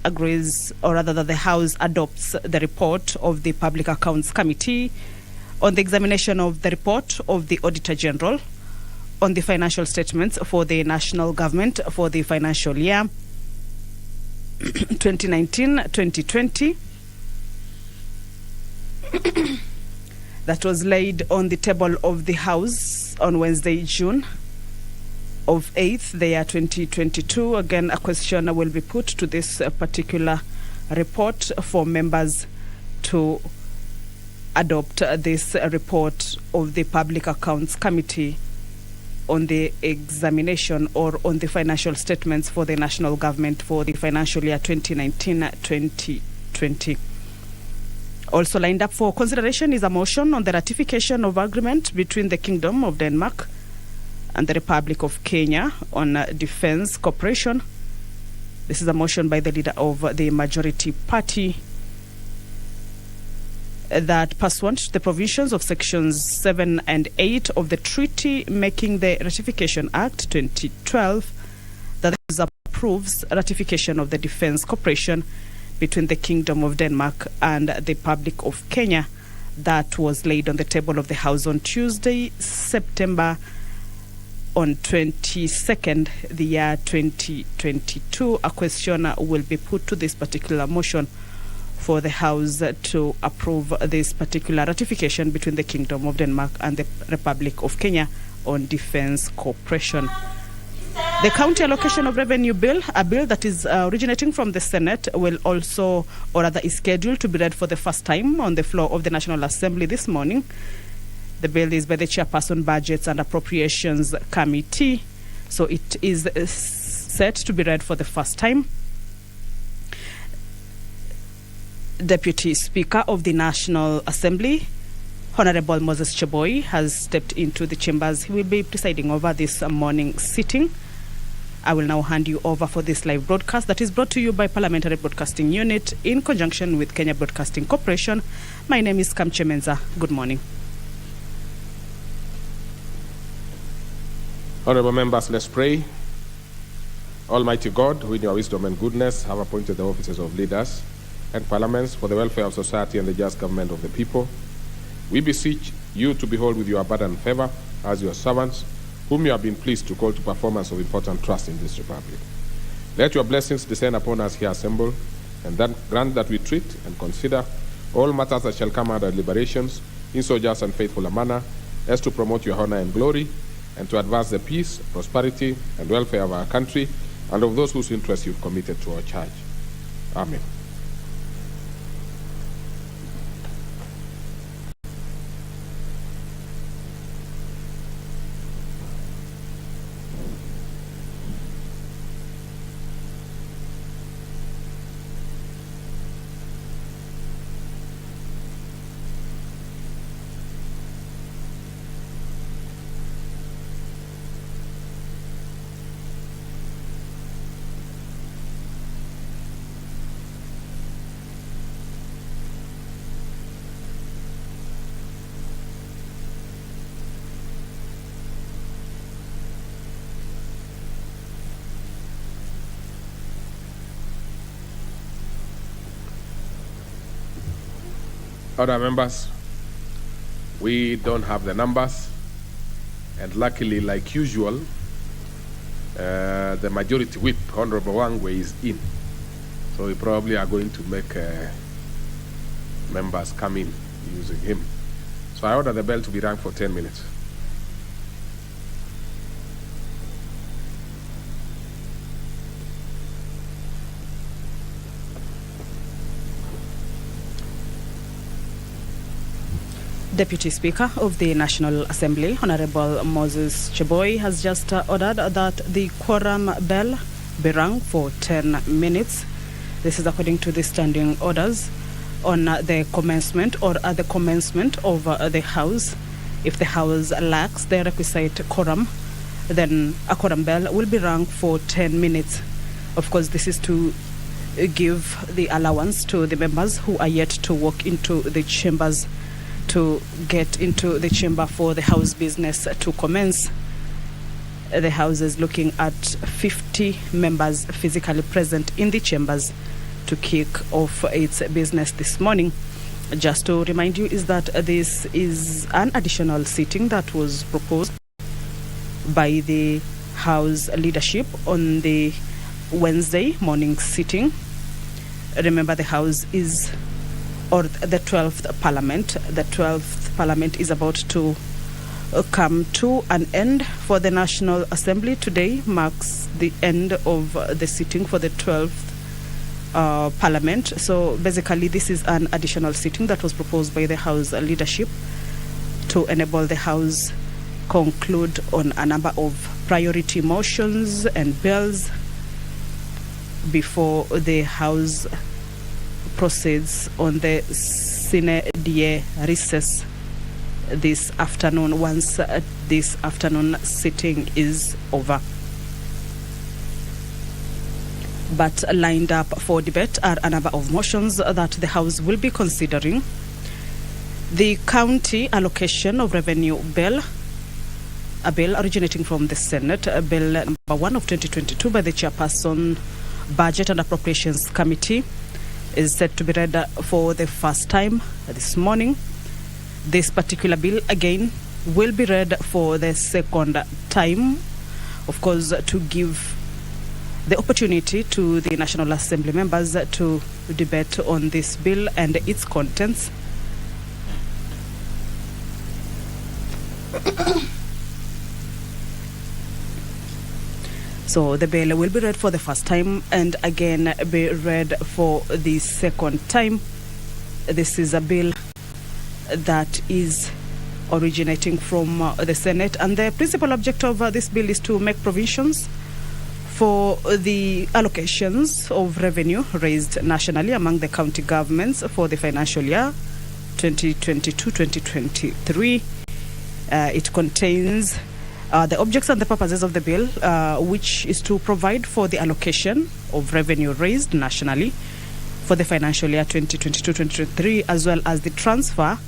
agrees, or rather that the House adopts the report of the Public Accounts Committee on the examination of the report of the Auditor General on the financial statements for the national government for the financial year 2019-2020 that was laid on the table of the House on Wednesday, June of 8th, the year 2022. Again, a question will be put to this particular report for members to adopt this report of the Public Accounts Committee on the examination or on the financial statements for the national government for the financial year 2019-2020. Also lined up for consideration is a motion on the ratification of agreement between the Kingdom of Denmark and the Republic of Kenya on defense cooperation. This is a motion by the leader of the majority party that pursuant to the provisions of sections 7 and 8 of the treaty making the Ratification Act 2012, that the House approves ratification of the defense cooperation between the Kingdom of Denmark and the Republic of Kenya that was laid on the table of the House on Tuesday, September on 22nd, the year 2022. A question will be put to this particular motion for the House to approve this particular ratification between the Kingdom of Denmark and the Republic of Kenya on defense cooperation. The County Allocation of Revenue Bill, a bill that is originating from the Senate, will also, or rather is scheduled to be read for the first time on the floor of the National Assembly this morning. The bill is by the Chairperson Budgets and Appropriations Committee, so it is set to be read for the first time. Deputy Speaker of the National Assembly, Honorable Moses Cheboy, has stepped into the chambers. He will be presiding over this morning sitting. I will now hand you over for this live broadcast that is brought to you by Parliamentary Broadcasting Unit in conjunction with Kenya Broadcasting Corporation. My name is Kamche Menza. Good morning. Honorable members, let's pray. Almighty God, who in your wisdom and goodness have appointed the offices of leaders and parliaments for the welfare of society and the just government of the people, we beseech you to behold with your abundant favor as your servants, whom you have been pleased to call to performance of important trust in this republic. Let your blessings descend upon us here assembled, and then grant that we treat and consider all matters that shall come under deliberations in so just and faithful a manner as to promote your honor and glory, and to advance the peace, prosperity, and welfare of our country and of those whose interests you've committed to our charge. Amen. Other members, we don't have the numbers, and luckily, like usual, the majority whip, Honorable Wangwe, is in. So we probably are going to make members come in using him. So I order the bell to be rung for 10 minutes. Deputy Speaker of the National Assembly, Honorable Moses Cheboy, has just ordered that the quorum bell be rung for 10 minutes. This is according to the standing orders on the commencement or at the commencement of the House. If the House lacks the requisite quorum, then a quorum bell will be rung for 10 minutes. Of course, this is to give the allowance to the members who are yet to walk into the chambers to get into the chamber for the House business to commence. The House is looking at 50 members physically present in the chambers to kick off its business this morning. Just to remind you is that this is an additional sitting that was proposed by the House leadership on the Wednesday morning sitting. Remember, the House is, or the 12th Parliament. The 12th Parliament is about to come to an end for the National Assembly. Today marks the end of the sitting for the 12th Parliament. So basically this is an additional sitting that was proposed by the House leadership to enable the House conclude on a number of priority motions and bills before the House proceeds on the sine die recess this afternoon, once this afternoon sitting is over. But lined up for debate are a number of motions that the House will be considering. The County Allocation of Revenue Bill, a bill originating from the Senate, Bill number 1 of 2022 by the Chairperson Budget and Appropriations Committee, is set to be read for the first time this morning. This particular bill again will be read for the second time, of course, to give the opportunity to the National Assembly members to debate on this bill and its contents. So the bill will be read for the first time and again be read for the second time. This is a bill that is originating from the Senate, and the principal objective of this bill is to make provisions for the allocations of revenue raised nationally among the county governments for the financial year 2022-2023. It contains the objects and the purposes of the bill, which is to provide for the allocation of revenue raised nationally for the financial year 2022-2023, as well as the transfer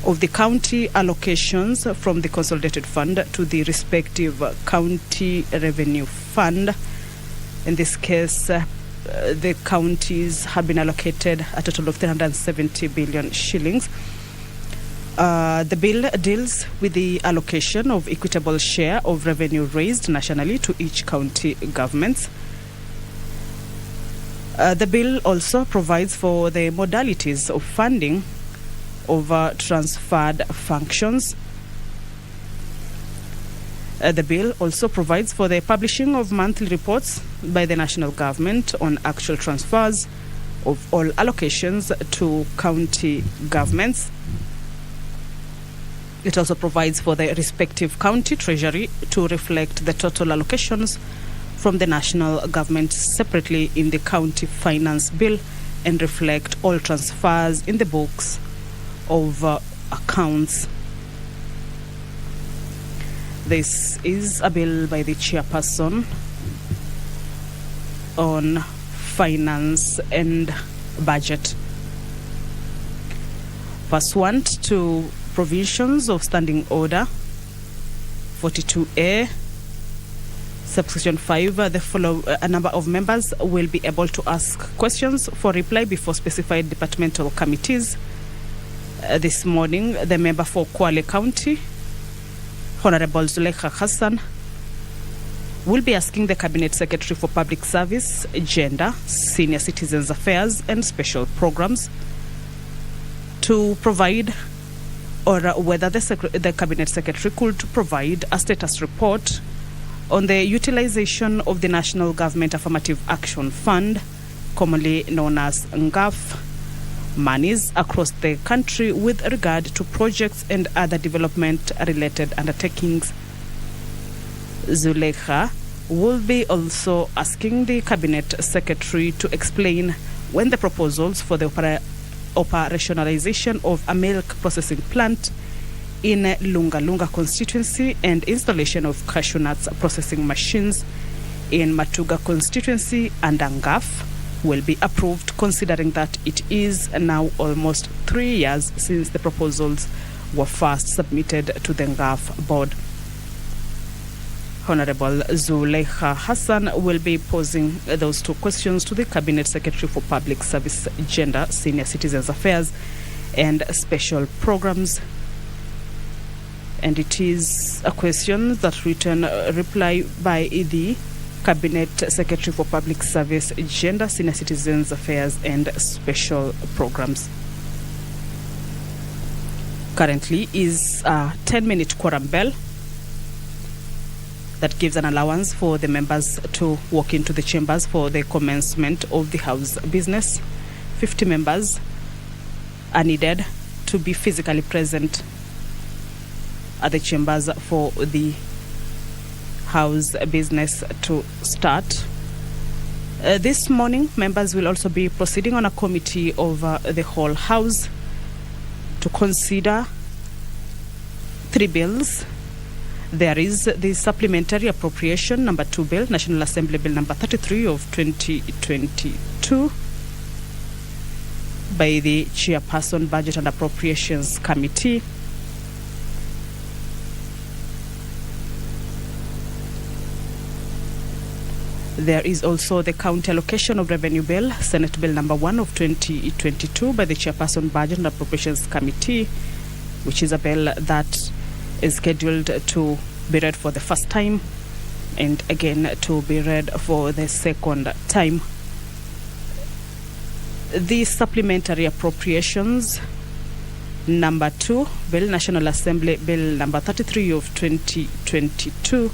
of the county allocations from the consolidated fund to the respective county revenue fund. In this case, the counties have been allocated a total of 370 billion shillings. The bill deals with the allocation of equitable share of revenue raised nationally to each county government. The bill also provides for the modalities of funding of transferred functions. The bill also provides for the publishing of monthly reports by the national government on actual transfers of all allocations to county governments. It also provides for the respective county treasury to reflect the total allocations from the national government separately in the county finance bill and reflect all transfers in the books of accounts. This is a bill by the Chairperson on finance and budget. Pursuant to provisions of Standing Order 42A, subsection 5, a number of members will be able to ask questions for reply before specified departmental committees. This morning, the member for Kwale County, Honorable Zulekha Hassan, will be asking the Cabinet Secretary for Public Service, Gender, Senior Citizens Affairs and Special Programs to provide, or whether the Cabinet Secretary could provide a status report on the utilization of the National Government Affirmative Action Fund, commonly known as NGAF, monies across the country with regard to projects and other development-related undertakings. Zulekha will be also asking the Cabinet Secretary to explain when the proposals for the operationalization of a milk processing plant in Lunga Lunga constituency and installation of cashew nuts processing machines in Matuga constituency and NGAF will be approved, considering that it is now almost 3 years since the proposals were first submitted to the NGAF board. Honorable Zuleika Hassan will be posing those two questions to the Cabinet Secretary for Public Service, Gender, Senior Citizens Affairs and Special Programs. And it is a question that return reply by the Cabinet Secretary for Public Service, Gender, Senior Citizens Affairs and Special Programs. Currently is a 10-minute quorum bell that gives an allowance for the members to walk into the chambers for the commencement of the House business. 50 members are needed to be physically present at the chambers for the House business to start. This morning, members will also be proceeding on a committee of the whole House to consider 3 bills. There is the Supplementary Appropriation number 2 bill, National Assembly Bill number 33 of 2022 by the Chairperson, Budget and Appropriations Committee. There is also the County Allocation of Revenue Bill, Senate Bill number 1 of 2022 by the Chairperson, Budget and Appropriations Committee, which is a bill that is scheduled to be read for the first time and again to be read for the second time. The Supplementary Appropriations number 2 bill, National Assembly Bill number 33 of 2022,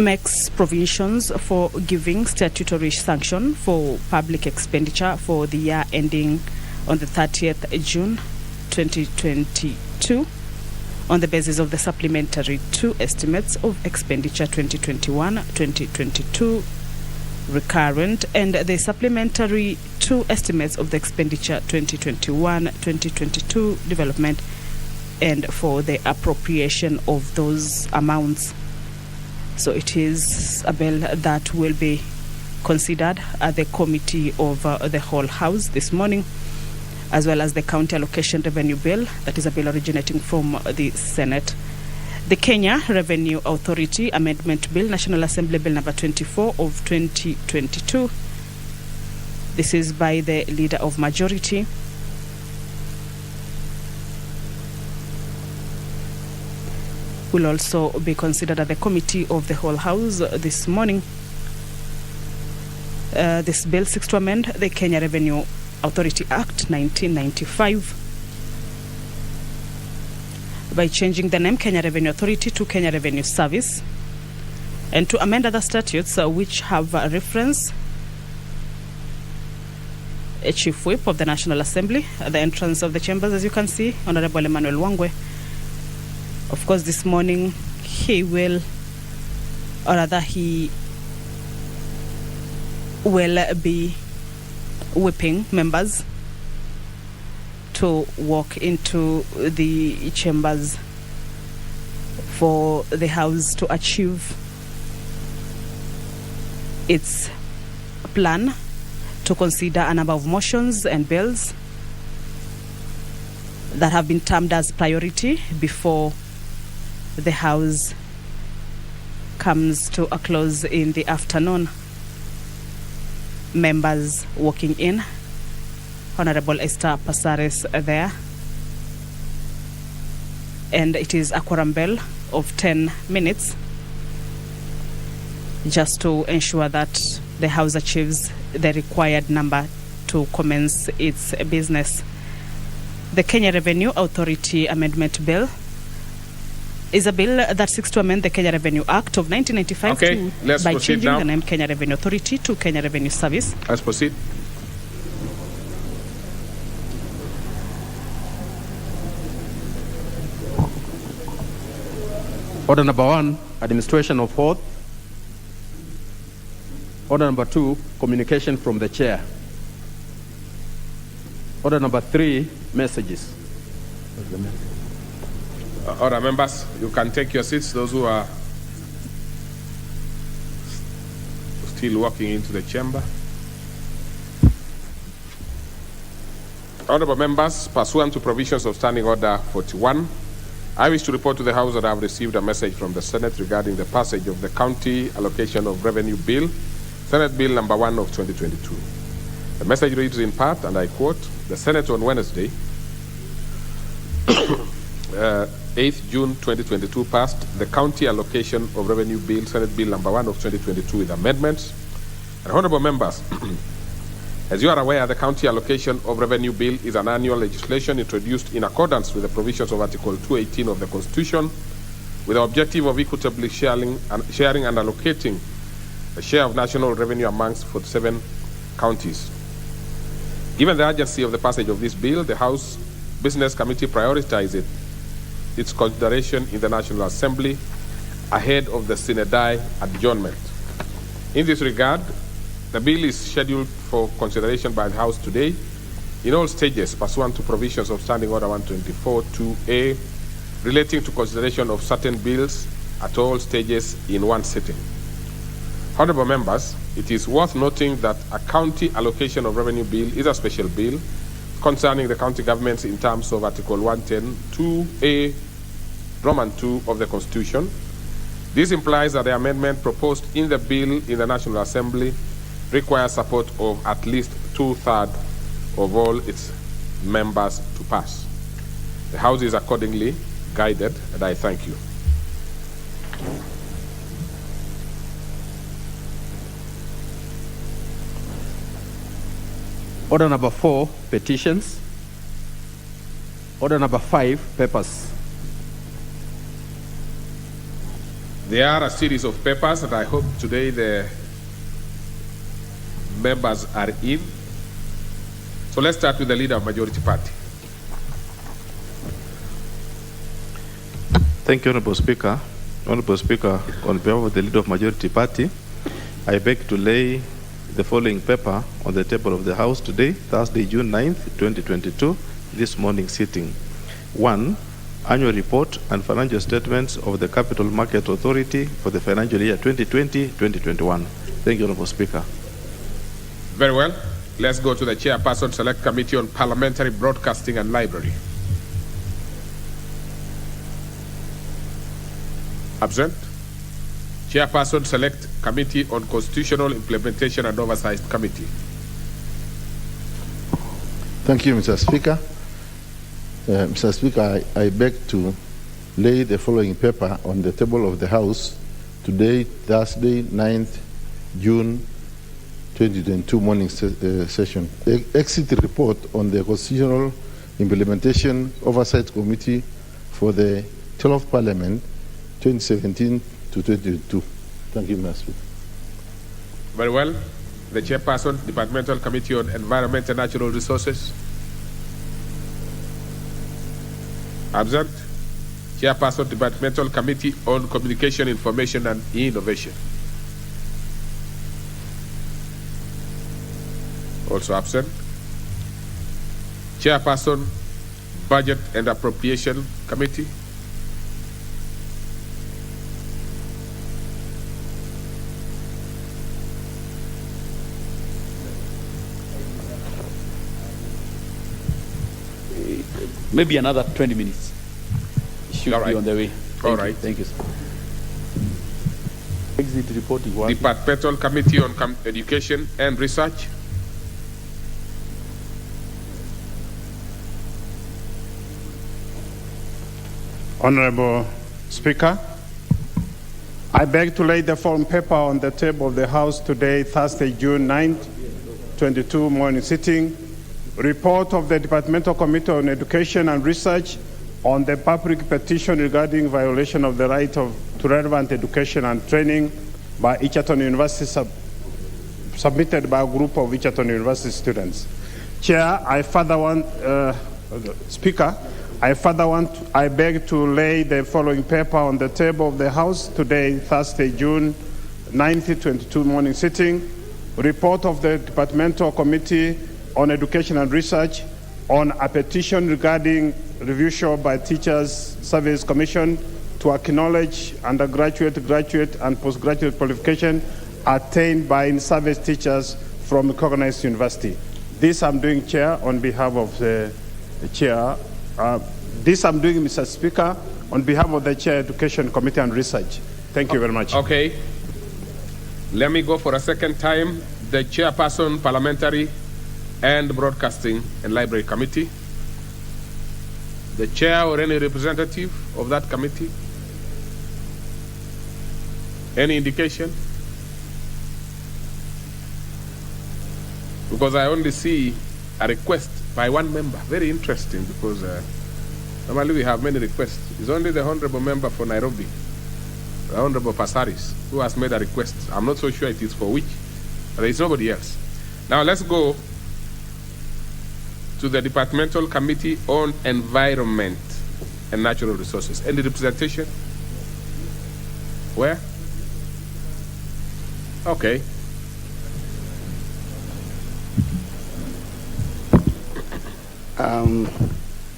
makes provisions for giving statutory sanction for public expenditure for the year ending on the 30th June 2022 on the basis of the Supplementary 2 estimates of expenditure 2021-2022 recurrent and the Supplementary 2 estimates of the expenditure 2021-2022 development and for the appropriation of those amounts. So it is a bill that will be considered at the committee of the whole House this morning, as well as the County Allocation Revenue Bill, that is a bill originating from the Senate. The Kenya Revenue Authority Amendment Bill, National Assembly Bill number 24 of 2022. This is by the Leader of Majority. Will also be considered at the committee of the whole House this morning. This bill seeks to amend the Kenya Revenue Authority Act 1995 by changing the name Kenya Revenue Authority to Kenya Revenue Service and to amend other statutes which have a reference a Chief Whip of the National Assembly at the entrance of the chambers, as you can see, Honorable Emmanuel Wangwe. Of course, this morning he will be whipping members to walk into the chambers for the House to achieve its plan to consider a number of motions and bills that have been termed as priority before the House comes to a close in the afternoon. Members walking in, Honorable Esther Pasares there, and it is a quorum bell of 10 minutes just to ensure that the House achieves the required number to commence its business. The Kenya Revenue Authority Amendment Bill is a bill that seeks to amend the Kenya Revenue Act of 1995 by changing the name Kenya Revenue Authority to Kenya Revenue Service. Let's proceed. Order number 1, administration of oath. Order number 2, communication from the chair. Order number 3, messages. Order members, you can take your seats. Those who are still walking into the chamber. Honorable members, pursuant to provisions of Standing Order 41, I wish to report to the House that I have received a message from the Senate regarding the passage of the County Allocation of Revenue Bill, Senate Bill number 1 of 2022. The message reads in part, and I quote, "The Senate on Wednesday, 8th June 2022 passed the County Allocation of Revenue Bill, Senate Bill number 1 of 2022 with amendments." And honorable members, as you are aware, the County Allocation of Revenue Bill is an annual legislation introduced in accordance with the provisions of Article 218 of the Constitution with the objective of equitably sharing and allocating a share of national revenue amongst 47 counties. Given the urgency of the passage of this bill, the House Business Committee prioritized its consideration in the National Assembly ahead of the sine die adjournment. In this regard, the bill is scheduled for consideration by the House today in all stages pursuant to provisions of Standing Order 124-2A relating to consideration of certain bills at all stages in one sitting. Honorable members, it is worth noting that a County Allocation of Revenue Bill is a special bill concerning the county governments in terms of Article 110-2A, Roman 2 of the Constitution. This implies that the amendment proposed in the bill in the National Assembly requires support of at least 2/3 of all its members to pass. The House is accordingly guided, and I thank you. Order number 4, petitions. Order number 5, papers. There are a series of papers that I hope today the members are in. So let's start with the leader of Majority Party. Thank you, Honorable Speaker. Honorable Speaker, on behalf of the leader of Majority Party, I beg to lay the following paper on the table of the House today, Thursday, June 9th, 2022, this morning sitting. 1. Annual report and financial statements of the Capital Market Authority for the financial year 2020-2021. Thank you, Honorable Speaker. Very well. Let's go to the Chairperson Select Committee on Parliamentary Broadcasting and Library. Absent. Chairperson Select Committee on Constitutional Implementation and Oversight Committee. Thank you, Mr. Speaker. Mr. Speaker, I beg to lay the following paper on the table of the House today, Thursday, 9th June 2022 morning session. The exit report on the Constitutional Implementation Oversight Committee for the 12th Parliament 2017 to 2022. Thank you, Mr. Speaker. Very well. The Chairperson, Departmental Committee on Environment and Natural Resources. Absent. Chairperson, Departmental Committee on Communication, Information and Innovation. Also absent. Chairperson, Budget and Appropriation Committee. Maybe another 20 minutes. Should All right. be on the way. All right. Thank you, sir. Exit reporting. Departmental Committee on Education and Research. Honorable Speaker, I beg to lay the following paper on the table of the House today, Thursday, June 9th, 2022 morning sitting. Report of the Departmental Committee on Education and Research on the public petition regarding violation of the right to relevant education and training by Egerton University, submitted by a group of Egerton University students. Chair, Speaker, I beg to lay the following paper on the table of the House today, Thursday, June 9th, 2022 morning sitting. Report of the Departmental Committee on Education and Research on a petition regarding review show by Teachers Service Commission to acknowledge undergraduate, graduate, and postgraduate qualification attained by in-service teachers from recognized university. This I'm doing, Chair, on behalf of the Chair. This I'm doing, Mr. Speaker, on behalf of the Chair, Education Committee and Research. Thank you very much. Okay. Let me go for a second time. The Chairperson, Parliamentary and Broadcasting and Library Committee. The Chair or any representative of that committee. Any indication? Because I only see a request by one member. Very interesting, because normally we have many requests. It's only the Honorable Member for Nairobi, the Honorable Pasaris, who has made a request. I'm not so sure it is for which, but there is nobody else. Now let's go to the Departmental Committee on Environment and Natural Resources. Any representation? Where? Okay.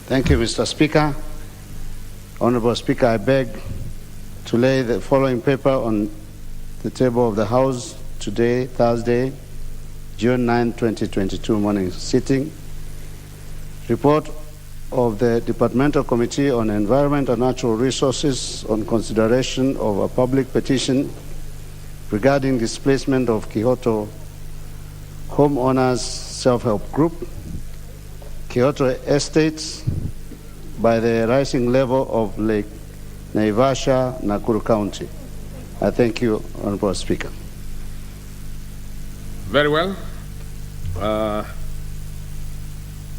Thank you, Mr. Speaker. Honorable Speaker, I beg to lay the following paper on the table of the House today, Thursday, June 9, 2022 morning sitting. Report of the Departmental Committee on Environment and Natural Resources on consideration of a public petition regarding displacement of Kyoto homeowners self-help group, Kyoto Estates, by the rising level of Lake Naivasha, Nakuru County. I thank you, Honorable Speaker. Very well.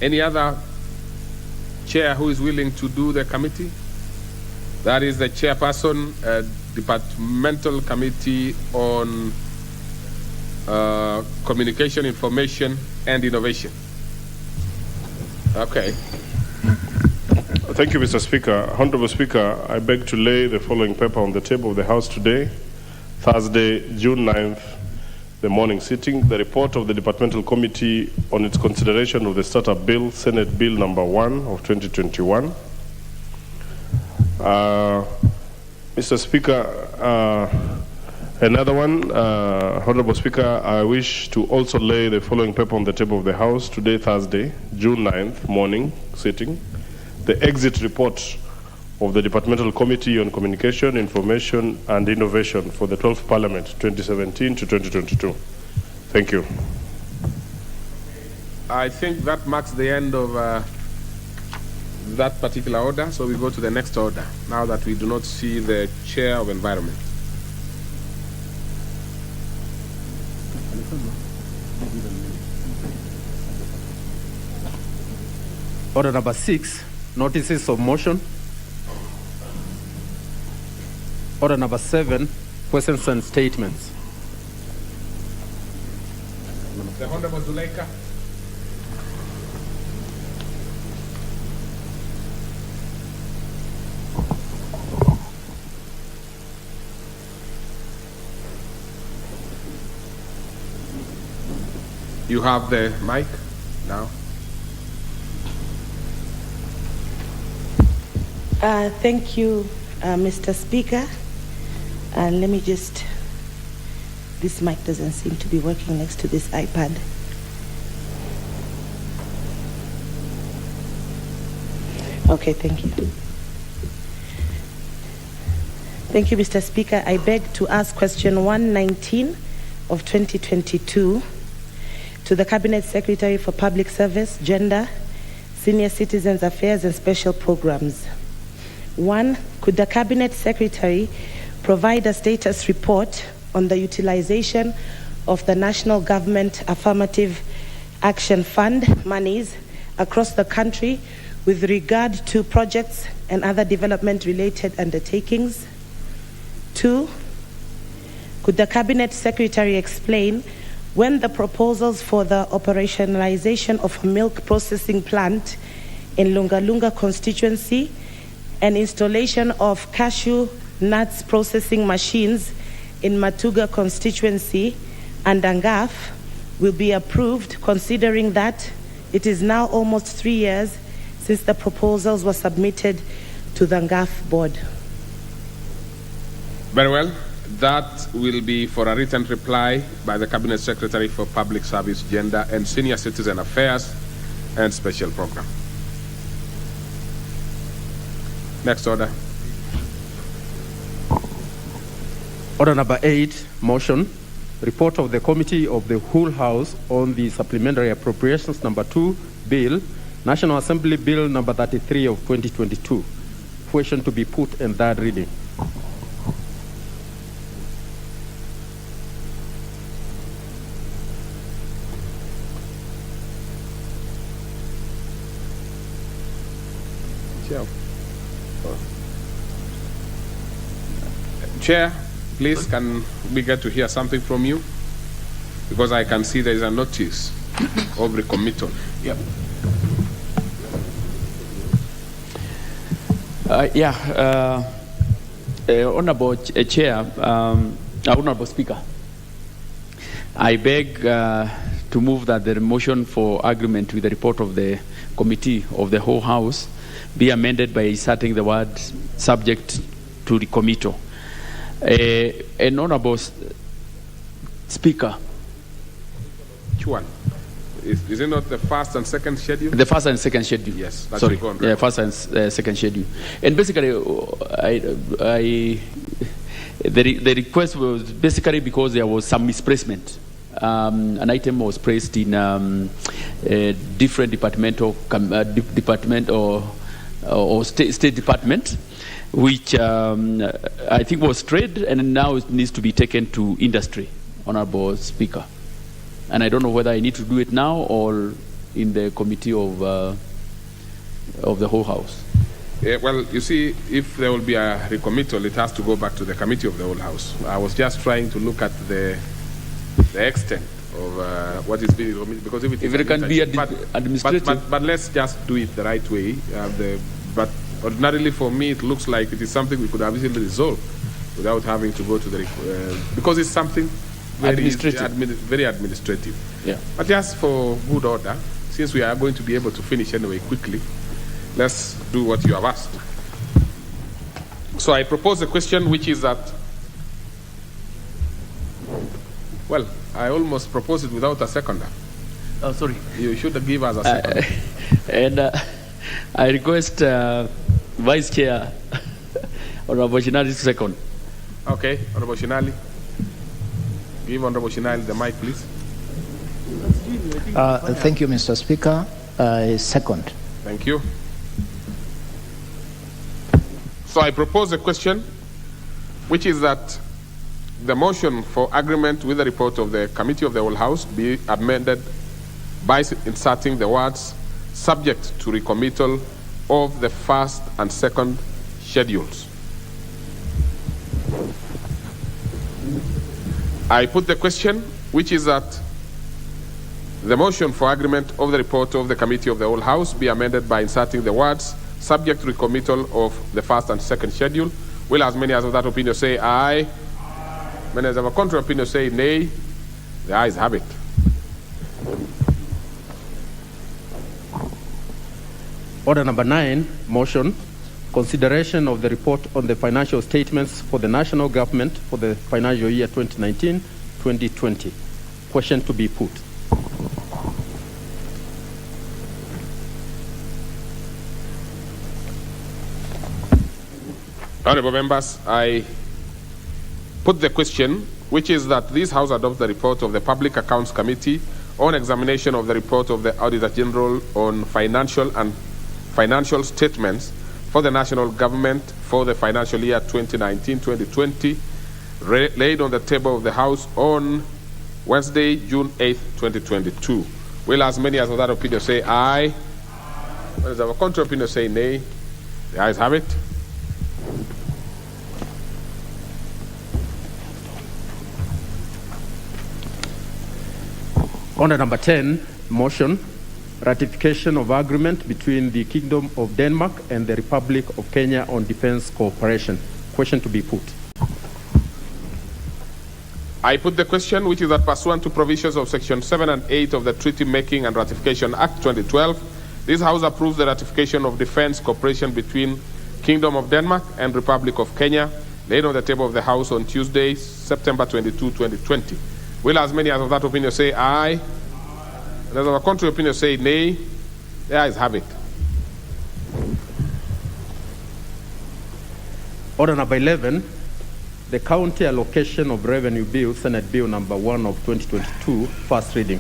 Any other chair who is willing to do the committee? That is the chairperson, Departmental Committee on Communication, Information, and Innovation. Okay. Thank you, Mr. Speaker. Honorable Speaker, I beg to lay the following paper on the table of the House today, Thursday, June 9th, the morning sitting. The report of the Departmental Committee on its consideration of the Startup Bill, Senate Bill number 1 of 2021. Mr. Speaker, another one, Honorable Speaker, I wish to also lay the following paper on the table of the House today, Thursday, June 9th, morning sitting. The exit report of the Departmental Committee on Communication, Information and Innovation for the 12th Parliament, 2017 to 2022. Thank you. I think that marks the end of that particular order, so we go to the next order, now that we do not see the Chair of Environment. Order number 6, notices of motion. Order number 7, questions and statements. The Honorable Zuleika. You have the mic now. Thank you, Mr. Speaker. Let me just, this mic doesn't seem to be working next to this iPad. Okay, thank you. Thank you, Mr. Speaker. I beg to ask question 119 of 2022 to the Cabinet Secretary for Public Service, Gender, Senior Citizens Affairs and Special Programs. 1, could the Cabinet Secretary provide a status report on the utilization of the National Government Affirmative Action Fund monies across the country with regard to projects and other development-related undertakings? 2, could the Cabinet Secretary explain when the proposals for the operationalization of a milk processing plant in Lunga constituency and installation of cashew nuts processing machines in Matuga constituency and Angaf will be approved, considering that it is now almost 3 years since the proposals were submitted to the Angaf board? Very well. That will be for a written reply by the Cabinet Secretary for Public Service, Gender and Senior Citizen Affairs and Special Program. Next order. Order number 8, motion. Report of the Committee of the Whole House on the Supplementary Appropriations number 2 Bill, National Assembly Bill number 33 of 2022. Question to be put in third reading. Chair, please, can we get to hear something from you? Because I can see there is a notice of recommittal. Yep. Honorable Chair, Honorable Speaker, I beg to move that the motion for agreement with the report of the Committee of the Whole House be amended by inserting the word subject to recommittal. An Honorable Speaker. Which one? Is it not the first and second schedule? The first and second schedule. Yes. That Sorry. Yeah, first and second schedule. And basically, the request was basically because there was some misplacement. An item was placed in a different departmental department or state department, which I think was trade, and now it needs to be taken to industry, Honorable Speaker. And I don't know whether I need to do it now or in the committee of the whole House. Well, you see, if there will be a recommittal, it has to go back to the committee of the whole House. I was just trying to look at the extent of what is being recommitted, because if it can be administrative. But let's just do it the right way. But ordinarily, for me, it looks like it is something we could have easily resolved without having to go to the because it's something very administrative. Yeah. But just for good order, since we are going to be able to finish anyway quickly, let's do what you have asked. So I propose a question, which is that, well, I almost proposed it without a seconder. Oh, sorry. You should give us a second. And I request Vice Chair Honorable Shinali to second. Okay, Honorable Shinali. Give Honorable Shinali the mic, please. Thank you, Mr. Speaker. Second. Thank you. So I propose a question, which is that the motion for agreement with the report of the Committee of the Whole House be amended by inserting the words subject to recommittal of the first and second schedules. I put the question, which is that the motion for agreement of the report of the Committee of the Whole House be amended by inserting the words subject to recommittal of the first and second schedule. Will as many as of that opinion say aye? Many as of a contrary opinion say nay? The ayes have it. Order number 9, motion. Consideration of the report on the financial statements for the national government for the financial year 2019-2020. Question to be put. Honorable members, I put the question, which is that this House adopt the report of the Public Accounts Committee on examination of the report of the Auditor General on financial statements for the national government for the financial year 2019-2020, laid on the table of the House on Wednesday, June 8, 2022. Will as many as of that opinion say aye? When as of a contrary opinion say nay? The ayes have it. Order number 10, motion. Ratification of agreement between the Kingdom of Denmark and the Republic of Kenya on defense cooperation. Question to be put. I put the question, which is that pursuant to provisions of Section 7 and 8 of the Treaty Making and Ratification Act 2012, this House approves the ratification of defense cooperation between Kingdom of Denmark and Republic of Kenya, laid on the table of the House on Tuesday, September 22, 2020. Will as many as of that opinion say aye? And as of a contrary opinion say nay? The ayes have it. Order number 11, the County Allocation of Revenue Bill, Senate Bill number 1 of 2022, first reading.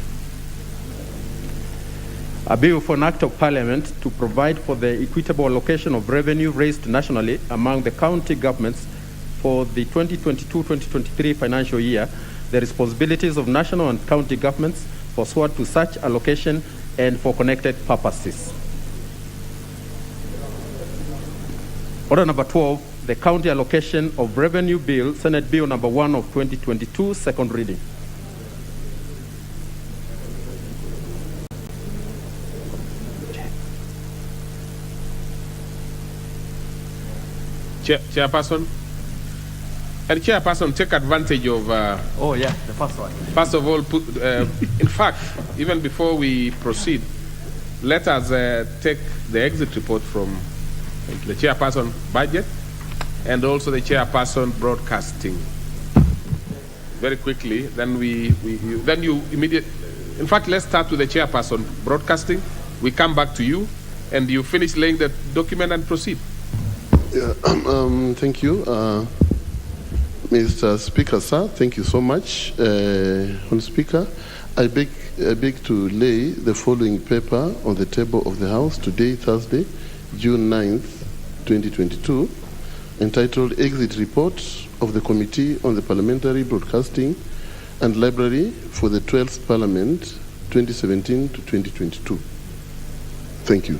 A bill for an act of parliament to provide for the equitable allocation of revenue raised nationally among the county governments for the 2022-2023 financial year, the responsibilities of national and county governments pursuant to such allocation and for connected purposes. Order number 12, the County Allocation of Revenue Bill, Senate Bill number 1 of 2022, second reading. Chairperson. And Chairperson, take advantage of... the first one. First of all, in fact, even before we proceed, let us take the exit report from the Chairperson Budget and also the Chairperson Broadcasting. Very quickly, then then you immediately... In fact, let's start with the Chairperson Broadcasting. We come back to you, and you finish laying the document and proceed. Yeah, thank you. Mr. Speaker, sir, thank you so much. Honorable Speaker, I beg to lay the following paper on the table of the House today, Thursday, June 9th, 2022, entitled Exit Report of the Committee on the Parliamentary Broadcasting and Library for the 12th Parliament, 2017 to 2022. Thank you.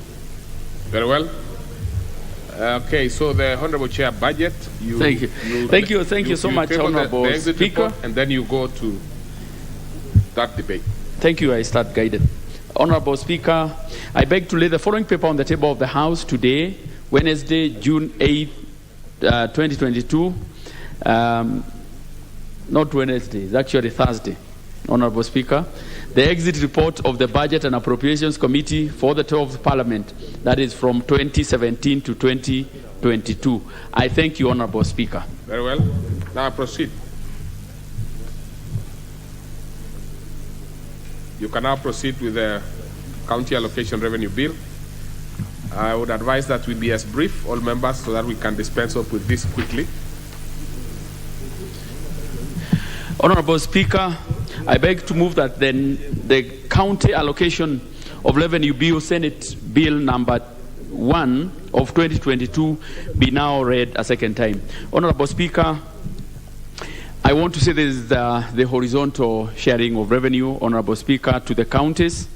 Very well. Okay, so the Honorable Chair Budget. Thank you. Thank you so much, Honorable Speaker. Report, and then you go to that debate. Thank you. I start guided. Honorable Speaker, I beg to lay the following paper on the table of the House today, Wednesday, June 8, 2022. Not Wednesday, it's actually Thursday. Honorable Speaker, the exit report of the Budget and Appropriations Committee for the 12th Parliament, that is from 2017 to 2022. I thank you, Honorable Speaker. Very well. Now proceed. You can now proceed with the County Allocation Revenue Bill. I would advise that we be as brief, all members, so that we can dispense up with this quickly. Honorable Speaker, I beg to move that then the County Allocation of Revenue Bill, Senate Bill number 1 of 2022 be now read a second time. Honorable Speaker, I want to say this is the horizontal sharing of revenue, Honorable Speaker, to the counties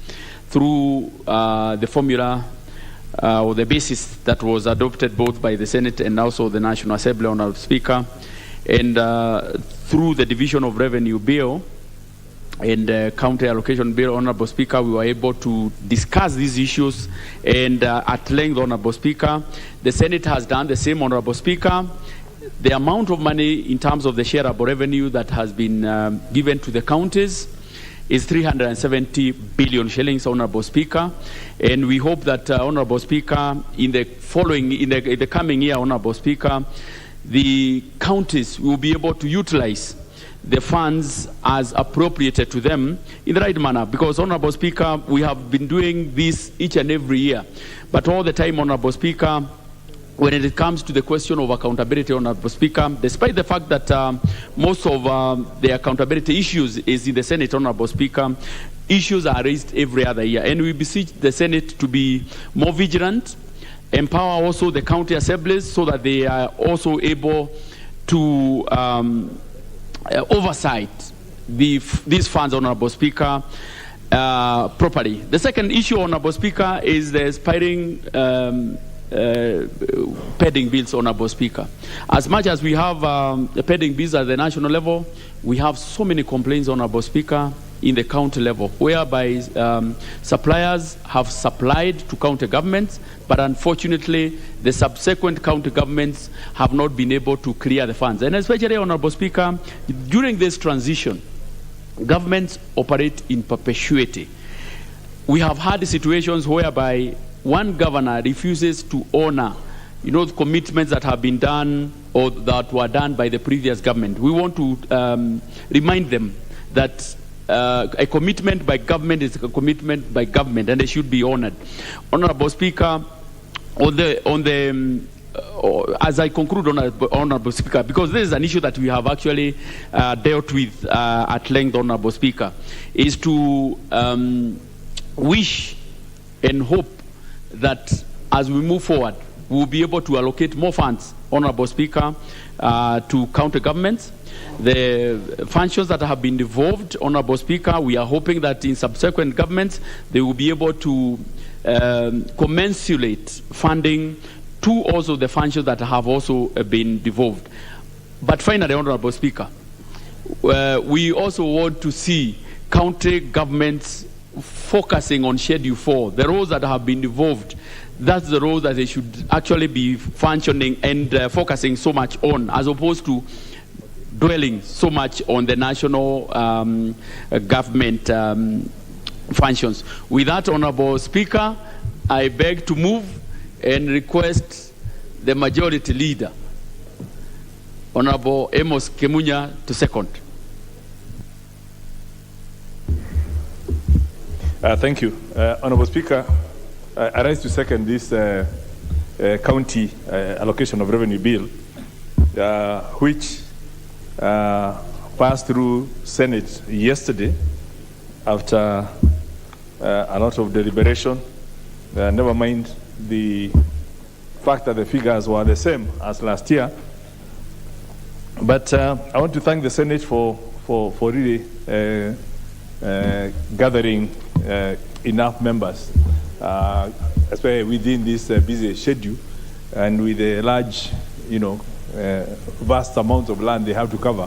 through the formula or the basis that was adopted both by the Senate and also the National Assembly, Honorable Speaker, and through the Division of Revenue Bill and County Allocation Bill, Honorable Speaker, we were able to discuss these issues and at length, Honorable Speaker. The Senate has done the same, Honorable Speaker. The amount of money in terms of the shareable revenue that has been given to the counties is 370 billion shillings, Honorable Speaker. And we hope that, Honorable Speaker, in the coming year, Honorable Speaker, the counties will be able to utilize the funds as appropriated to them in the right manner. Because, Honorable Speaker, we have been doing this each and every year. But all the time, Honorable Speaker, when it comes to the question of accountability, Honorable Speaker, despite the fact that most of the accountability issues is in the Senate, Honorable Speaker, issues are raised every other year. And we beseech the Senate to be more vigilant, empower also the county assemblies so that they are also able to oversight these funds, Honorable Speaker, properly. The second issue, Honorable Speaker, is the expiring pending bills, Honorable Speaker. As much as we have the pending bills at the national level, we have so many complaints, Honorable Speaker, in the county level, whereby suppliers have supplied to county governments, but unfortunately, the subsequent county governments have not been able to clear the funds. And especially, Honorable Speaker, during this transition, governments operate in perpetuity. We have had situations whereby one governor refuses to honor, the commitments that have been done or that were done by the previous government. We want to remind them that a commitment by government is a commitment by government, and they should be honored. Honorable Speaker, on the as I conclude, Honorable Speaker, because this is an issue that we have actually dealt with at length, Honorable Speaker, is to wish and hope that as we move forward, we'll be able to allocate more funds, Honorable Speaker, to county governments. The functions that have been devolved, Honorable Speaker, we are hoping that in subsequent governments, they will be able to commensurate funding to also the functions that have also been devolved. But finally, Honorable Speaker, we also want to see county governments focusing on Schedule 4, the roles that have been devolved. That's the roles that they should actually be functioning and focusing so much on, as opposed to dwelling so much on the national government functions. With that, Honorable Speaker, I beg to move and request the majority leader, Honorable Amos Kemunya, to second. Thank you. Honorable Speaker, I rise to second this county allocation of revenue bill, which passed through Senate yesterday after a lot of deliberation. Never mind the fact that the figures were the same as last year. But I want to thank the Senate for really gathering enough members, especially within this busy schedule and with a large, vast amount of land they have to cover,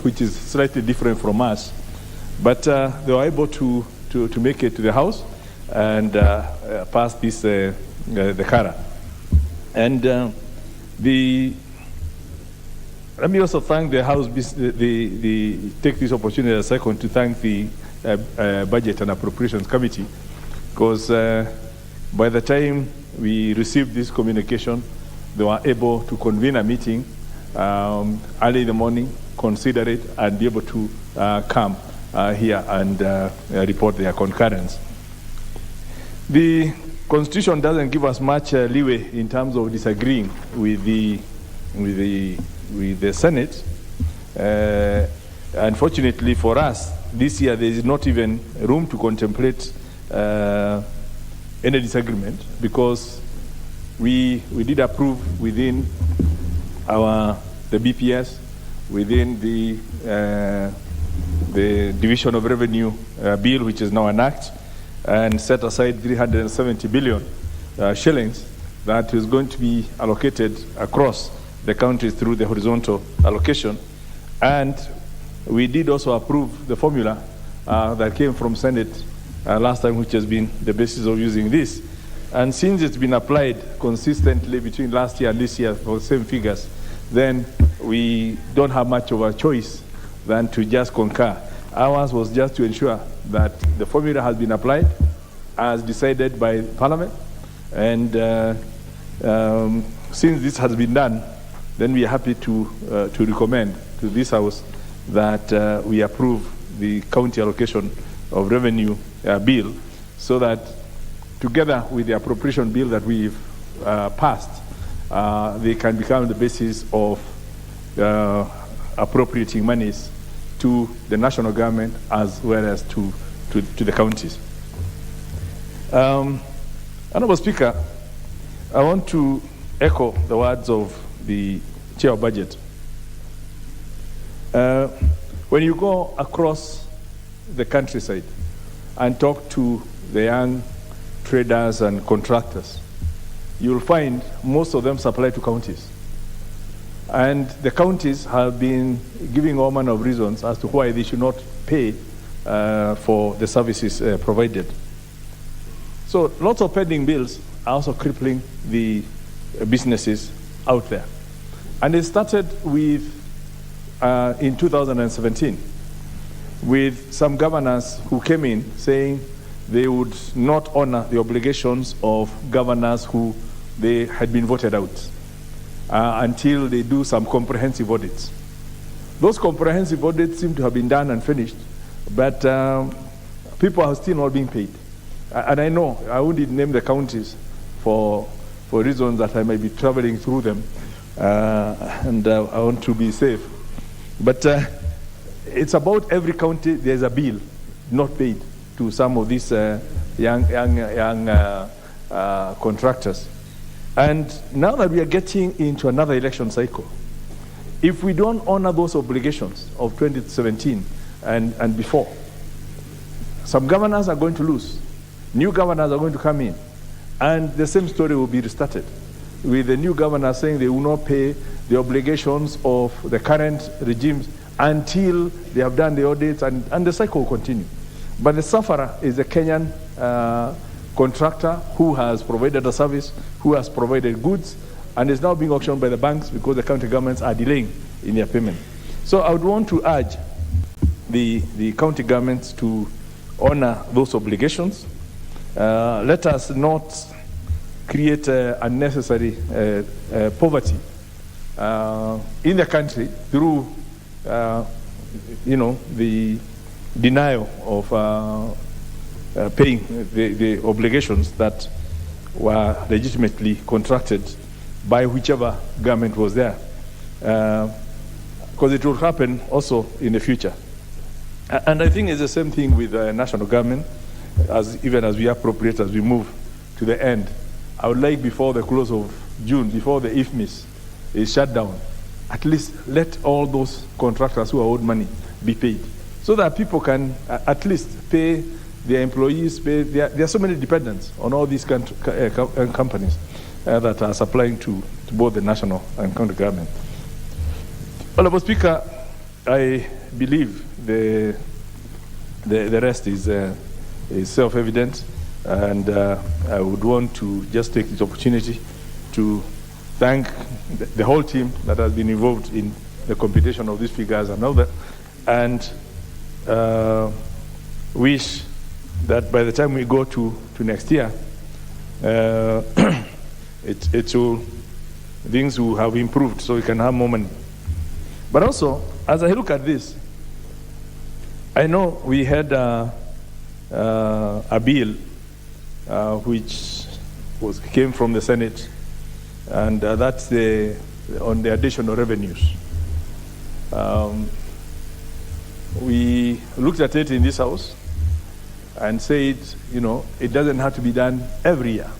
which is slightly different from us. But they were able to make it to the House and pass this the CARA. And let me also thank the House, take this opportunity a second to thank the Budget and Appropriations Committee, because by the time we received this communication, they were able to convene a meeting early in the morning, consider it, and be able to come here and report their concurrence. The Constitution doesn't give us much leeway in terms of disagreeing with the Senate. Unfortunately for us, this year there is not even room to contemplate any disagreement, because we did approve within the BPS, within the Division of Revenue bill, which is now an act, and set aside 370 billion shillings that is going to be allocated across the counties through the horizontal allocation. And we did also approve the formula that came from Senate last time, which has been the basis of using this. And since it's been applied consistently between last year and this year for the same figures, then we don't have much of a choice than to just concur. Ours was just to ensure that the formula has been applied as decided by Parliament. And since this has been done, then we are happy to recommend to this House that we approve the county allocation of revenue bill, so that together with the appropriation bill that we've passed, they can become the basis of appropriating monies to the national government as well as to the counties. Honorable Speaker, I want to echo the words of the Chair of Budget. When you go across the countryside and talk to the young traders and contractors, you'll find most of them supply to counties. And the counties have been giving all manner of reasons as to why they should not pay for the services provided. So lots of pending bills are also crippling the businesses out there. And it started with, in 2017, with some governors who came in saying they would not honor the obligations of governors who they had been voted out until they do some comprehensive audits. Those comprehensive audits seem to have been done and finished, but people are still not being paid. And I know, I wouldn't name the counties for for reasons that I might be traveling through them, and I want to be safe. But it's about every county there's a bill not paid to some of these young contractors. And now that we are getting into another election cycle, if we don't honor those obligations of 2017 and before, some governors are going to lose. New governors are going to come in. And the same story will be restarted, with the new governor saying they will not pay the obligations of the current regimes until they have done the audits, and the cycle will continue. But the sufferer is the Kenyan contractor who has provided a service, who has provided goods, and is now being auctioned by the banks because the county governments are delaying in their payment. So I would want to urge the county governments to honor those obligations. Let us not create unnecessary poverty in the country through, the denial of paying the obligations that were legitimately contracted by whichever government was there. Because it will happen also in the future. And I think it's the same thing with the national government, even as we appropriate, as we move to the end. I would like, before the close of June, before the IFMIS is shut down, at least let all those contractors who are owed money be paid, so that people can at least pay their employees. There are so many dependents on all these companies that are supplying to both the national and county government. Honorable Speaker, I believe the rest is self-evident, and I would want to just take this opportunity to thank the whole team that has been involved in the computation of these figures and all that, and wish that by the time we go to next year, things will have improved so we can have more money. But also, as I look at this, I know we had a bill which came from the Senate, and that's on the additional revenues. We looked at it in this House and said, it doesn't have to be done every year.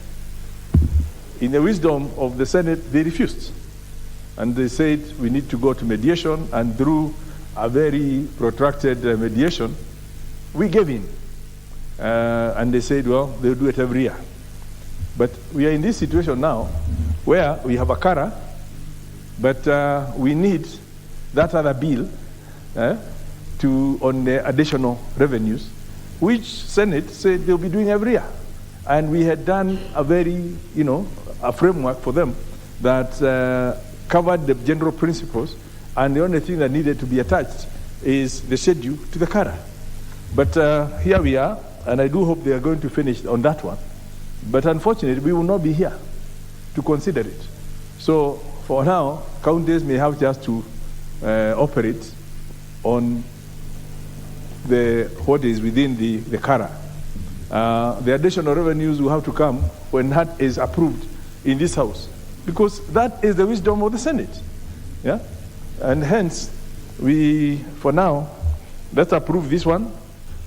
In the wisdom of the Senate, they refused. And they said we need to go to mediation, and through a very protracted mediation, we gave in. And they said, well, they'll do it every year. But we are in this situation now where we have a CARA, but we need that other bill on the additional revenues, which Senate said they'll be doing every year. And we had done a very, a framework for them that covered the general principles, and the only thing that needed to be attached is the schedule to the CARA. But here we are, and I do hope they are going to finish on that one. But unfortunately, we will not be here to consider it. So for now, counties may have just to operate on what is within the CARA. The additional revenues will have to come when that is approved in this House, because that is the wisdom of the Senate. Yeah? And hence, for now, let's approve this one,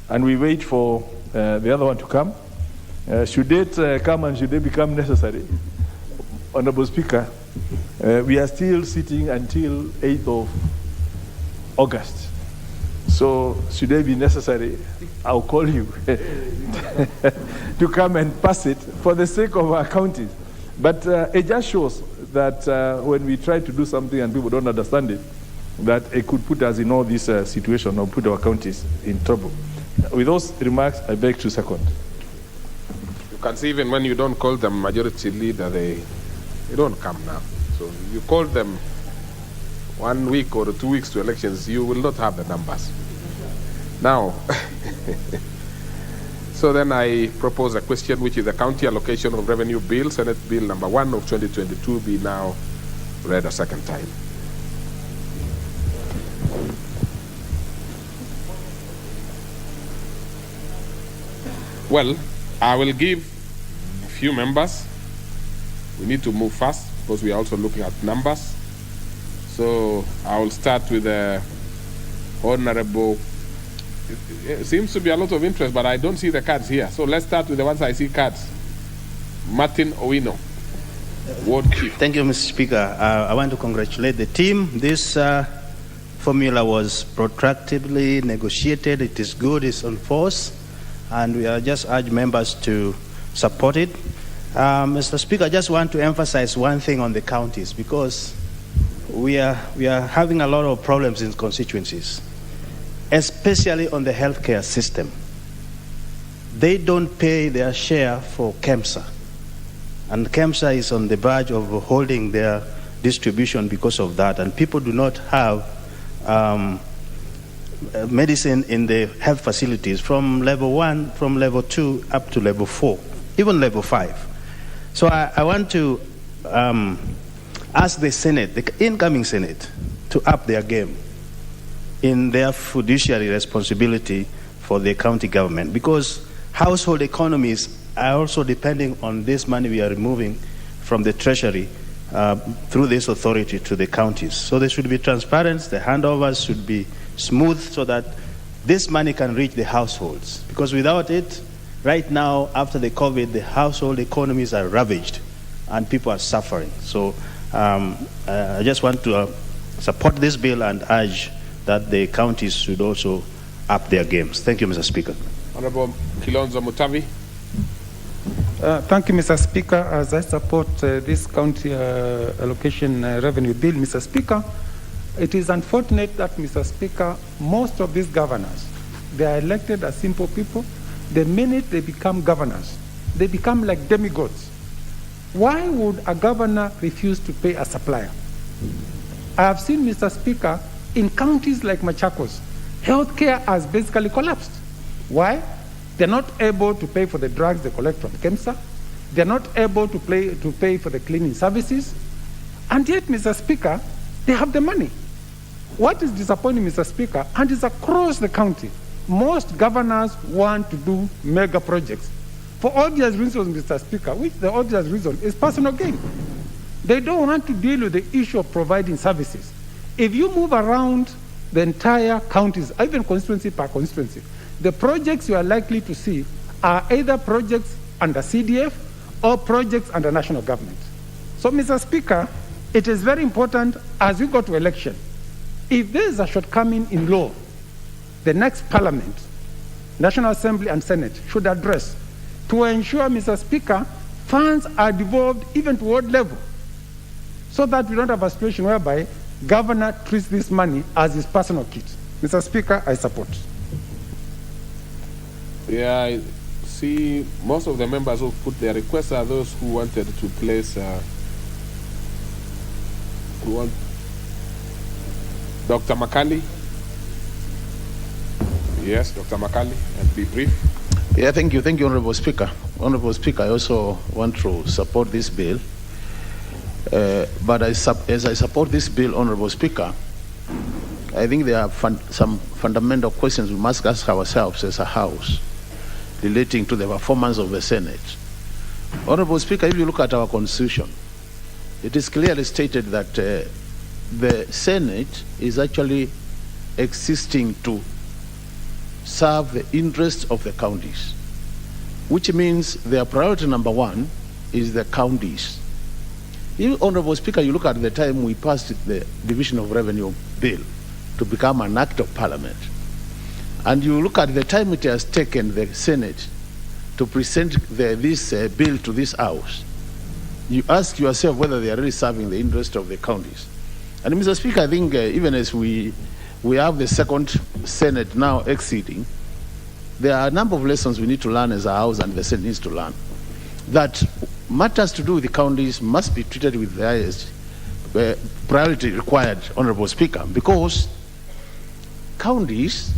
and we wait for the other one to come. Should it come and should it become necessary, Honorable Speaker, we are still sitting until 8th of August. So should it be necessary, I'll call you to come and pass it for the sake of our counties. But it just shows that when we try to do something and people don't understand it, that it could put us in all this situation or put our counties in trouble. With those remarks, I beg to second. You can see even when you don't call them majority leader, they don't come now. So you call them 1 week or 2 weeks to elections, you will not have the numbers. Now, so then I propose a question, which is the County Allocation of Revenue Bill, Senate Bill number 1 of 2022, be now read a second time. Well, I will give a few members we need to move fast because we are also looking at numbers. So I will start with the Honorable. It seems to be a lot of interest, but I don't see the cards here. So let's start with the ones I see cards. Martin Owino, Ward Chief. Thank you, Mr. Speaker. I want to congratulate the team. This formula was protractedly negotiated. It is good, it's on force, and we are just urge members to support it. Mr. Speaker, I just want to emphasize one thing on the counties, because we are having a lot of problems in constituencies, especially on the healthcare system. They don't pay their share for KEMSA, and KEMSA is on the verge of holding their distribution because of that, and people do not have medicine in the health facilities from level 1, from level 2 up to level 4, even level 5. So I want to ask the Senate, the incoming Senate, to up their game in their fiduciary responsibility for the county government, because household economies are also depending on this money we are removing from the treasury through this authority to the counties. So they should be transparent, the handovers should be smooth so that this money can reach the households, because without it, right now, after the COVID, the household economies are ravaged and people are suffering. So I just want to support this bill and urge that the counties should also up their games. Thank you, Mr. Speaker. Honorable Kilonzo Mutavi. Thank you, Mr. Speaker. As I support this county allocation revenue bill, Mr. Speaker, it is unfortunate that, Mr. Speaker, most of these governors, they are elected as simple people. The minute they become governors, they become like demigods. Why would a governor refuse to pay a supplier? I have seen, Mr. Speaker, in counties like Machakos, healthcare has basically collapsed. Why? They're not able to pay for the drugs they collect from KEMSA. They're not able to pay for the cleaning services. And yet, Mr. Speaker, they have the money. What is disappointing, Mr. Speaker, and it's across the county, most governors want to do mega projects for obvious reasons, Mr. Speaker, which the obvious reason is personal gain. They don't want to deal with the issue of providing services. If you move around the entire counties, even constituency per constituency, the projects you are likely to see are either projects under CDF or projects under national government. So, Mr. Speaker, it is very important as we go to election, if there is a shortcoming in law, the next Parliament, National Assembly and Senate should address to ensure, Mr. Speaker, funds are devolved even to ward level, so that we don't have a situation whereby governor treats this money as his personal kit. Mr. Speaker, I support. Yeah, I see most of the members who put their requests are those who wanted to place Dr. Makali. Yes, Dr. Makali, and be brief. Yeah, thank you, Honorable Speaker. Honorable Speaker, I also want to support this bill. But as I support this bill, Honorable Speaker, I think there are some fundamental questions we must ask ourselves as a House relating to the performance of the Senate. Honorable Speaker, if you look at our Constitution, it is clearly stated that the Senate is actually existing to serve the interests of the counties, which means their priority number one is the counties. If, Honorable Speaker, you look at the time we passed the Division of Revenue Bill to become an act of Parliament, and you look at the time it has taken the Senate to present this bill to this House, you ask yourself whether they are really serving the interest of the counties. And Mr. Speaker, I think even as we have the second Senate now exceeding, there are a number of lessons we need to learn as a House and the Senate needs to learn. That matters to do with the counties must be treated with the highest priority required, Honorable Speaker, because counties,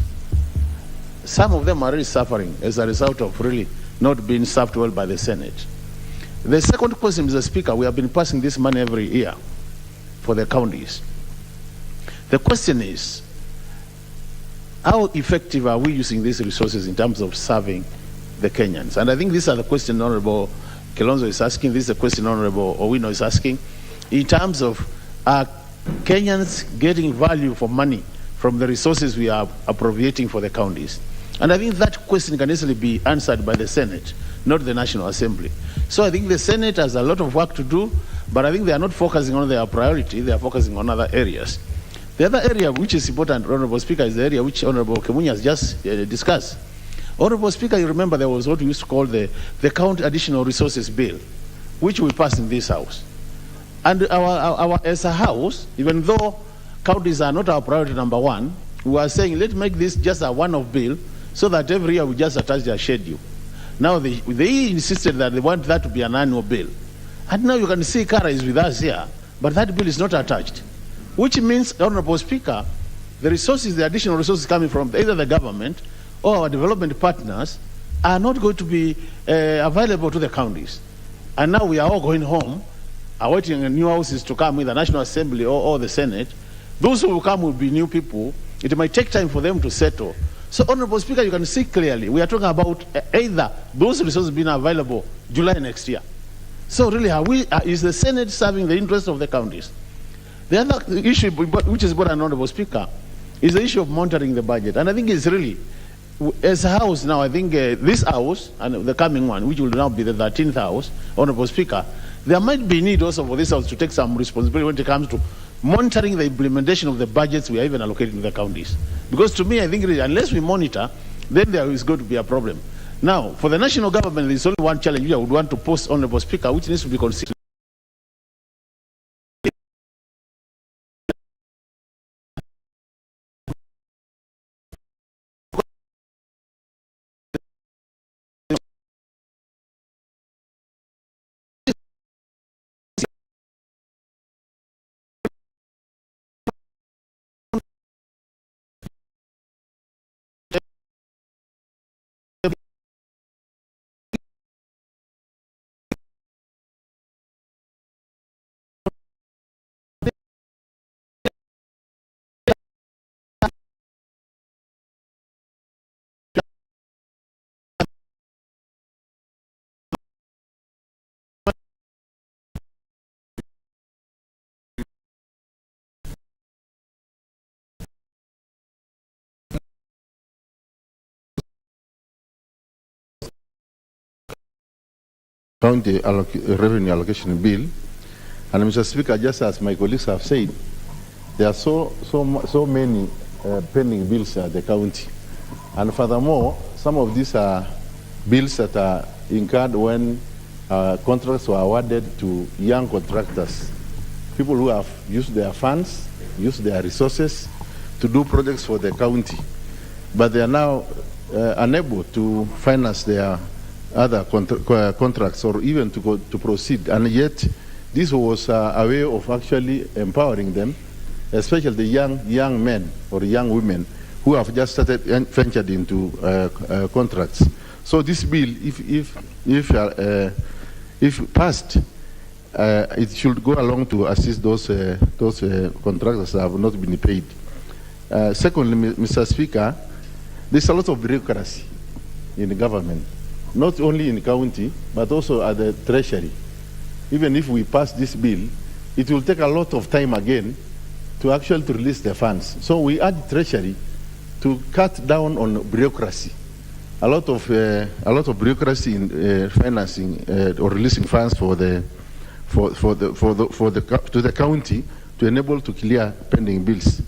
some of them are really suffering as a result of really not being served well by the Senate. The second question, Mr. Speaker, we have been passing this money every year for the counties. The question is, how effective are we using these resources in terms of serving the Kenyans? And I think these are the questions, Honorable Kilonzo is asking, this is a question Honorable Owino is asking, in terms of Kenyans getting value for money from the resources we are appropriating for the counties. And I think that question can easily be answered by the Senate, not the National Assembly. So I think the Senate has a lot of work to do, but I think they are not focusing on their priority, they are focusing on other areas. The other area which is important, Honorable Speaker, is the area which Honorable Kemunya has just discussed. Honorable Speaker, you remember there was what we used to call the County Additional Resources Bill, which we passed in this House. And as a House, even though counties are not our priority number one, we are saying let's make this just a one-off bill so that every year we just attach their schedule. Now they insisted that they want that to be an annual bill. And now you can see Kara is with us here, but that bill is not attached. Which means, Honorable Speaker, the resources, the additional resources coming from either the government or our development partners are not going to be available to the counties. And now we are all going home, awaiting new houses to come with the National Assembly or the Senate. Those who will come will be new people. It might take time for them to settle. So, Honorable Speaker, you can see clearly, we are talking about either those resources being available July next year. So really, is the Senate serving the interest of the counties? The other issue, which is important, Honorable Speaker, is the issue of monitoring the budget. And I think it's really, as a House now, I think this House and the coming one, which will now be the 13th House, Honorable Speaker, there might be need also for this House to take some responsibility when it comes to monitoring the implementation of the budgets we are even allocating to the counties. Because to me, I think really, unless we monitor, then there is going to be a problem. Now, for the national government, there is only one challenge I would want to post, Honorable Speaker, which needs to be considered. County revenue allocation bill, and Mr. Speaker, just as my colleagues have said, there are so many pending bills at the county, and furthermore, some of these are bills that are incurred when contracts were awarded to young contractors, people who have used their funds, used their resources to do projects for the county, but they are now unable to finance their other contracts or even to proceed. And yet, this was a way of actually empowering them, especially the young men or young women who have just started and ventured into contracts. So this bill, if passed, it should go along to assist those contractors that have not been paid. Secondly, Mr. Speaker, there's a lot of bureaucracy in the government, not only in the county, but also at the treasury. Even if we pass this bill, it will take a lot of time again to actually release the funds. So we urge treasury to cut down on bureaucracy. A lot of bureaucracy in financing or releasing funds to the county to enable to clear pending bills.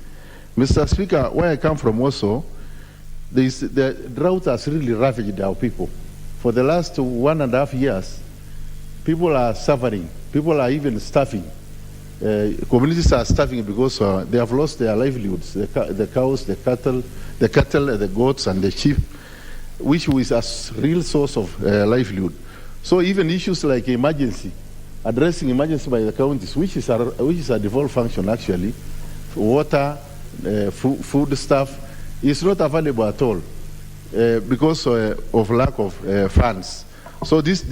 Mr. Speaker, where I come from also, the drought has really ravaged our people. For the last 1.5 years, people are suffering. People are even starving. Communities are starving because they have lost their livelihoods. The cows, the cattle, the goats, and the sheep, which is a real source of livelihood. So even issues like addressing emergency by the counties, which is a default function actually, water, food stuff, is not available at all because of lack of funds. So this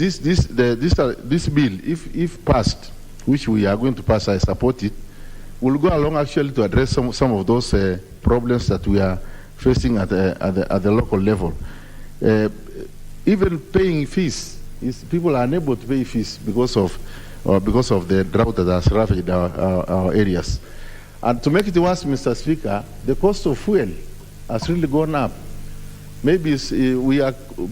bill, if passed, which we are going to pass, I support it, will go along actually to address some of those problems that we are facing at the local level. Even paying fees is people are unable to pay fees because of the drought that has ravaged our areas. And to make it worse, Mr. Speaker, the cost of fuel has really gone up. Maybe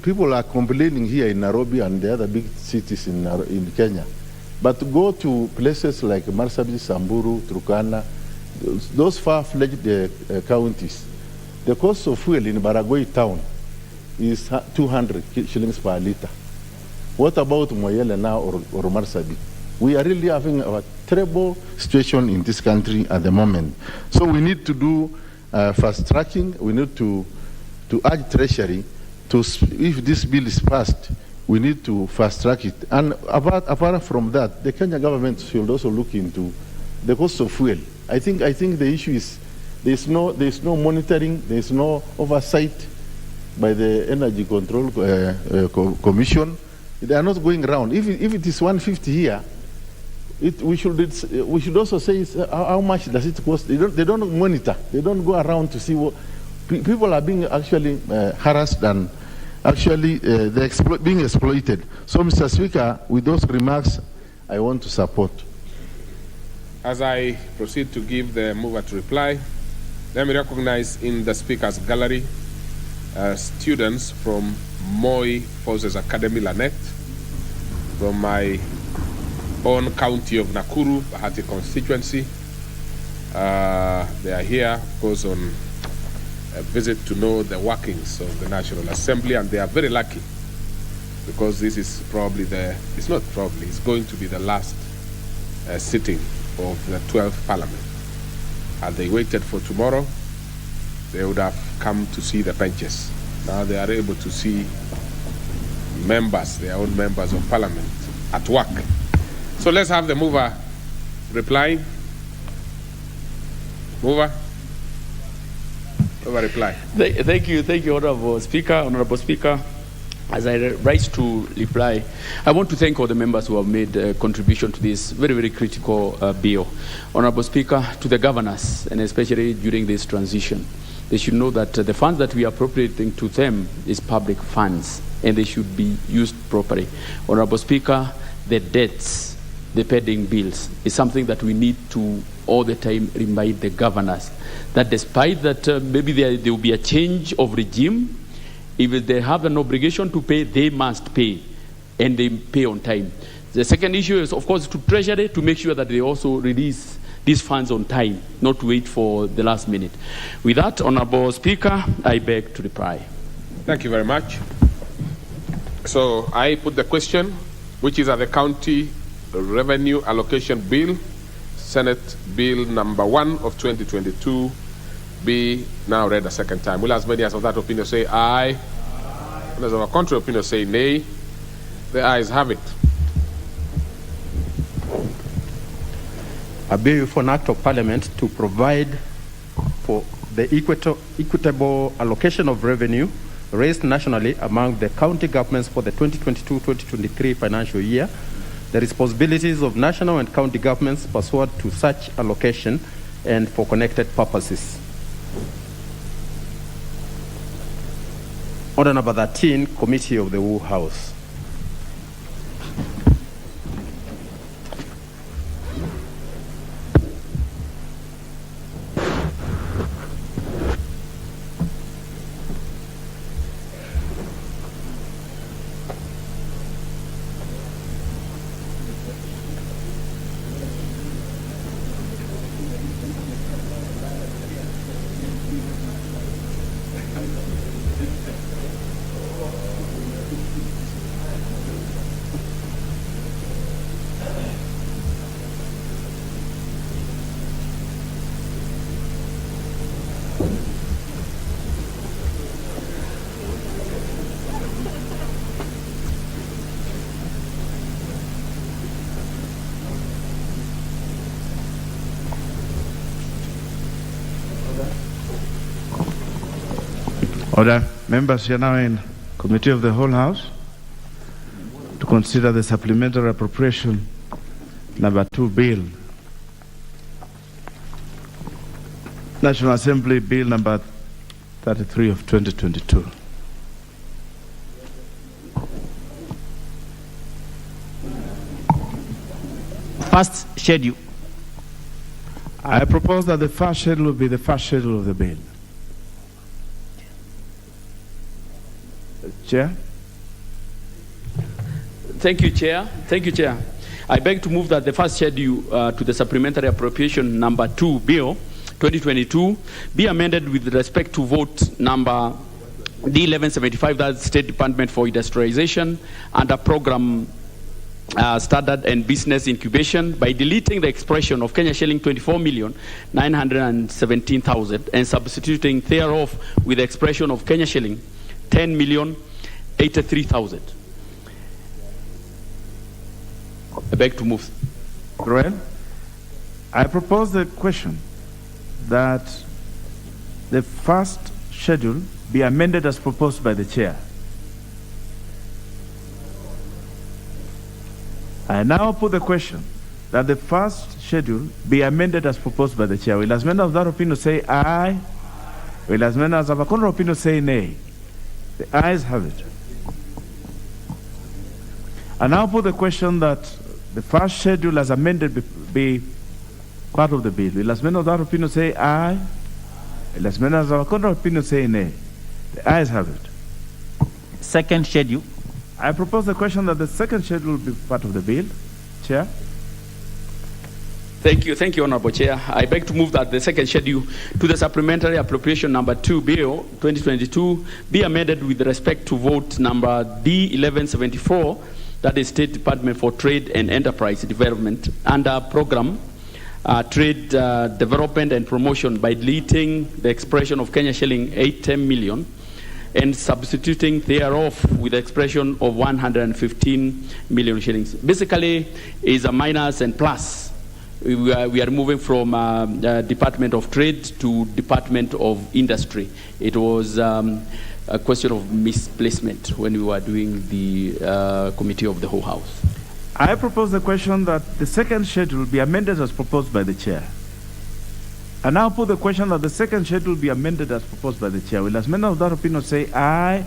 people are complaining here in Nairobi and the other big cities in Kenya. But to go to places like Marsabit, Samburu, Turkana, those far-fledged counties, the cost of fuel in Baragoi town is 200 shillings per liter. What about Moyele now or Marsabit? We are really having a terrible situation in this country at the moment. So we need to do fast tracking. We need to urge Treasury to, if this bill is passed, we need to fast track it. And apart from that, the Kenya government should also look into the cost of fuel. I think the issue is there's no monitoring, there's no oversight by the Energy Control Commission. They are not going around. If it is 150 here, we should also say how much does it cost. They don't monitor. They don't go around to see what people are being actually harassed and actually they're being exploited. So, Mr. Speaker, with those remarks, I want to support. As I proceed to give the mover to reply, let me recognize in the Speaker's gallery students from Moi Forces Academy, Lanet, from my own county of Nakuru, Bahati constituency. They are here, of course, on a visit to know the workings of the National Assembly, and they are very lucky because this is probably it's going to be the last sitting of the 12th Parliament. Had they waited for tomorrow, they would have come to see the benches. Now they are able to see members, their own members of Parliament, at work. So let's have the mover reply. Mover reply. Thank you, Honorable Speaker. As I rise to reply, I want to thank all the members who have made a contribution to this very, very critical bill. Honorable Speaker, to the governors, and especially during this transition, they should know that the funds that we are appropriating to them is public funds, and they should be used properly. Honorable Speaker, the debts, the pending bills, is something that we need to all the time remind the governors that despite that maybe there will be a change of regime, if they have an obligation to pay, they must pay, and they pay on time. The second issue is, of course, to Treasury to make sure that they also release these funds on time, not to wait for the last minute. With that, Honorable Speaker, I beg to reply. Thank you very much. So I put the question, which is at the County Revenue Allocation Bill, Senate Bill number 1 of 2022, be now read a second time. Will as many as of that opinion say aye? And as of a contrary opinion say nay? The ayes have it. A bill for an act of Parliament to provide for the equitable allocation of revenue raised nationally among the county governments for the 2022-2023 financial year, the responsibilities of national and county governments pursuant to such allocation, and for connected purposes. Order number 13, Committee of the Wool House. Order. Members, you are now in Committee of the Whole House to consider the Supplementary Appropriation number 2 Bill. National Assembly Bill number 33 of 2022. first schedule. I propose that the first schedule be the first schedule of the bill. Chair? Thank you, Chair. Thank you, Chair. I beg to move that the first schedule to the Supplementary Appropriation number 2 Bill 2022 be amended with respect to vote number D1175, that's State Department for Industrialization, under program Standard and Business Incubation, by deleting the expression of Kenya shilling 24,917,000 and substituting thereof with the expression of Kenya shilling 10,083,000. I beg to move. Well, I propose the question that the first schedule be amended as proposed by the chair. I now put the question that the first schedule be amended as proposed by the chair. Will as many of that opinion say aye? Will as many as of a contrary opinion say nay? The ayes have it. I now put the question that the first schedule as amended be part of the bill. Will as many of that opinion say aye? Will as many as of a contrary opinion say nay? The ayes have it. Second schedule. I propose the question that the second schedule be part of the bill. Chair? Thank you, Honorable Chair. I beg to move that the second schedule to the Supplementary Appropriation number 2 Bill 2022 be amended with respect to vote number D1174, that is State Department for Trade and Enterprise Development, under program Trade Development and Promotion, by deleting the expression of Kenya shilling 810 million and substituting thereof with the expression of 115 million shillings. Basically, is a minus and plus. We are moving from Department of Trade to Department of Industry. It was a question of misplacement when we were doing the Committee of the Whole House. I propose the question that the second schedule be amended as proposed by the chair. I now put the question that the second schedule be amended as proposed by the chair. Will as many of that opinion say aye?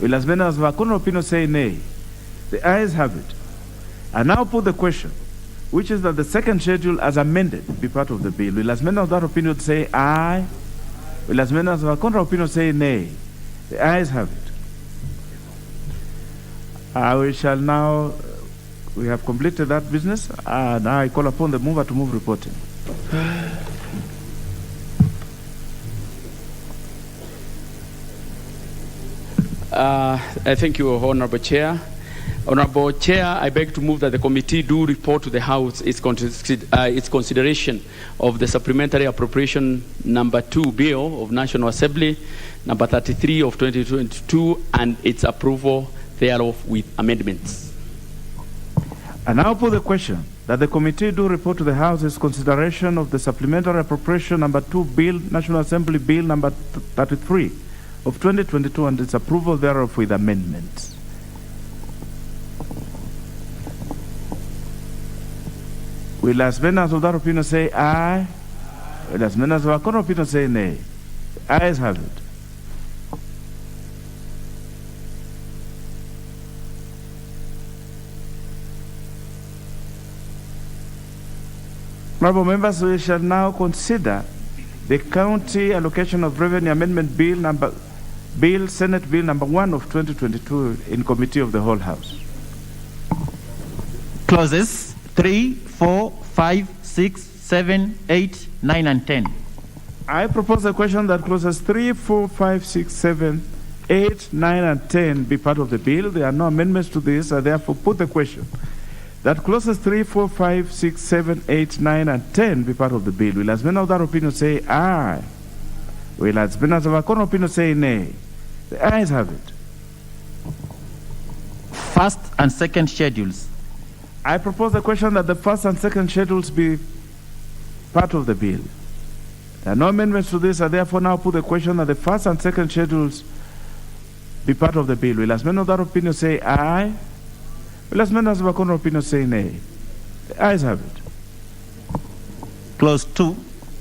Will as many as of a contrary opinion say nay? The ayes have it. I now put the question, which is that the second schedule as amended be part of the bill. Will as many of that opinion say aye? Will as many as of a contrary opinion say nay? The ayes have it. We shall now, we have completed that business. Now I call upon the mover to move reporting. Thank you, Honorable Chair. Honorable Chair, I beg to move that the committee do report to the House its consideration of the Supplementary Appropriation number 2 Bill of National Assembly, number 33 of 2022, and its approval thereof with amendments. I now put the question that the committee do report to the House its consideration of the Supplementary Appropriation number 2 Bill, National Assembly Bill number 33 of 2022, and its approval thereof with amendments. Will as many as of that opinion say aye? Will as many as of a contrary opinion say nay? The ayes have it. Honorable members, we shall now consider the County Allocation of Revenue Amendment Bill, Senate Bill number 1 of 2022 in Committee of the Whole House. Clauses 3, 4, 5, 6, 7, 8, 9, and 10. I propose the question that clauses 3, 4, 5, 6, 7, 8, 9, and 10 be part of the bill. There are no amendments to this. I therefore put the question that clauses 3, 4, 5, 6, 7, 8, 9, and 10 be part of the bill. Will as many of that opinion say aye? Will as many of our contrary opinion say nay? The ayes have it. First and second schedules. I propose the question that the first and second schedules be part of the bill. There are no amendments to this. I therefore now put the question that the first and second schedules be part of the bill. Will as many of that opinion say aye? Will as many as of a contrary opinion say nay? The ayes have it. Clause 2.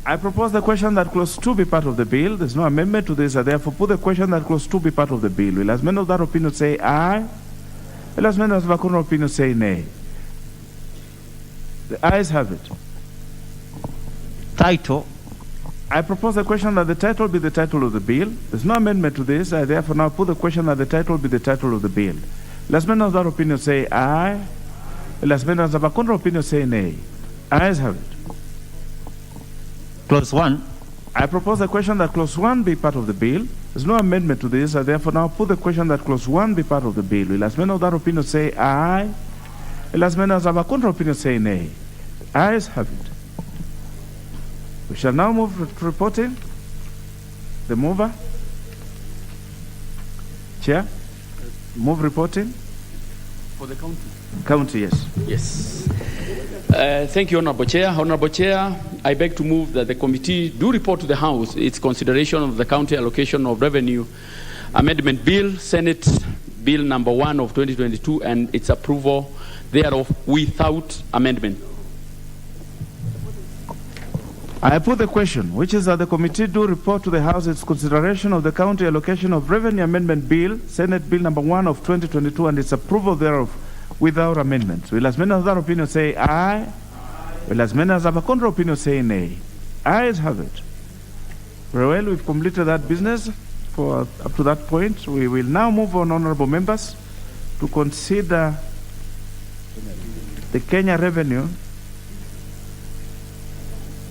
I propose the question that clause 2 be part of the bill. There's no amendment to this. I therefore put the question that clause 2 be part of the bill. Will as many of that opinion say aye? Will as many as of a contrary opinion say nay? The ayes have it. Title. I propose a question that the title be the title of the bill. There's no amendment to this. I therefore now put the question that the title be the title of the bill. Last members of that opinion say aye. Last members of a contrary opinion say nay. Ayes have it. Clause 1. I propose a question that clause 1 be part of the bill. There's no amendment to this. I therefore now put the question that clause 1 be part of the bill. Last members of that opinion say aye. Last members of a contrary opinion say nay. Ayes have it. We shall now move to reporting. The mover. Chair. Move reporting. For the county. County, yes. Yes. Thank you, Honorable Chair. Honorable Chair, I beg to move that the committee do report to the House its consideration of the County Allocation of Revenue Amendment Bill, Senate Bill number 1 of 2022, and its approval thereof without amendment. I put the question, which is that the committee do report to the House its consideration of the County Allocation of Revenue Amendment Bill, Senate Bill number 1 of 2022, and its approval thereof without amendments. Will as many of that opinion say aye? Will as many as have a contrary opinion say nay? Ayes have it. Very well, we've completed that business for up to that point. We will now move on, honorable members, to consider the Kenya Revenue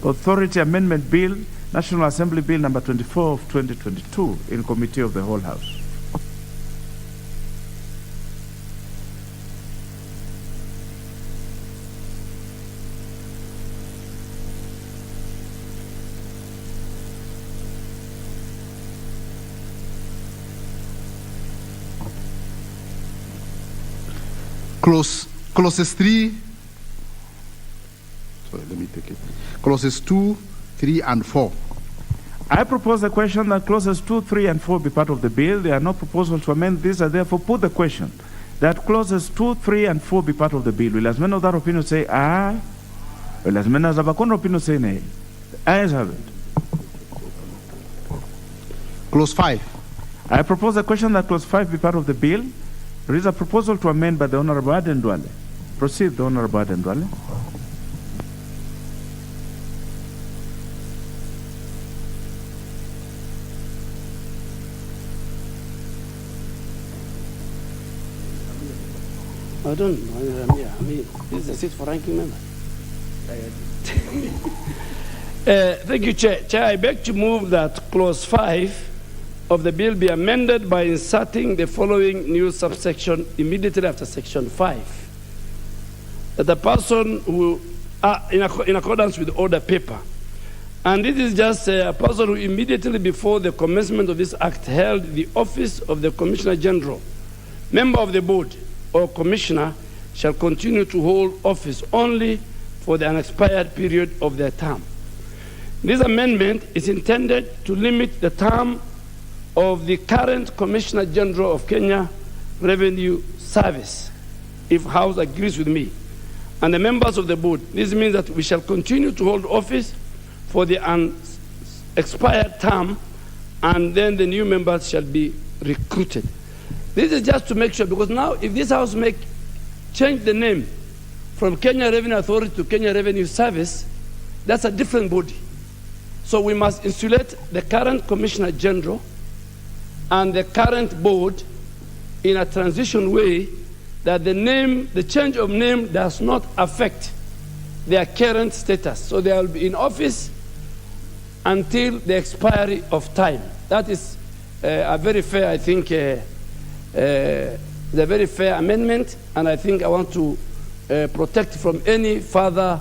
Authority Amendment Bill, National Assembly Bill number 24 of 2022 in Committee of the Whole House. Clauses 3. Sorry, let me take it. Clauses 2, 3, and 4. I propose the question that clauses 2, 3, and 4 be part of the bill. There are no proposals to amend this. I therefore put the question that clauses 2, 3, and 4 be part of the bill. Will as many of that opinion say aye? Will as many as have a contrary opinion say nay? The ayes have it. Clause 5. I propose the question that clause 5 be part of the bill. There is a proposal to amend by the Honorable Aden Duale. Proceed, the Honorable Aden Duale. I don't know. I mean, this is a seat for ranking member. Thank you, Chair. Chair, I beg to move that clause 5 of the bill be amended by inserting the following new subsection immediately after section 5. That the person who, in accordance with the order paper, and it is just a person who immediately before the commencement of this act held the office of the Commissioner General, member of the board, or commissioner shall continue to hold office only for the unexpired period of their term. This amendment is intended to limit the term of the current Commissioner General of Kenya Revenue Service, if House agrees with me, and the members of the board. This means that we shall continue to hold office for the unexpired term, and then the new members shall be recruited. This is just to make sure, because now if this House change the name from Kenya Revenue Authority to Kenya Revenue Service, that's a different body. So we must insulate the current Commissioner General and the current board in a transition way that the change of name does not affect their current status. So they will be in office until the expiry of time. That is a very fair, I think, the very fair amendment, and I think I want to protect from any further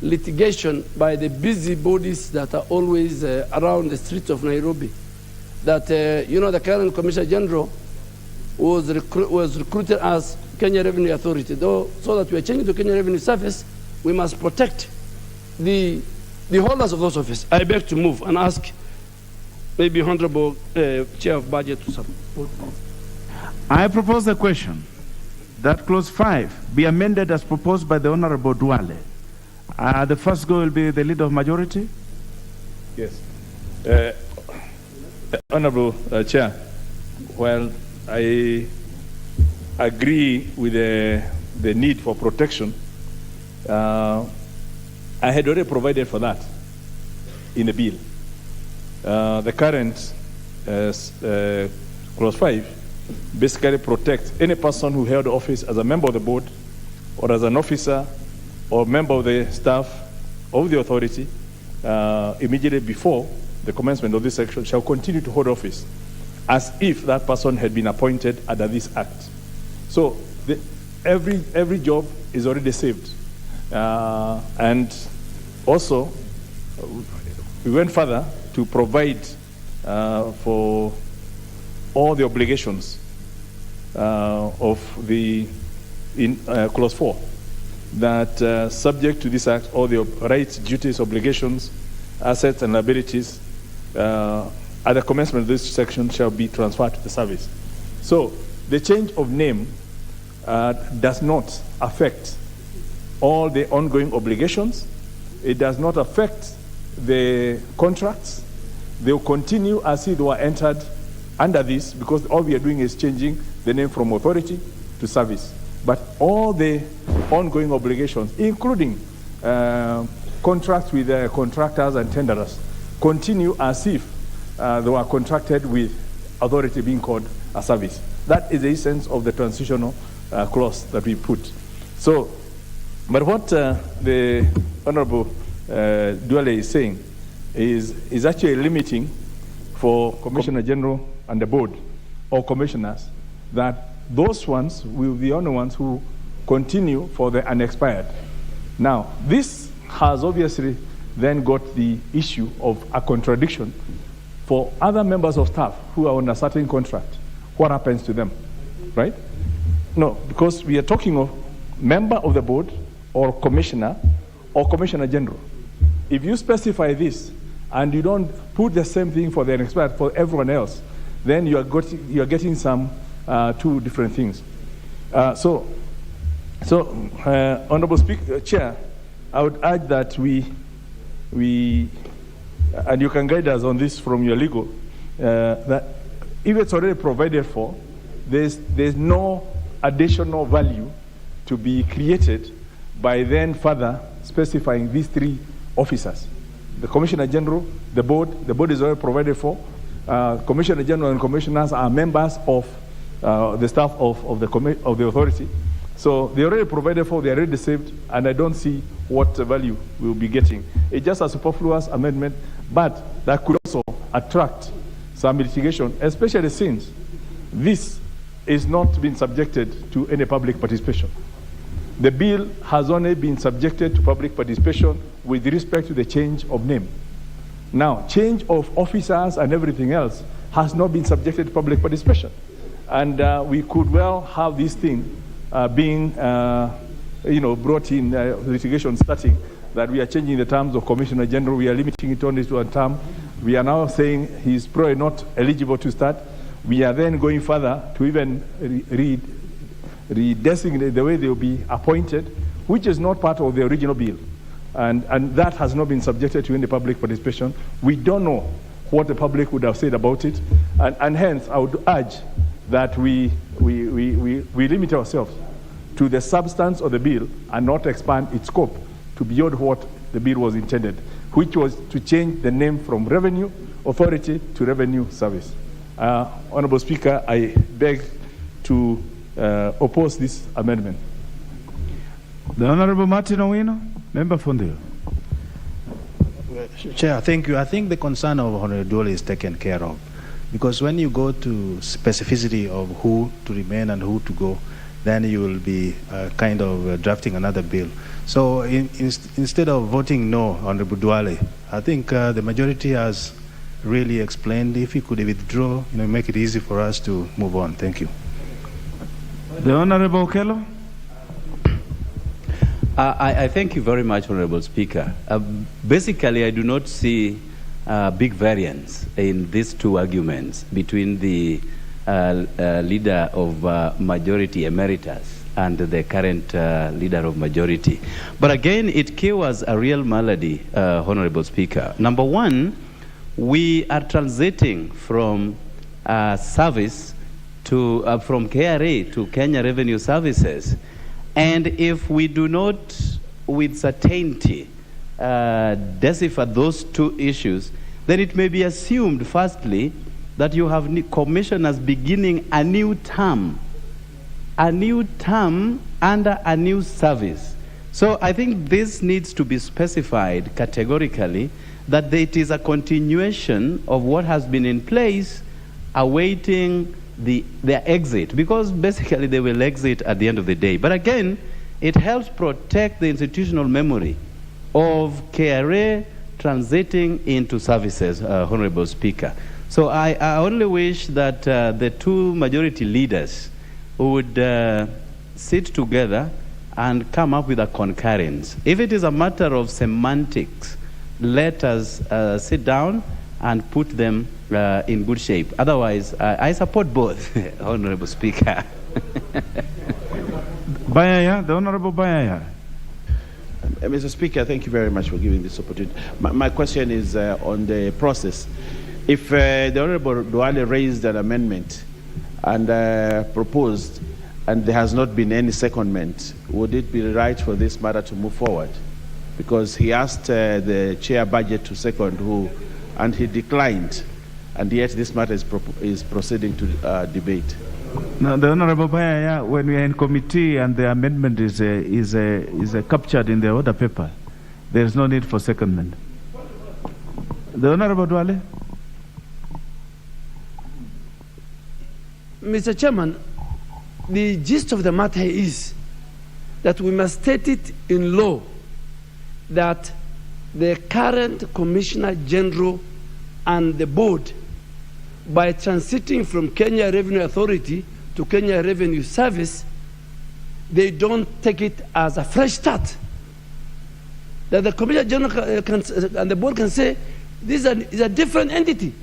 litigation by the busy bodies that are always around the streets of Nairobi. That, the current Commissioner General was recruited as Kenya Revenue Authority. Though, so that we are changing to Kenya Revenue Service, we must protect the holders of those offices. I beg to move and ask maybe Honorable Chair of Budget to support. I propose the question that clause 5 be amended as proposed by the Honorable Duale. The first go will be the leader of majority. Yes. Honorable Chair, while I agree with the need for protection, I had already provided for that in the bill. The current clause 5 basically protects any person who held office as a member of the board or as an officer or member of the staff of the authority immediately before the commencement of this section shall continue to hold office as if that person had been appointed under this act. So every job is already saved. And also, we went further to provide for all the obligations of the clause 4 that subject to this act, all the rights, duties, obligations, assets, and liabilities at the commencement of this section shall be transferred to the service. So the change of name does not affect all the ongoing obligations. It does not affect the contracts. They will continue as if they were entered under this, because all we are doing is changing the name from authority to service. But all the ongoing obligations, including contracts with contractors and tenderers, continue as if they were contracted with authority being called a service. That is the essence of the transitional clause that we put. So, but what the Honorable Duale is saying is actually limiting for Commissioner General and the board or commissioners that those ones will be the only ones who continue for the unexpired. Now, this has obviously then got the issue of a contradiction for other members of staff who are on a certain contract. What happens to them, right? No, because we are talking of member of the board or commissioner general. If you specify this and you don't put the same thing for the unexpired for everyone else, then you are getting some two different things. So, Honorable Chair, I would urge that we, and you can guide us on this from your legal, that if it's already provided for, there's no additional value to be created by then further specifying these three officers. The Commissioner General, the board is already provided for. Commissioner General and commissioners are members of the staff of the authority. So they're already provided for, they're already saved, and I don't see what value we'll be getting. It's just a superfluous amendment, but that could also attract some litigation, especially since this is not been subjected to any public participation. The bill has only been subjected to public participation with respect to the change of name. Now, change of officers and everything else has not been subjected to public participation. And we could well have this thing being brought in litigation starting, that we are changing the terms of Commissioner General, we are limiting it only to a term. We are now saying he's probably not eligible to start. We are then going further to even redesignate the way they will be appointed, which is not part of the original bill. And that has not been subjected to any public participation. We don't know what the public would have said about it. And hence, I would urge that we limit ourselves to the substance of the bill and not expand its scope to beyond what the bill was intended, which was to change the name from Revenue Authority to Revenue Service. Honorable Speaker, I beg to oppose this amendment. The Honorable Martin Owino, member for the Chair, thank you. I think the concern of Honorable Duale is taken care of, because when you go to specificity of who to remain and who to go, then you will be kind of drafting another bill. So instead of voting no, Honorable Duale, I think the majority has really explained. If you could withdraw, make it easy for us to move on. Thank you. The Honorable Okello. I thank you very much, Honorable Speaker. Basically, I do not see big variance in these two arguments between the leader of majority emeritus and the current leader of majority. But again, it cures a real malady, Honorable Speaker. Number one, we are transiting from service to from KRA to Kenya Revenue Services. And if we do not, with certainty, decipher those two issues, then it may be assumed, firstly, that you have commissioners beginning a new term under a new service. So I think this needs to be specified categorically, that it is a continuation of what has been in place, awaiting their exit, because basically they will exit at the end of the day. But again, it helps protect the institutional memory of KRA transiting into services, Honorable Speaker. So I only wish that the two majority leaders would sit together and come up with a concurrence. If it is a matter of semantics, let us sit down and put them in good shape. Otherwise, I support both, Honorable Speaker. Bayaya, the Honorable Bayaya. Mr. Speaker, thank you very much for giving this opportunity. My question is on the process. If the Honorable Duale raised an amendment and proposed, and there has not been any secondment, would it be right for this matter to move forward? Because he asked the chair budget to second and he declined, and yet this matter is proceeding to debate. Now, the Honorable Bayaya, when we are in committee and the amendment is captured in the order paper, there is no need for secondment. The Honorable Duale. Mr. Chairman, the gist of the matter is that we must state it in law that the current Commissioner General and the board, by transiting from Kenya Revenue Authority to Kenya Revenue Service, they don't take it as a fresh start. That the Commissioner General and the board can say, this is a different entity,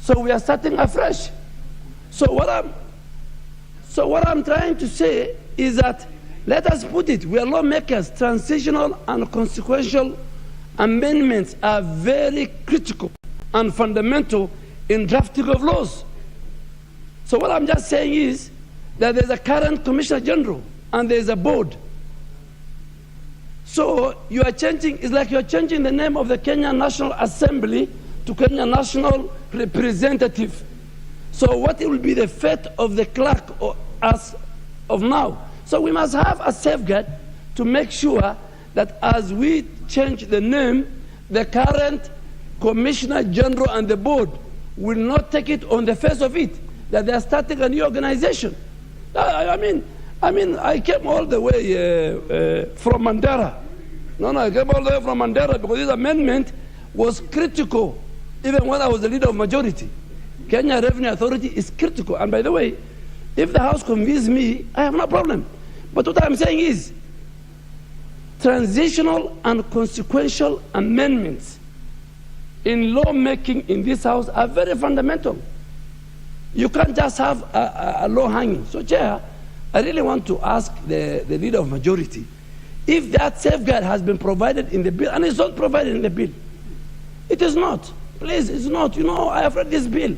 so we are starting afresh. So what I'm trying to say is that let us put it, we are lawmakers. Transitional and consequential amendments are very critical and fundamental in drafting of laws. So what I'm just saying is that there's a current Commissioner General and there's a board. So you are changing, it's like you're changing the name of the Kenya National Assembly to Kenya National Representative. So what will be the fate of the clerk as of now? So we must have a safeguard to make sure that as we change the name, the current Commissioner General and the board will not take it on the face of it, that they are starting a new organization. I mean, I came all the way from Mandera. I came all the way from Mandera because this amendment was critical, even when I was the leader of majority. Kenya Revenue Authority is critical. And by the way, if the House convenes me, I have no problem. But what I'm saying is, transitional and consequential amendments in lawmaking in this House are very fundamental. You can't just have a law hanging. So, Chair, I really want to ask the leader of majority, if that safeguard has been provided in the bill, and it's not provided in the bill. It is not. Please, it's not. You know, I have read this bill.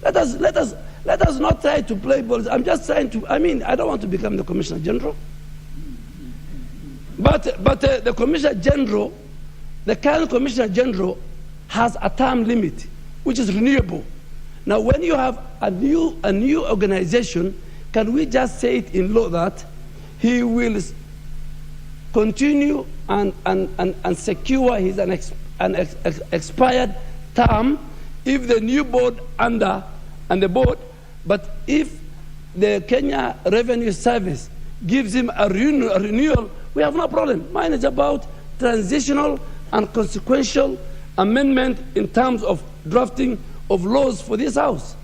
Let us not try to play balls. I'm just trying to, I don't want to become the Commissioner General. But the Commissioner General, the current Commissioner General has a term limit, which is renewable. Now, when you have a new organization, can we just say it in law that he will continue and secure his expired term if the new board and the board, but if the Kenya Revenue Service gives him a renewal, we have no problem. Mine is about transitional and consequential amendment in terms of drafting of laws for this House.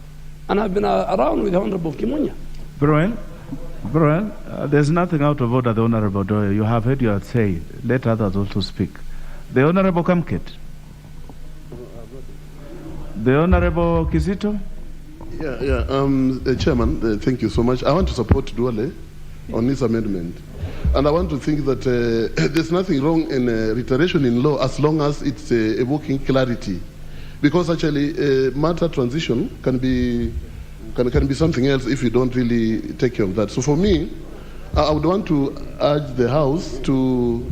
And I've been around with Honorable Kimunya. Brian, there's nothing out of order, the Honorable Doyle. You have heard your say. Let others also speak. The Honorable Kamket. The Honorable Kizito. Chairman, thank you so much. I want to support Duale on this amendment. And I want to think that there's nothing wrong in reiteration in law as long as it's evoking clarity. Because actually, matter transition can be something else if you don't really take care of that. So for me, I would want to urge the House to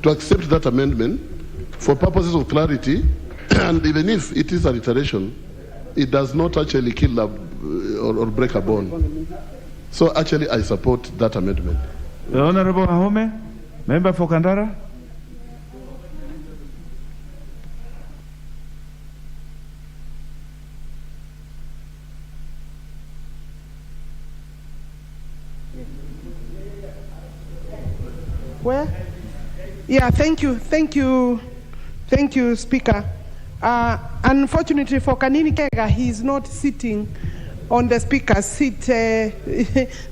to accept that amendment for purposes of clarity, and even if it is an iteration, it does not actually kill or break a bone. So actually, I support that amendment. The Honorable Ahome, member for Kandara. Where? Yeah, thank you, Speaker. Unfortunately for Kanini Kega, he is not sitting on the Speaker's seat.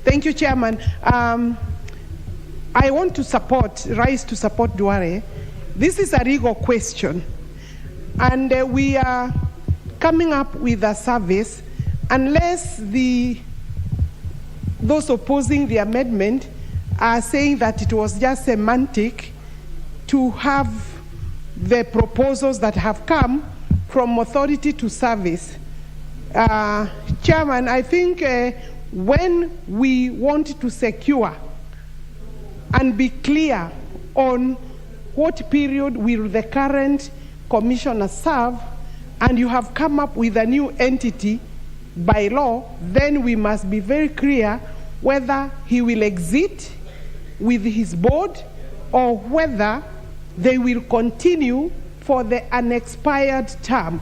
Thank you, Chairman. I want to rise to support Duare. This is a legal question, and we are coming up with a service unless those opposing the amendment are saying that it was just semantic to have the proposals that have come from authority to service. Chairman, I think when we want to secure and be clear on what period will the current commissioner serve, and you have come up with a new entity by law, then we must be very clear whether he will exit with his board or whether they will continue for the unexpired term.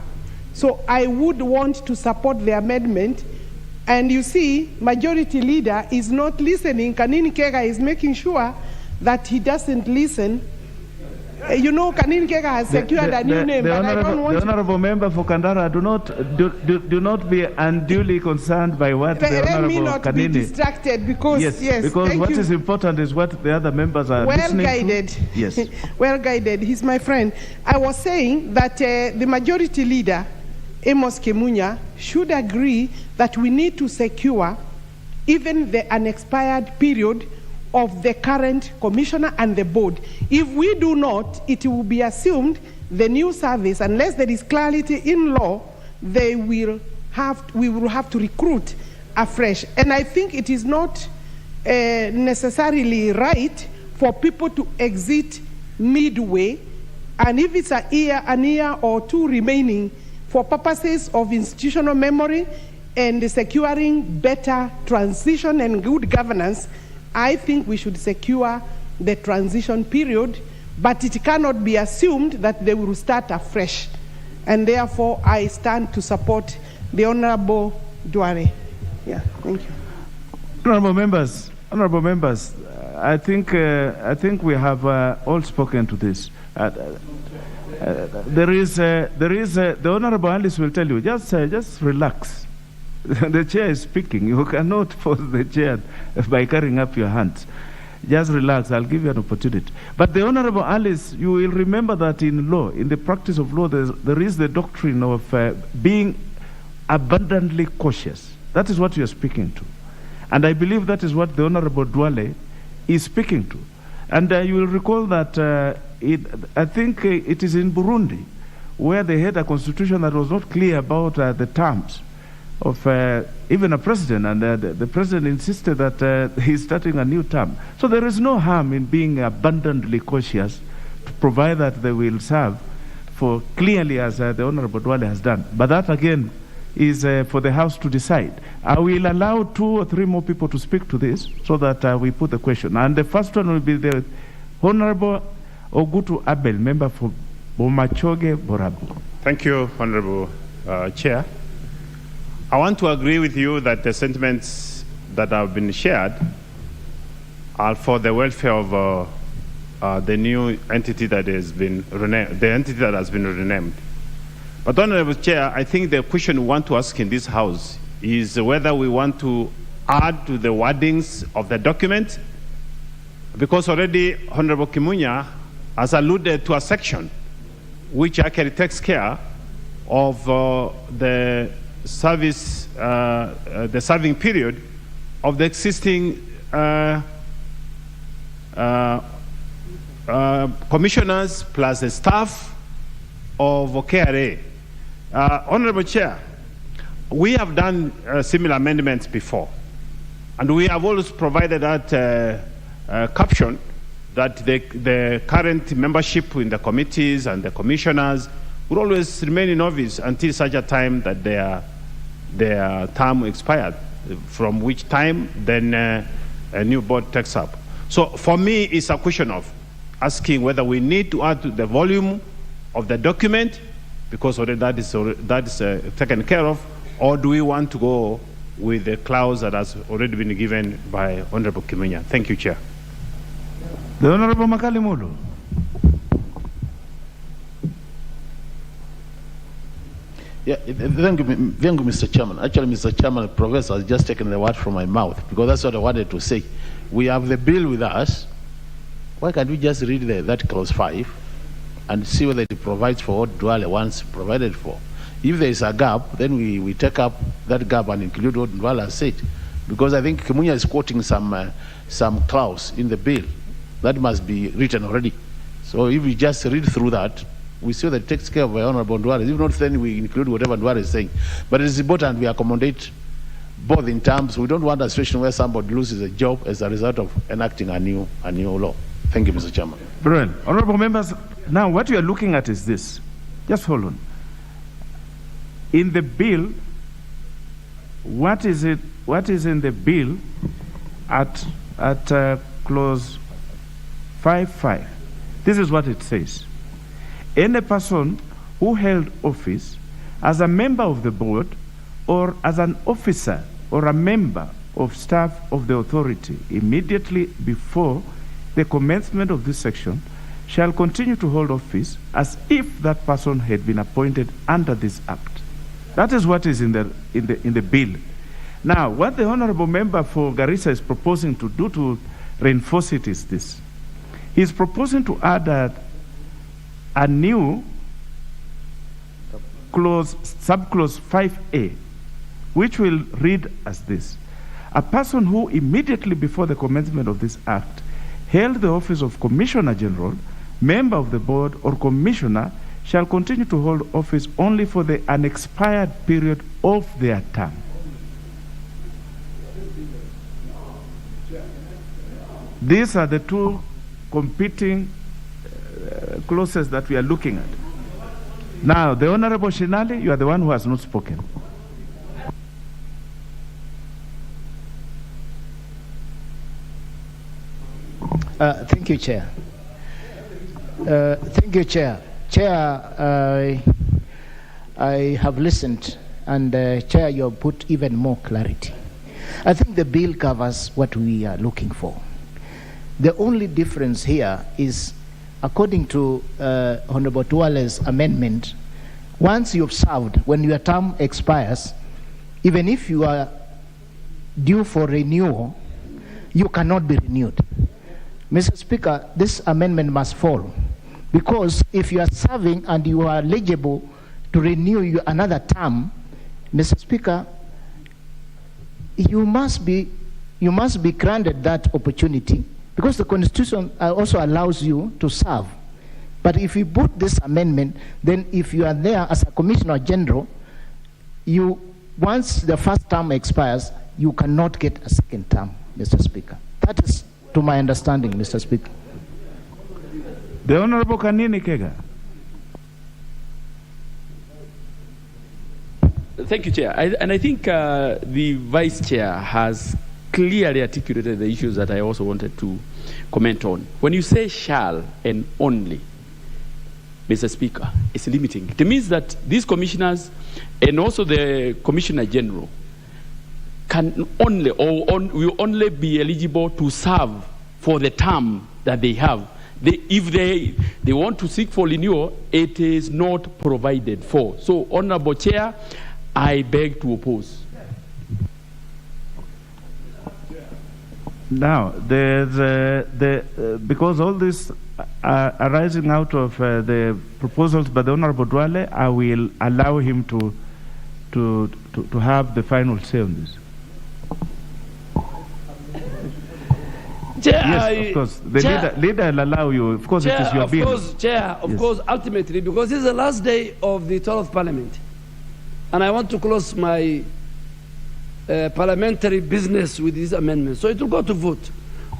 So I would want to support the amendment. And you see, Majority Leader is not listening. Kanini Kega is making sure that he doesn't listen. You know, Kanini Kega has secured a new name, but I don't want the Honorable Member for Kandara, do not be unduly concerned by what the Honorable Let me not Kanini... be distracted because, yes, because what is important is what the other members are listening guided. to. Yes. Well guided. He's my friend. I was saying that the Majority Leader, Amos Kemunya, should agree that we need to secure even the unexpired period of the current commissioner and the board. If we do not, it will be assumed the new service, unless there is clarity in law, we will have to recruit afresh. And I think it is not necessarily right for people to exit midway, and if it's an year or two remaining, for purposes of institutional memory and securing better transition and good governance, I think we should secure the transition period, but it cannot be assumed that they will start afresh. And therefore, I stand to support the Honorable Duare. Yeah, thank you. Honorable members, I think we have all spoken to this. The Honorable Alice will tell you, just relax. The chair is speaking. You cannot force the chair by carrying up your hands. Just relax. I'll give you an opportunity. But the Honorable Alice, you will remember that in law, in the practice of law, there is the doctrine of being abundantly cautious. That is what you are speaking to. And I believe that is what the Honorable Duale is speaking to. And you will recall that I think it is in Burundi where they had a constitution that was not clear about the terms of even a president, and the president insisted that he's starting a new term. So there is no harm in being abundantly cautious, to provide that they will serve for clearly, as the Honorable Duale has done. But that again is for the House to decide. I will allow 2 or 3 more people to speak to this so that we put the question. And the first one will be the Honorable Ogutu Abel, member for Bomachoge Borabu. Thank you, Honorable Chair. I want to agree with you that the sentiments that have been shared are for the welfare of the new entity that has been renamed, the entity that has been renamed. But, Honorable Chair, I think the question we want to ask in this House is whether we want to add to the wordings of the document, because already Honorable Kimunya has alluded to a section which actually takes care of the service, the serving period of the existing commissioners plus the staff of KRA. Honorable Chair, we have done similar amendments before, and we have always provided that caption that the current membership in the committees and the commissioners will always remain in office until such a time that their term expired, from which time then a new board takes up. So for me, it's a question of asking whether we need to add to the volume of the document, because already that is taken care of, or do we want to go with the clause that has already been given by Honorable Kimunya? Thank you, Chair. The Honorable Makali Mulu. Yeah, thank you, Mr. Chairman. Actually, Mr. Chairman, the Professor has just taken the word from my mouth, because that's what I wanted to say. We have the bill with us. Why can't we just read that clause 5 and see whether it provides for what Ndwale wants provided for? If there is a gap, then we take up that gap and include what Ndwale has said. Because I think Kimunya is quoting some clause in the bill that must be written already. So if we just read through that, we see that it takes care of the Honorable Ndwale. If not, then we include whatever Ndwale is saying. But it is important we accommodate both in terms. We don't want a situation where somebody loses a job as a result of enacting a new law. Thank you, Mr. Chairman. Brilliant. Honorable members, now what you are looking at is this. Just hold on. In the bill, what is in the bill at clause 5.5? This is what it says. Any person who held office as a member of the board or as an officer or a member of staff of the authority immediately before the commencement of this section shall continue to hold office as if that person had been appointed under this act. That is what is in the bill. Now, what the honorable member for Garissa is proposing to do to reinforce it is this. He is proposing to add a new clause, subclause 5A, which will read as this: a person who immediately before the commencement of this act held the office of Commissioner General, member of the board, or commissioner shall continue to hold office only for the unexpired period of their term. These are the two competing clauses that we are looking at. Now, the Honorable Shinali, you are the one who has not spoken. Thank you, Chair. Thank you, Chair. Chair, I have listened, and Chair, you have put even more clarity. I think the bill covers what we are looking for. The only difference here is, according to Honorable Ndwale's amendment, once you've served, when your term expires, even if you are due for renewal, you cannot be renewed. Mr. Speaker, this amendment must fall, because if you are serving and you are eligible to renew another term, Mr. Speaker, you must be granted that opportunity, because the Constitution also allows you to serve. But if you put this amendment, then if you are there as a Commissioner General, once the first term expires, you cannot get a second term, Mr. Speaker. That is to my understanding, Mr. Speaker. The Honorable Kanini Kega. Thank you, Chair. I think the Vice Chair has clearly articulated the issues that I also wanted to comment on. When you say shall and only, Mr. Speaker, it's limiting. It means that these commissioners and also the Commissioner General can only will only be eligible to serve for the term that they have. If they want to seek for renewal, it is not provided for. So, Honorable Chair, I beg to oppose. Now, because all this are arising out of the proposals by the Honorable Ndwale, I will allow him to have the final say on this. Chair, yes, of course. The leader will allow you. Of course, Chair, it is your bill. Chair, of course, ultimately, because this is the last day of the 12th Parliament, and I want to close my parliamentary business with this amendment, so it will go to vote.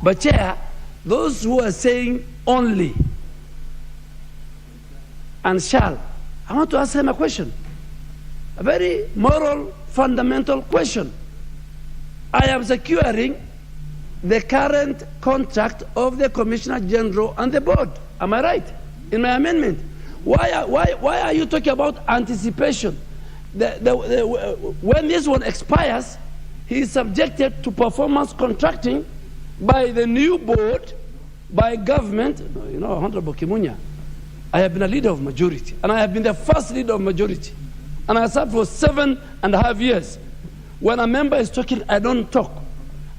But Chair, those who are saying only and shall, I want to ask them a question, a very moral, fundamental question. I am securing the current contract of the Commissioner General and the board. Am I right? In my amendment. Why are you talking about anticipation? When this one expires, he is subjected to performance contracting by the new board, by government. You know, Honorable Kimunya, I have been a leader of majority, and I have been the first leader of majority. And I served for 7.5 years. When a member is talking, I don't talk.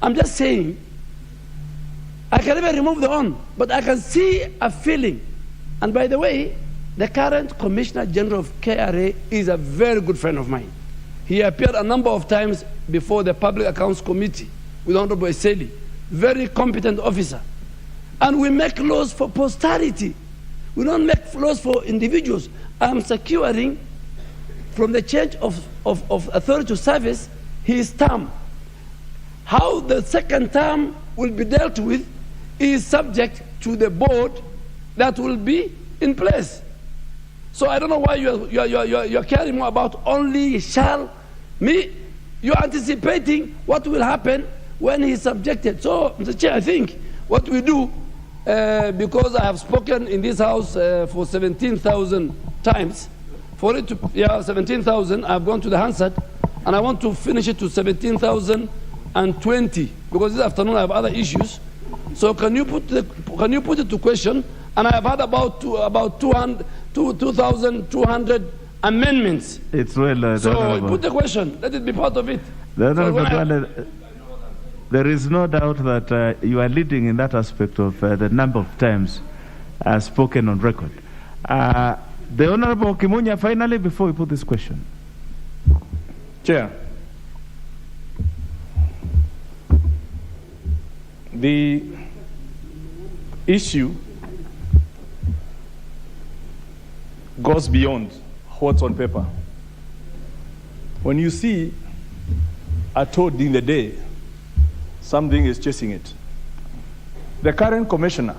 I'm just saying, I can never remove the on, but I can see a feeling. And by the way, the current Commissioner General of KRA is a very good friend of mine. He appeared a number of times before the Public Accounts Committee with Honorable Eseli, very competent officer. And we make laws for posterity. We don't make laws for individuals. I'm securing from the change of authority to service his term. How the second term will be dealt with is subject to the board that will be in place. So I don't know why you're caring more about only shall. You're anticipating what will happen when he's subjected. So, Mr. Chair, I think what we do, because I have spoken in this house for 17,000 times, for it to, 17,000, I've gone to the Hansard, and I want to finish it to 17,020, because this afternoon I have other issues. So can you put it to question? And I have had about 2,200 amendments. It's well. So put the question. Let it be part of it. There is no doubt that you are leading in that aspect of the number of times spoken on record. The Honorable Kimunya, finally, before we put this question. Chair, the issue goes beyond what's on paper. When you see a toad in the day, something is chasing it. The current Commissioner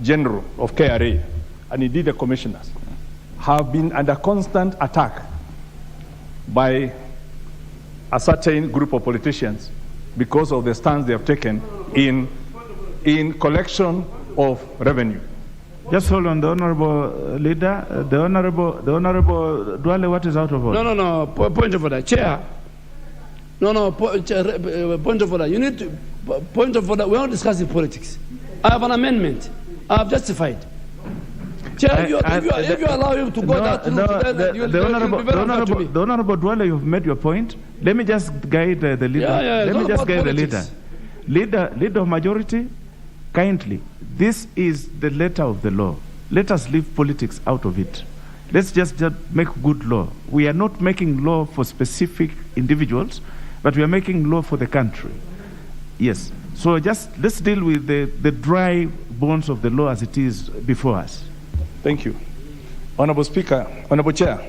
General of KRA, and indeed the commissioners, have been under constant attack by a certain group of politicians because of the stance they have taken in collection of revenue. Just hold on, the Honorable Leader, the Honorable Dwale, what is out of order? No, point of order, Chair. Point of order. You need to, point of order, we're not discussing politics. I have an amendment. I have justified. Chair, if you allow him to go that route, the Honorable Dwale, you've made your point. Let me just guide the leader. Let me just guide the leader. Leader of majority, kindly, this is the letter of the law. Let us leave politics out of it. Let's just make good law. We are not making law for specific individuals, but we are making law for the country. Yes. So just let's deal with the dry bones of the law as it is before us. Thank you. Honorable Speaker, Honorable Chair,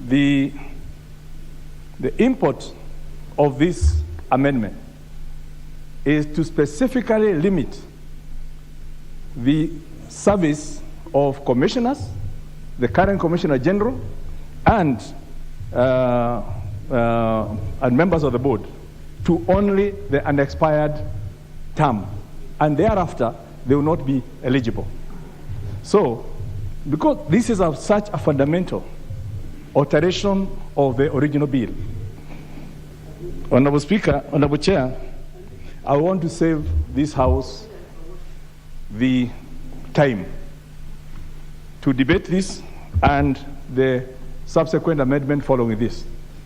the import of this amendment is to specifically limit the service of commissioners, the current Commissioner General, and members of the board to only the unexpired term, and thereafter they will not be eligible. So, because this is such a fundamental alteration of the original bill, Honorable Speaker, Honorable Chair, I want to save this House the time to debate this and the subsequent amendment following this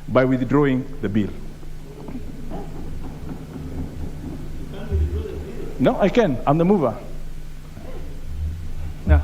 by withdrawing the bill. No, I can. I'm the mover. Yeah.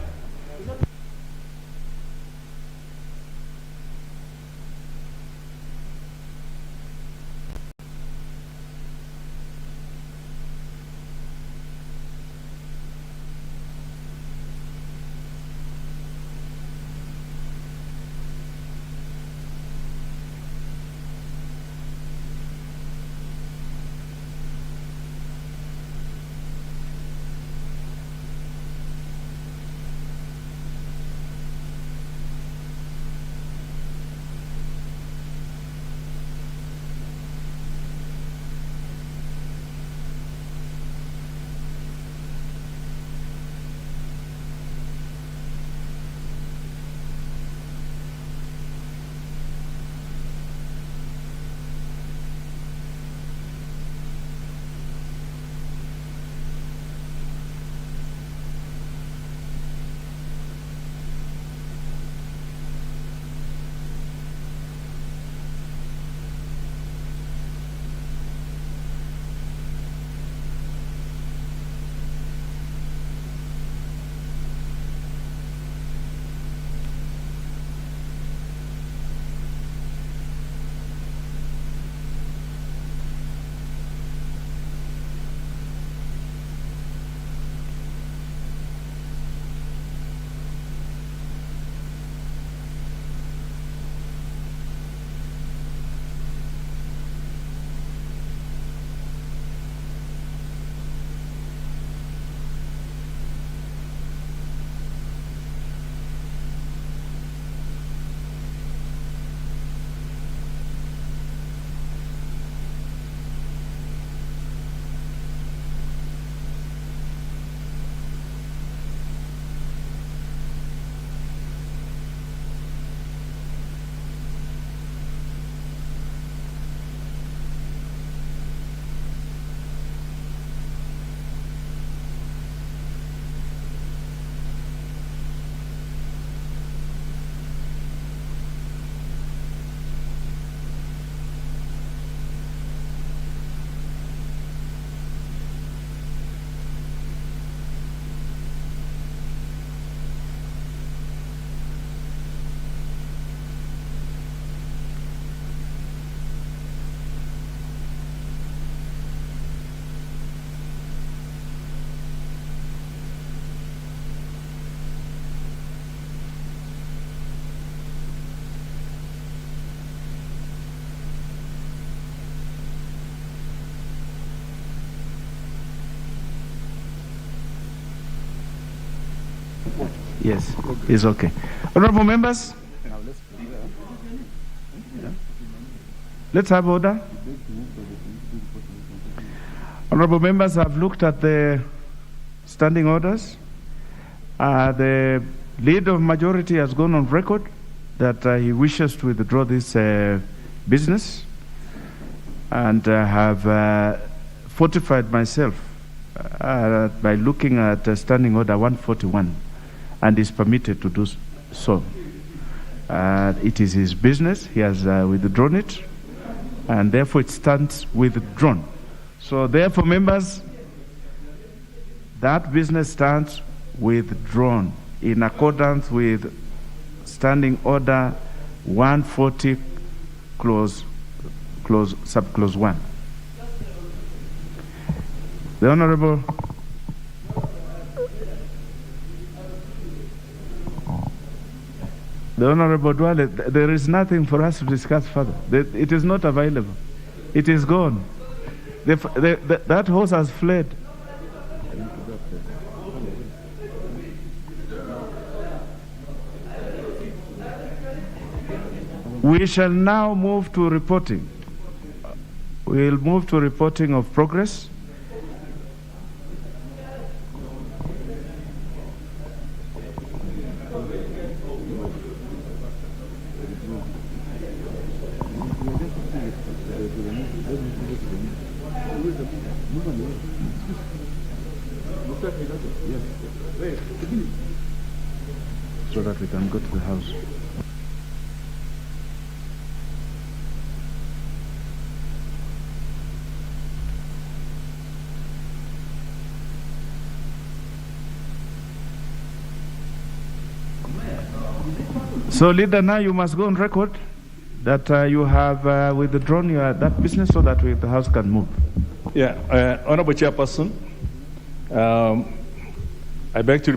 Yes, it's okay. Honorable members, let's have order. Honorable members, I've looked at the standing orders. The leader of majority has gone on record that he wishes to withdraw this business, and I have fortified myself by looking at standing order 141, and is permitted to do so. It is his business. He has withdrawn it, and therefore it stands withdrawn. So therefore, members, that business stands withdrawn in accordance with standing order 140 subclause 1. The Honorable Dwale, there is nothing for us to discuss further. It is not available. It is gone. That horse has fled. We shall now move to reporting. We'll move to reporting of progress. So that we can go to the house. So, leader, now you must go on record that you have withdrawn that business so that the house can move. Yeah, Honorable Chairperson, I beg to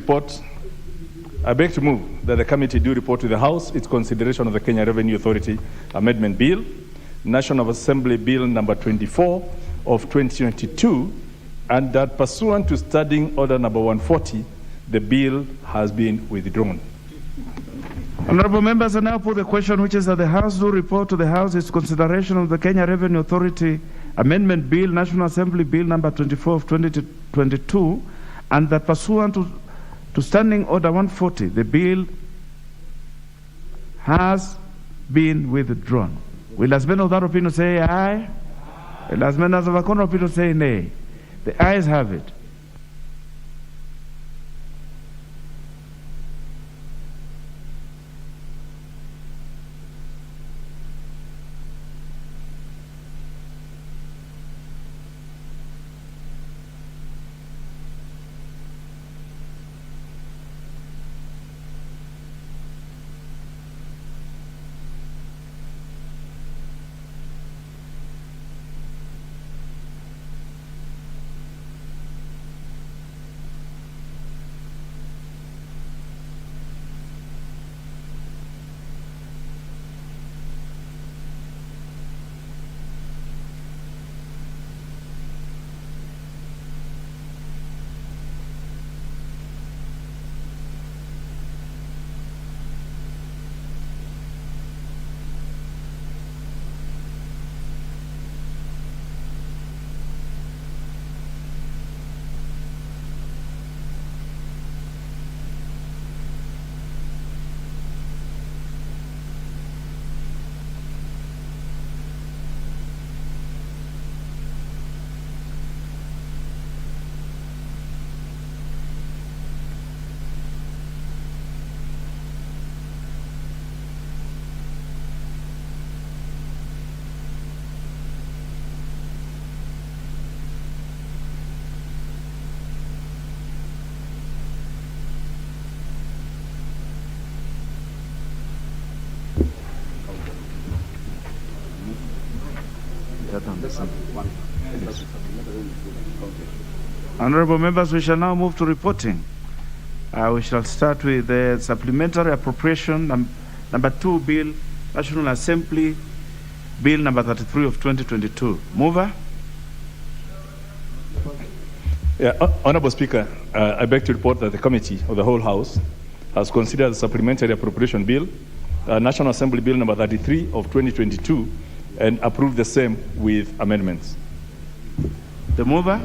move that the committee do report to the House its consideration of the Kenya Revenue Authority Amendment Bill, National Assembly Bill number 24 of 2022, and that pursuant to Standing Order number 140, the bill has been withdrawn. Honorable members, I now put the question which is that the House do report to the House its consideration of the Kenya Revenue Authority Amendment Bill, National Assembly Bill number 24 of 2022, and that pursuant to Standing Order 140, the bill has been withdrawn. Will as many of that opinion say aye? Will as many as of a corner opinion say nay? The ayes have it. Honorable members, we shall now move to reporting. We shall start with the supplementary appropriation number 2 bill, National Assembly Bill number 33 of 2022. Mover? Honorable Speaker, I beg to report that the committee of the whole House has considered the Supplementary Appropriation Bill, National Assembly Bill number 33 of 2022, and approved the same with amendments. The mover.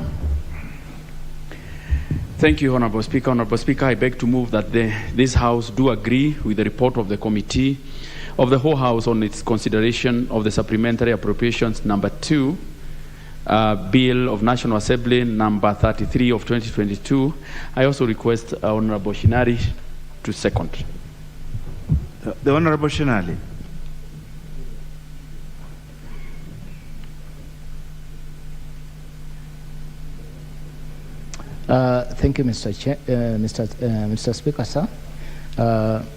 Thank you, Honorable Speaker. Honorable Speaker, I beg to move that this House do agree with the report of the committee of the whole House on its consideration of the Supplementary Appropriations number 2, Bill of National Assembly number 33 of 2022. I also request Honorable Shinari to second. The Honorable Shinari. Thank you, Mr. Speaker, sir.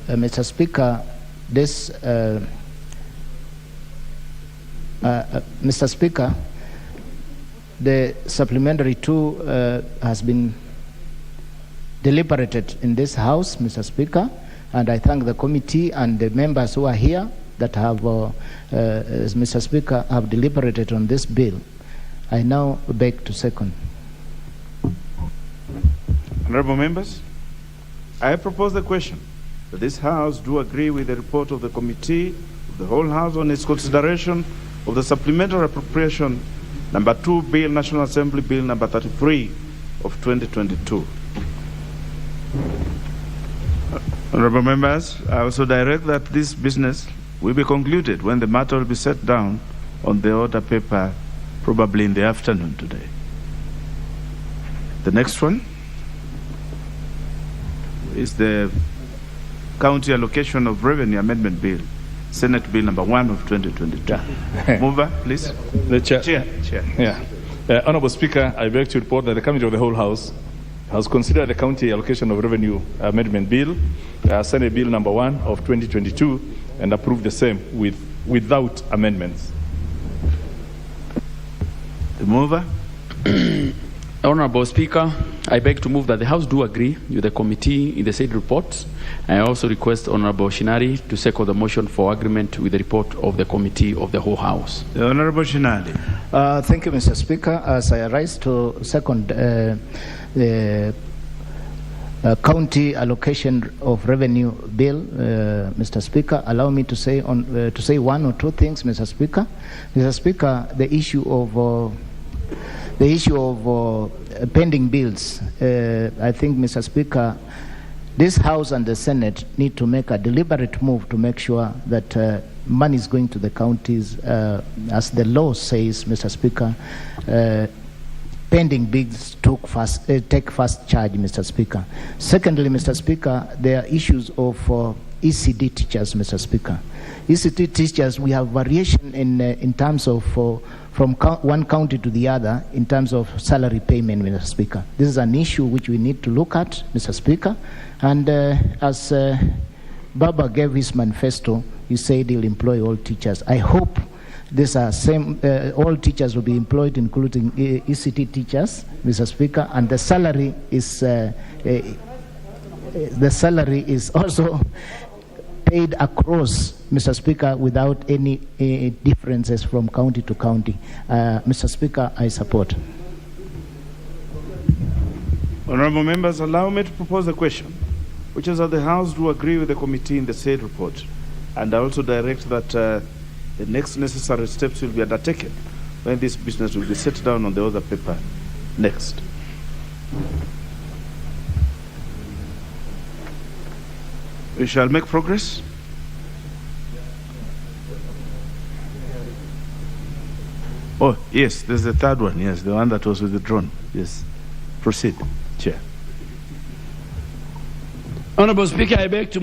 Mr. Speaker, Mr. Speaker, the supplementary 2 has been deliberated in this House, Mr. Speaker, and I thank the committee and the members who are here that have, as Mr. Speaker, have deliberated on this bill. I now beg to second. Honorable members, I propose the question that this House do agree with the report of the committee of the whole House on its consideration of the Supplementary Appropriation number 2 Bill, National Assembly Bill number 33 of 2022. Honorable members, I also direct that this business will be concluded when the matter will be set down on the order paper, probably in the afternoon today. The next one is the County Allocation of Revenue Amendment Bill, Senate Bill number 1 of 2022. Mover, please. The Chair. Chair. Yeah. Honorable Speaker, I beg to report that the Committee of the whole House has considered the County Allocation of Revenue Amendment Bill, Senate Bill number 1 of 2022, and approved the same without amendments. The mover. Honorable Speaker, I beg to move that the House do agree with the committee in the said report. I also request Honorable Shinari to second the motion for agreement with the report of the committee of the whole House. The Honorable Shinari. Thank you, Mr. Speaker. As I rise to second the County Allocation of Revenue Bill, Mr. Speaker, allow me to say one or two things, Mr. Speaker. Mr. Speaker, the issue of pending bills, I think, Mr. Speaker, this House and the Senate need to make a deliberate move to make sure that money is going to the counties, as the law says, Mr. Speaker. Pending bills take first charge, Mr. Speaker. Secondly, Mr. Speaker, there are issues of ECD teachers, Mr. Speaker. ECD teachers, we have variation in terms of from one county to the other in terms of salary payment, Mr. Speaker. This is an issue which we need to look at, Mr. Speaker. And as Baba gave his manifesto, he said he'll employ all teachers. I hope these are all teachers will be employed, including ECT teachers, Mr. Speaker, and the salary is also paid across, Mr. Speaker, without any differences from county to county. Mr. Speaker, I support. Honorable members, allow me to propose a question, which is that the House do agree with the committee in the said report, and I also direct that the next necessary steps will be undertaken when this business will be set down on the other paper next. We shall make progress. Oh, yes, there's the third one. Yes, the one that was withdrawn. Yes. Proceed, Chair. Honorable Speaker, I beg to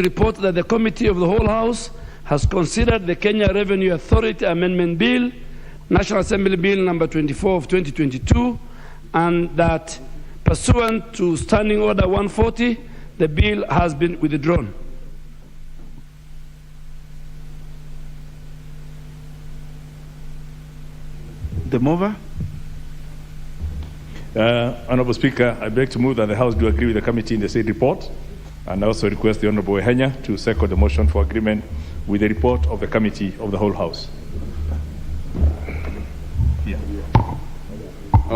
report that the Committee of the whole House has considered the Kenya Revenue Authority Amendment Bill, National Assembly Bill number 24 of 2022, and that pursuant to Standing Order 140, the bill has been withdrawn. The mover. Honorable Speaker, I beg to move that the House do agree with the committee in the said report, and I also request the Honorable Ehenya to second the motion for agreement with the report of the committee of the whole House.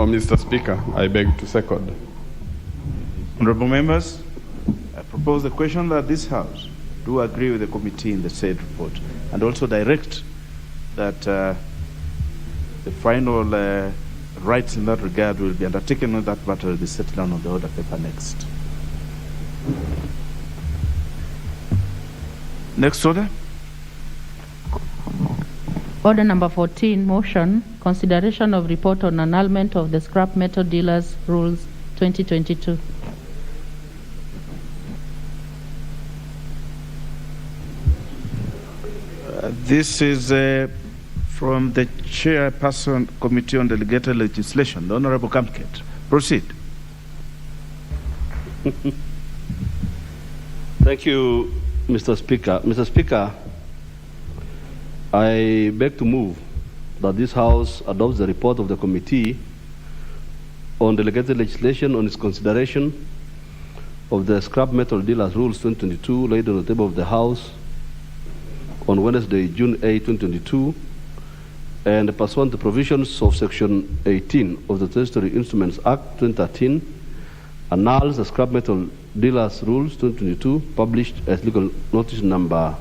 Mr. Speaker, I beg to second. Honorable members, I propose the question that this House do agree with the committee in the said report and also direct that the final rights in that regard will be undertaken when that matter will be set down on the order paper next. Next order. Order number 14, motion, consideration of report on annulment of the scrap metal dealers rules 2022. This is from the Chairperson Committee on Delegated Legislation, the Honorable Kamket. Proceed. Thank you, Mr. Speaker. Mr. Speaker, I beg to move that this House adopts the report of the Committee on Delegated Legislation on its consideration of the Scrap Metal Dealers Rules 2022 laid on the table of the House on Wednesday, June 8, 2022, and pursuant to provisions of Section 18 of the Treasury Instruments Act 2013, annuls the Scrap Metal Dealers Rules 2022, published as legal notice number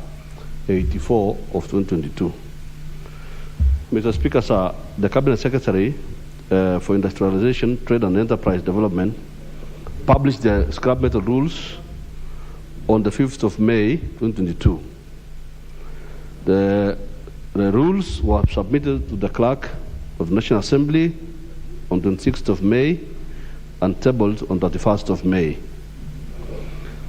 84 of 2022. Mr. Speaker, sir, the Cabinet Secretary for Industrialization, Trade and Enterprise Development published the Scrap Metal Rules on the 5th of May 2022. The rules were submitted to the Clerk of the National Assembly on 26th of May and tabled on 31st of May.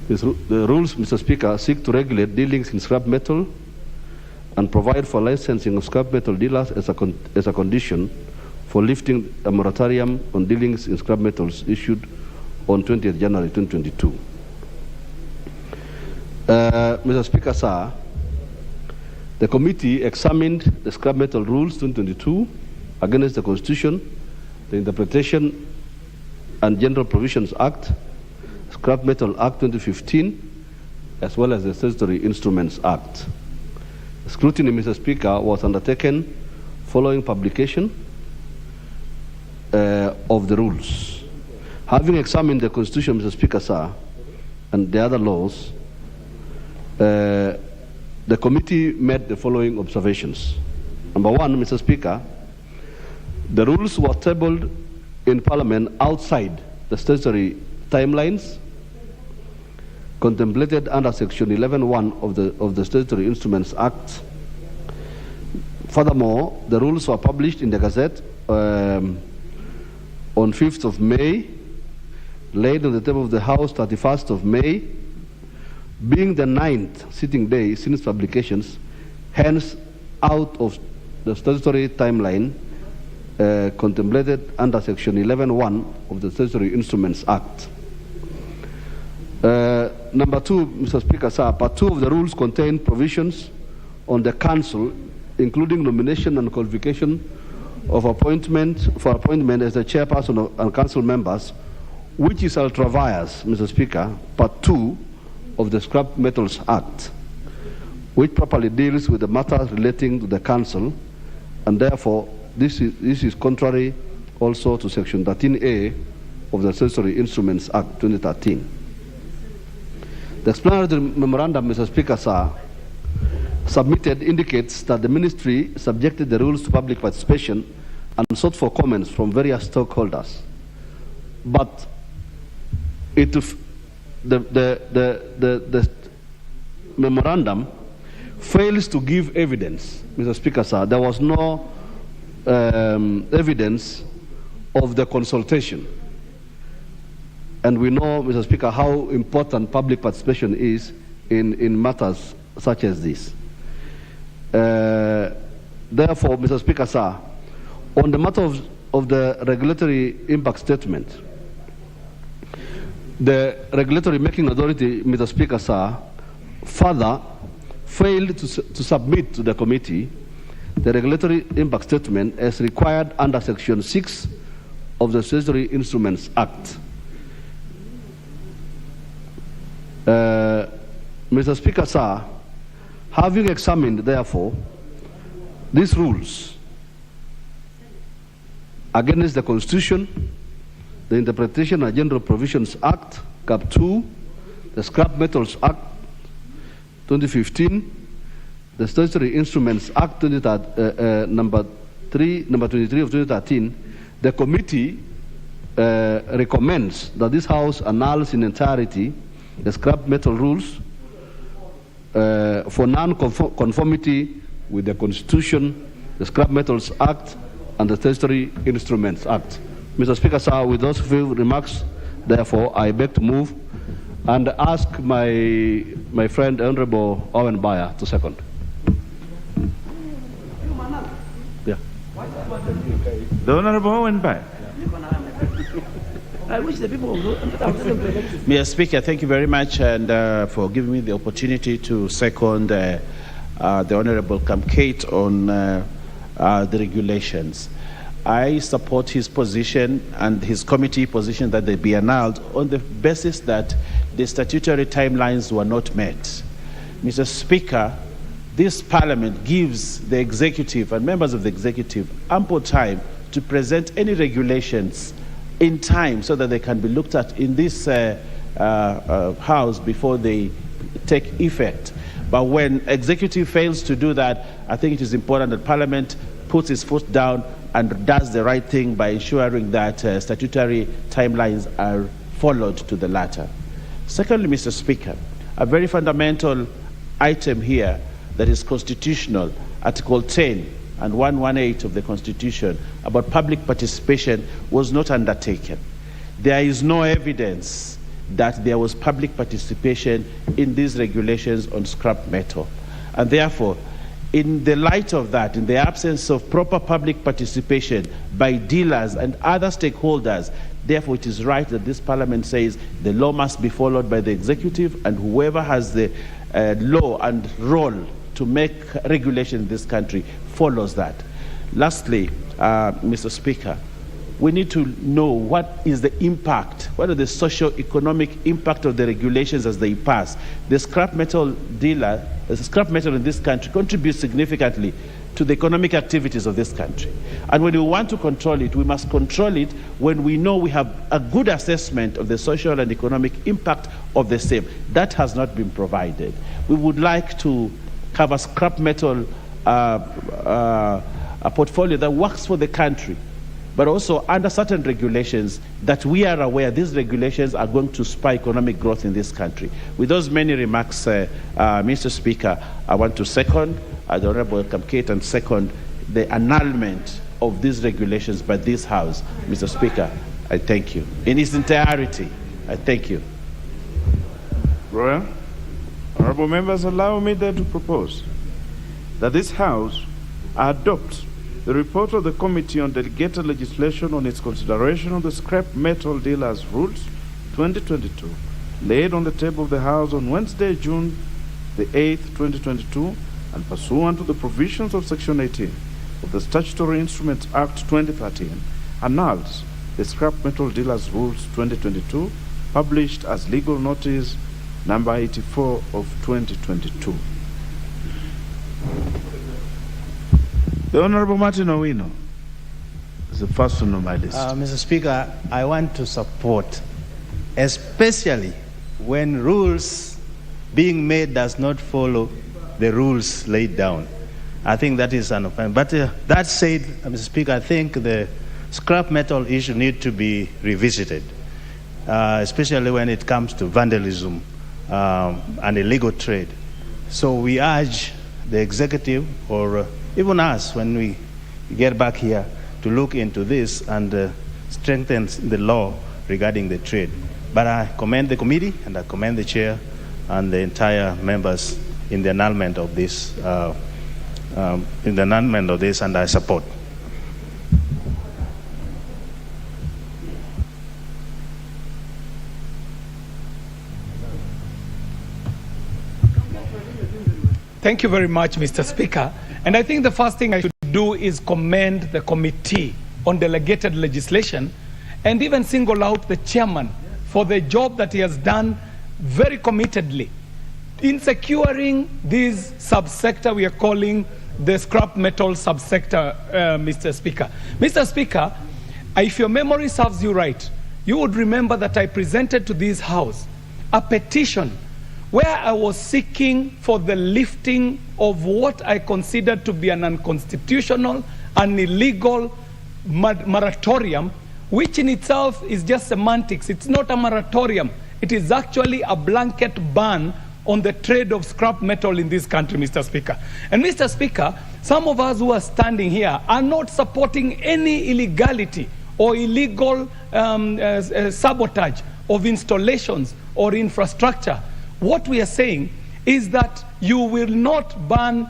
The rules, Mr. Speaker, seek to regulate dealings in scrap metal and provide for licensing of scrap metal dealers as a condition for lifting a moratorium on dealings in scrap metals issued on 20th January 2022. Mr. Speaker, sir, the committee examined the Scrap Metal Rules 2022 against the Constitution, the Interpretation and General Provisions Act, Scrap Metal Act 2015, as well as the Statutory Instruments Act. Scrutiny, Mr. Speaker, was undertaken following publication of the rules. Having examined the Constitution, Mr. Speaker, sir, and the other laws, the committee made the following observations. Number one, Mr. Speaker, the rules were tabled in Parliament outside the statutory timelines contemplated under Section 11(1) of the Statutory Instruments Act. Furthermore, the rules were published in the Gazette on 5th of May, laid on the table of the House 31st of May, being the 9th sitting day since publications, hence out of the statutory timeline contemplated under Section 11(1) of the Statutory Instruments Act. Number two, Mr. Speaker, sir, Part 2 of the rules contain provisions on the Council, including nomination and qualification of appointment as the chairperson and council members, which is ultra vires, Mr. Speaker, Part 2 of the Scrap Metals Act, which properly deals with the matters relating to the council, and therefore this is contrary also to Section 13A of the Statutory Instruments Act 2013. The explanatory memorandum, Mr. Speaker, sir, submitted indicates that the ministry subjected the rules to public participation and sought for comments from various stakeholders. But the memorandum fails to give evidence, Mr. Speaker, sir. There was no evidence of the consultation. And we know, Mr. Speaker, how important public participation is in matters such as this. Therefore, Mr. Speaker, sir, on the matter of the regulatory impact statement, the regulatory making authority, Mr. Speaker, sir, further failed to submit to the committee the regulatory impact statement as required under Section 6 of the Statutory Instruments Act. Mr. Speaker, sir, having examined, therefore, these rules against the Constitution, the Interpretation and General Provisions Act, Cap 2, the Scrap Metals Act 2015, the Statutory Instruments Act number 23 of 2013, the committee recommends that this House annuls in entirety the scrap metal rules for non-conformity with the Constitution, the Scrap Metals Act, and the Statutory Instruments Act. Mr. Speaker, sir, with those few remarks, therefore, I beg to move and ask my friend, Honorable Owen Bayer, to second. Yeah. The Honorable Owen Bayer. I wish the people would. Mr. Speaker, thank you very much and for giving me the opportunity to second the Honorable Kamkate on the regulations. I support his position and his committee position that they be annulled on the basis that the statutory timelines were not met. Mr. Speaker, this Parliament gives the executive and members of the executive ample time to present any regulations in time so that they can be looked at in this House before they take effect. But when executive fails to do that, I think it is important that Parliament puts its foot down and does the right thing by ensuring that statutory timelines are followed to the latter. Secondly, Mr. Speaker, a very fundamental item here that is constitutional, Article 10 and 118 of the Constitution about public participation was not undertaken. There is no evidence that there was public participation in these regulations on scrap metal. And therefore, in the light of that, in the absence of proper public participation by dealers and other stakeholders, therefore it is right that this Parliament says the law must be followed by the executive, and whoever has the law and role to make regulation in this country follows that. Lastly, Mr. Speaker, we need to know what is the impact, what are the socio-economic impact of the regulations as they pass. The scrap metal dealer, the scrap metal in this country contributes significantly to the economic activities of this country. And when we want to control it, we must control it when we know we have a good assessment of the social and economic impact of the same. That has not been provided. We would like to have a scrap metal a portfolio that works for the country, but also under certain regulations that we are aware these regulations are going to spur economic growth in this country. With those many remarks, Mr. Speaker, I want to second the Honorable Kamkate and second the annulment of these regulations by this House. Mr. Speaker, I thank you. In its entirety, I thank you. Royal, honorable members, allow me then to propose that this House adopt the report of the Committee on Delegated Legislation on its consideration of the Scrap Metal Dealers Rules 2022, laid on the table of the House on Wednesday, June the 8th, 2022, and pursuant to the provisions of Section 18 of the Statutory Instruments Act 2013, annuls the Scrap Metal Dealers Rules 2022, published as legal notice number 84 of 2022. The Honorable Martin Owino is the first one on my list. Mr. Speaker, I want to support, especially when rules being made does not follow the rules laid down. I think that is an offense. But that said, Mr. Speaker, I think the scrap metal issue needs to be revisited, especially when it comes to vandalism and illegal trade. So we urge the executive or even us, when we get back here, to look into this and strengthen the law regarding the trade. But I commend the committee and I commend the chair and the entire members in the annulment of this, and I support. Thank you very much, Mr. Speaker. And I think the first thing I should do is commend the Committee on Delegated Legislation and even single out the chairman for the job that he has done very committedly in securing this subsector we are calling the scrap metal subsector, Mr. Speaker. Mr. Speaker, If your memory serves you right, you would remember that I presented to this House a petition where I was seeking for the lifting of what I considered to be an unconstitutional and illegal moratorium, which in itself is just semantics. It's not a moratorium. It is actually a blanket ban on the trade of scrap metal in this country, Mr. Speaker. And Mr. Speaker, some of us who are standing here are not supporting any illegality or illegal sabotage of installations or infrastructure. What we are saying is that you will not ban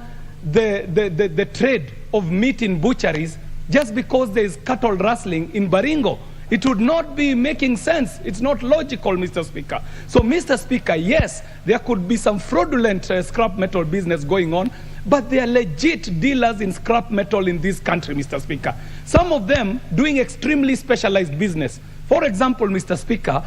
the trade of meat in butcheries just because there is cattle rustling in Baringo. It would not be making sense. It's not logical, Mr. Speaker. So, Mr. Speaker, yes, there could be some fraudulent scrap metal business going on, but they are legit dealers in scrap metal in this country, Mr. Speaker. Some of them doing extremely specialized business. For example, Mr. Speaker,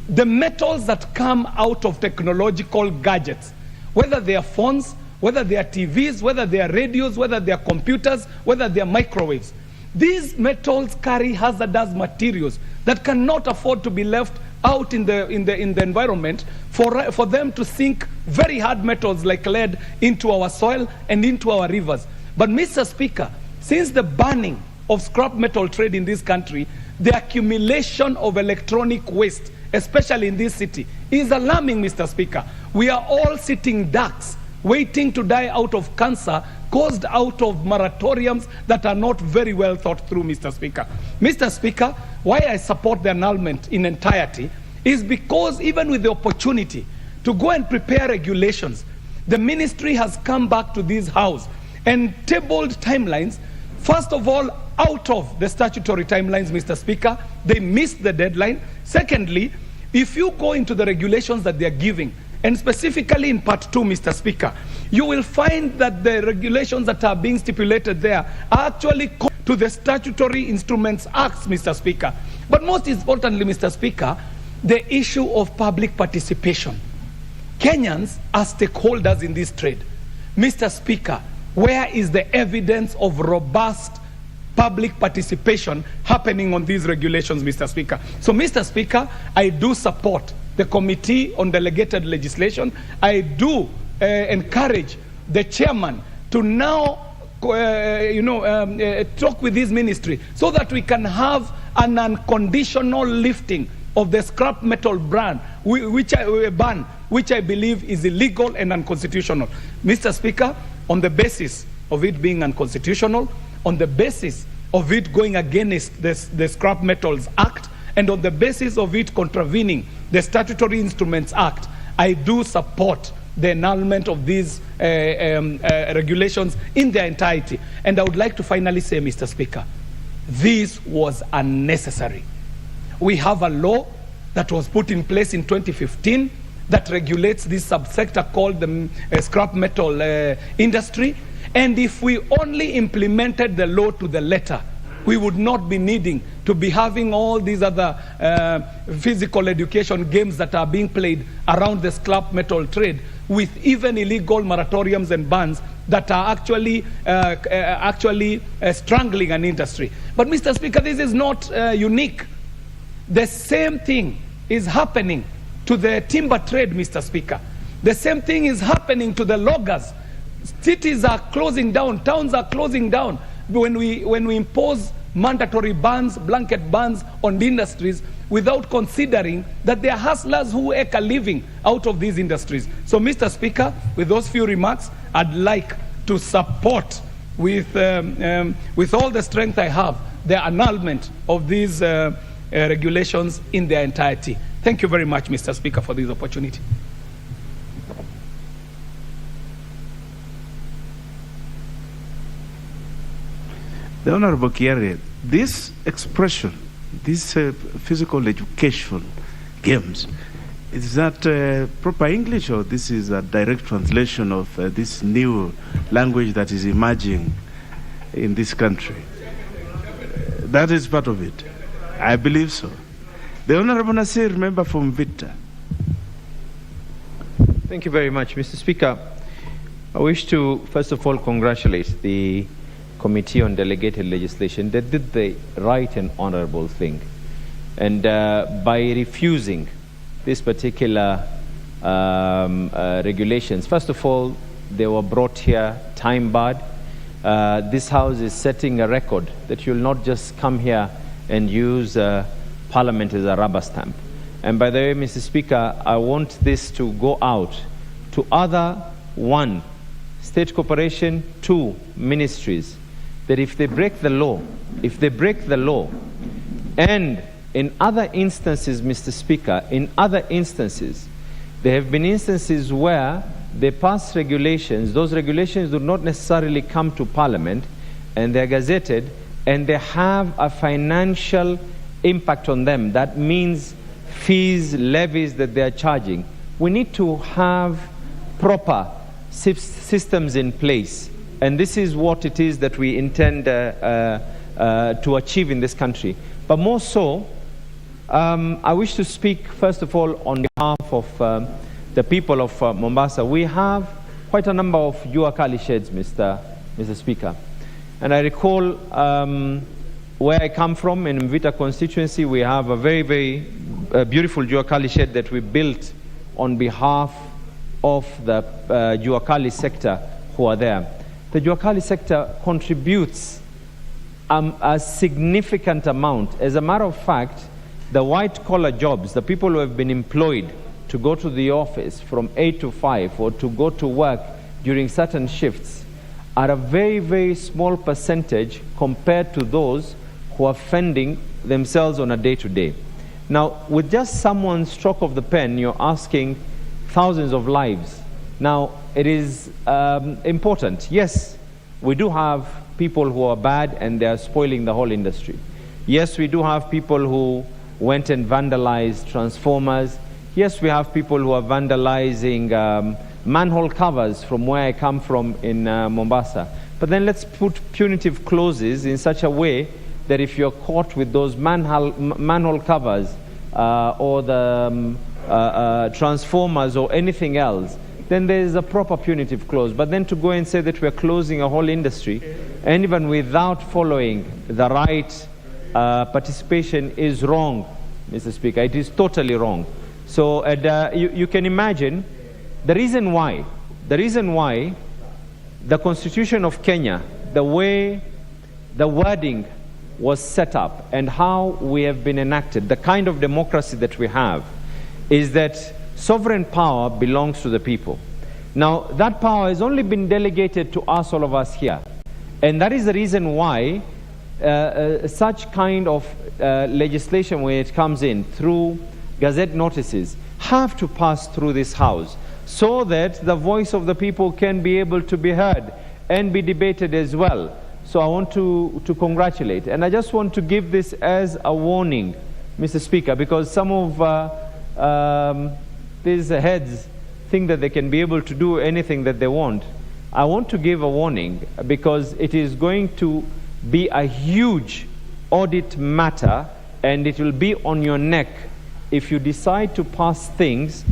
the metals that come out of technological gadgets, whether they are phones, whether they are TVs, whether they are radios, whether they are computers, whether they are microwaves, these metals carry hazardous materials that cannot afford to be left out in the environment for them to sink very hard metals like lead into our soil and into our rivers. But Mr. Speaker, since the banning of scrap metal trade in this country, the accumulation of electronic waste, especially in this city, is alarming, Mr. Speaker. We are all sitting ducks, waiting to die out of cancer caused out of moratoriums that are not very well thought through, Mr. Speaker. Mr. Speaker, why I support the annulment in entirety is because even with the opportunity to go and prepare regulations, the ministry has come back to this House and tabled timelines, first of all, out of the statutory timelines, Mr. Speaker. They missed the deadline. Secondly, if you go into the regulations that they are giving, and specifically in Part 2, Mr. Speaker, you will find that the regulations that are being stipulated there are actually to the Statutory Instruments Acts, Mr. Speaker. But most importantly, Mr. Speaker, the issue of public participation. Kenyans are stakeholders in this trade. Mr. Speaker, where is the evidence of robust public participation happening on these regulations, Mr. Speaker? So, Mr. Speaker, I do support the Committee on Delegated Legislation. I do encourage the chairman to now talk with his ministry so that we can have an unconditional lifting of the scrap metal ban, which I believe is illegal and unconstitutional. Mr. Speaker, on the basis of it being unconstitutional, on the basis of it going against the Scrap Metals Act, and on the basis of it contravening the Statutory Instruments Act, I do support the annulment of these regulations in their entirety. And I would like to finally say, Mr. Speaker, this was unnecessary. We have a law that was put in place in 2015 that regulates this subsector called the scrap metal industry. And if we only implemented the law to the letter, we would not be needing to be having all these other physical education games that are being played around the scrap metal trade, with even illegal moratoriums and bans that are actually strangling an industry. But, Mr. Speaker, this is not unique. The same thing is happening to the timber trade, Mr. Speaker. The same thing is happening to the loggers. Cities are closing down, towns are closing down. When we impose mandatory bans, blanket bans on the industries without considering that there are hustlers who make a living out of these industries. So, Mr. Speaker, with those few remarks, I'd like to support with all the strength I have the annulment of these regulations in their entirety. Thank you very much, Mr. Speaker, for this opportunity. The Honorable Kiari, this expression, this physical education games, is that proper English, or this is a direct translation of this new language that is emerging in this country? That is part of it. I believe so. The Honorable Nasir, member from Vita. Thank you very much, Mr. Speaker. I wish to, first of all, congratulate the Committee on Delegated Legislation, they did the right and honorable thing. And by refusing this particular regulations, first of all, they were brought here time-barred. This House is setting a record that you'll not just come here and use Parliament as a rubber stamp. And by the way, Mr. Speaker, I want this to go out to other, 1, state corporation, 2, ministries, that if they break the law, and in other instances, Mr. Speaker, in other instances, there have been instances where they pass regulations, those regulations do not necessarily come to Parliament, and they're gazetted, and they have a financial impact on them. That means fees, levies that they are charging. We need to have proper systems in place, and this is what it is that we intend to achieve in this country. But more so, I wish to speak first of all on behalf of the people of Mombasa. We have quite a number of jua kali sheds, Mr. Speaker, and I recall where I come from in Mvita constituency, we have a very, very beautiful jua kali shed that we built on behalf of the jua kali sector who are there. The jua kali sector contributes a significant amount. As a matter of fact, the white-collar jobs, the people who have been employed to go to the office from 8 to 5 or to go to work during certain shifts are a very, very small percentage compared to those who are fending themselves on a day-to-day. Now, with just someone's stroke of the pen, you're asking thousands of lives. Now, it is important. Yes, we do have people who are bad and they are spoiling the whole industry. Yes, we do have people who went and vandalized transformers. Yes, we have people who are vandalizing manhole covers from where I come from in Mombasa. But then let's put punitive clauses in such a way that if you're caught with those manhole covers or the transformers or anything else, then there is a proper punitive clause. But then to go and say that we're closing a whole industry, and even without following the right participation, is wrong, Mr. Speaker. It is totally wrong. So you can imagine the reason why the Constitution of Kenya, the way the wording was set up and how we have been enacted, the kind of democracy that we have, is that sovereign power belongs to the people. Now, that power has only been delegated to us, all of us here. And that is the reason why such kind of legislation, when it comes in through gazette notices, have to pass through this House so that the voice of the people can be able to be heard and be debated as well. So I want to congratulate. And I just want to give this as a warning, Mr. Speaker, because some of these heads think that they can be able to do anything that they want. I want to give a warning because it is going to be a huge audit matter, and it will be on your neck if you decide to pass things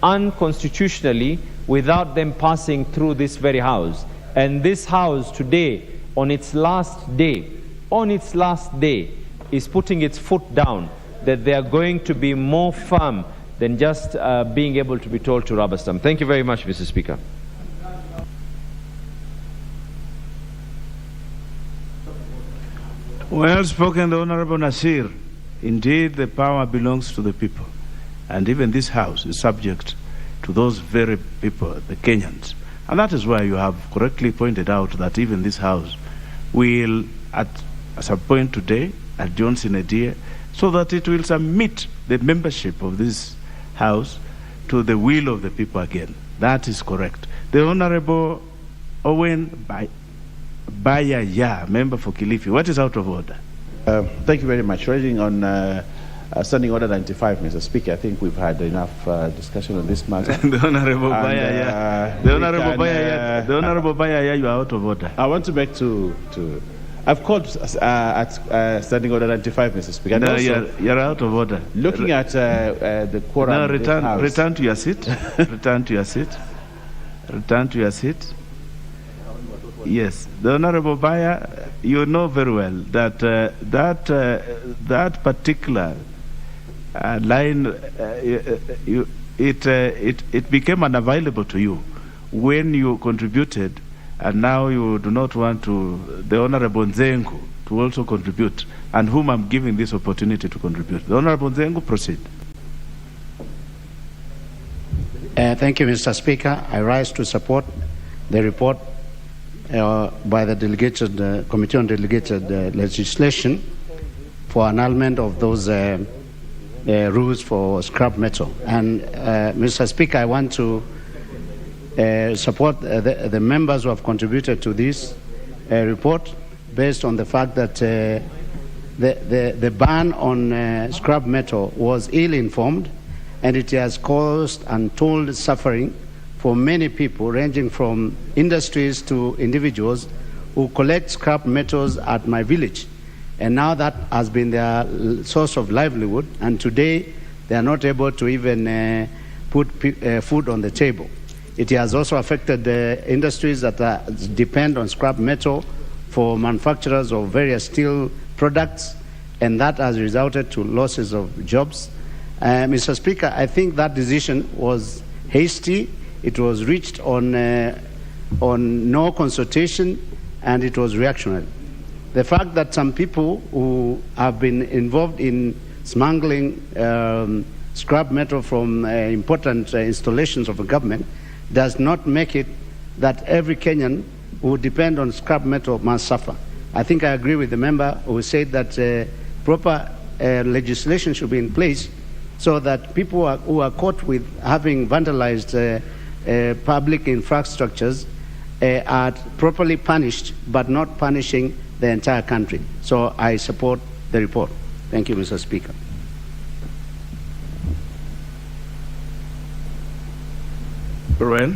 unconstitutionally without them passing through this very House. And this House today, on its last day, is putting its foot down that they are going to be more firm than just being able to be told to rubber stamp. Thank you very much, Mr. Speaker. Well spoken, the Honorable Nasir. Indeed, the power belongs to the people. And even this House is subject to those very people, the Kenyans. And that is why you have correctly pointed out that even this House will, at some point today, adjourn sine die, so that it will submit the membership of this House to the will of the people again. That is correct. The Honorable Owen Bayaya, member for Kilifi. What is out of order? Thank you very much. Raising on Standing Order 95, Mr. Speaker, I think we've had enough discussion on this matter. The Honorable Bayaya. The Honorable Bayaya, you are out of order. I want to make I've called at Standing Order 95, Mr. Speaker. No, you're out of order. Looking at the quorum. No, return to your seat. Return to your seat. Return to your seat. Yes, the Honorable Baya, you know very well that that particular line, it became unavailable to you when you contributed, and now you do not want to, the Honorable Nzengu, to also contribute, and whom I'm giving this opportunity to contribute. The Honorable Nzengu, proceed. Thank you, Mr. Speaker. I rise to support the report by the delegated Committee on Delegated Legislation for annulment of those rules for scrap metal. And Mr. Speaker, I want to support the members who have contributed to this report based on the fact that the ban on scrap metal was ill-informed, and it has caused untold suffering for many people, ranging from industries to individuals who collect scrap metals at my village. And now that has been their source of livelihood, and today they are not able to even put food on the table. It has also affected the industries that depend on scrap metal for manufacturers of various steel products, and that has resulted to losses of jobs. Mr. Speaker, I think that decision was hasty. It was reached on no consultation, and it was reactionary. The fact that some people who have been involved in smuggling scrap metal from important installations of the government does not make it that every Kenyan who depend on scrap metal must suffer. I think I agree with the member who said that proper legislation should be in place so that people who are caught with having vandalized public infrastructures are properly punished, but not punishing the entire country. So I support the report. Thank you, Mr. Speaker. Very well.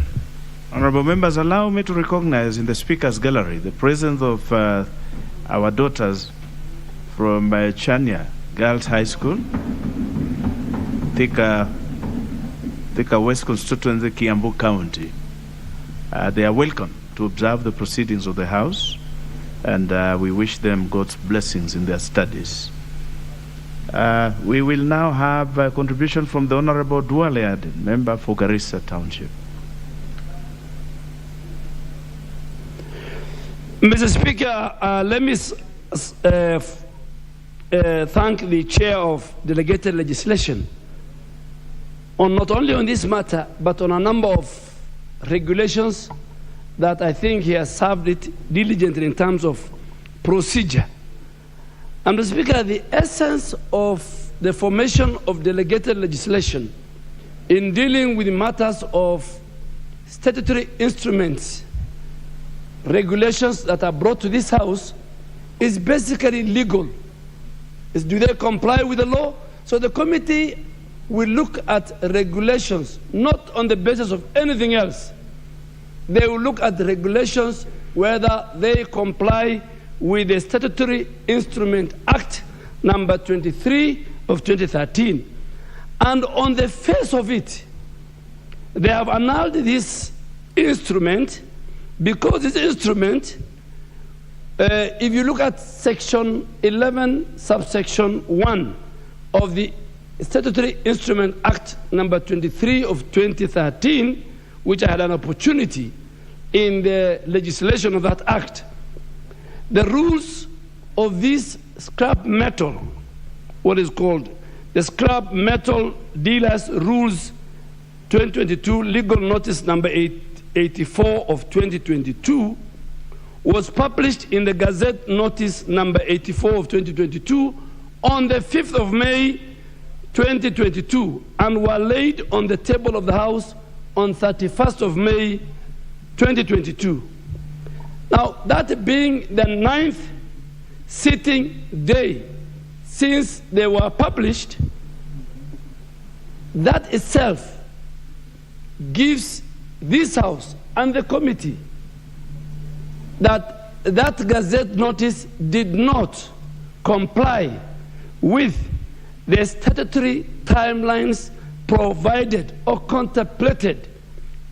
Honorable members, allow me to recognize in the Speaker's gallery the presence of our daughters from Chania Girls High School, Thika West Constituency, Kiambu County. They are welcome to observe the proceedings of the House, and we wish them God's blessings in their studies. We will now have a contribution from the Honorable Duale Aden, member for Garissa Township. Mr. Speaker, let me thank the chair of delegated legislation on not only on this matter, but on a number of regulations that I think he has served it diligently in terms of procedure. And Mr. Speaker, the essence of the formation of delegated legislation in dealing with matters of statutory instruments, regulations that are brought to this House, is basically legal. Do they comply with the law? So the committee will look at regulations not on the basis of anything else. They will look at the regulations whether they comply with the Statutory Instrument Act number 23 of 2013. And on the face of it, they have annulled this instrument because this instrument, if you look at section 11, subsection 1 of the Statutory Instrument Act number 23 of 2013, which I had an opportunity in the legislation of that act, the rules of this scrap metal, what is called the Scrap Metal Dealers Rules 2022, legal notice number 84 of 2022, was published in the Gazette notice number 84 of 2022 on the 5th of May 2022, and were laid on the table of the House on 31st of May 2022. Now, that being the 9th sitting day since they were published, that itself gives this House and the committee that that Gazette notice did not comply with the statutory timelines provided or contemplated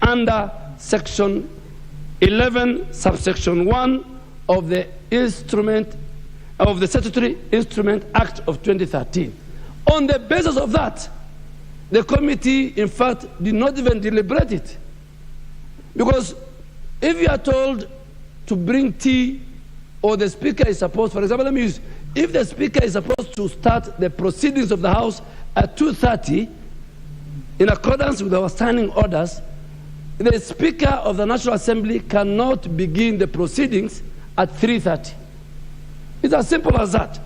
under section 11, subsection 1 of the Statutory Instrument Act of 2013. On the basis of that, the committee, in fact, did not even deliberate it. Because if you are told to bring tea, or the speaker is supposed, for example, let me use, if the speaker is supposed to start the proceedings of the House at 2:30, in accordance with our standing orders, the Speaker of the National Assembly cannot begin the proceedings at 3:30. It's as simple as that.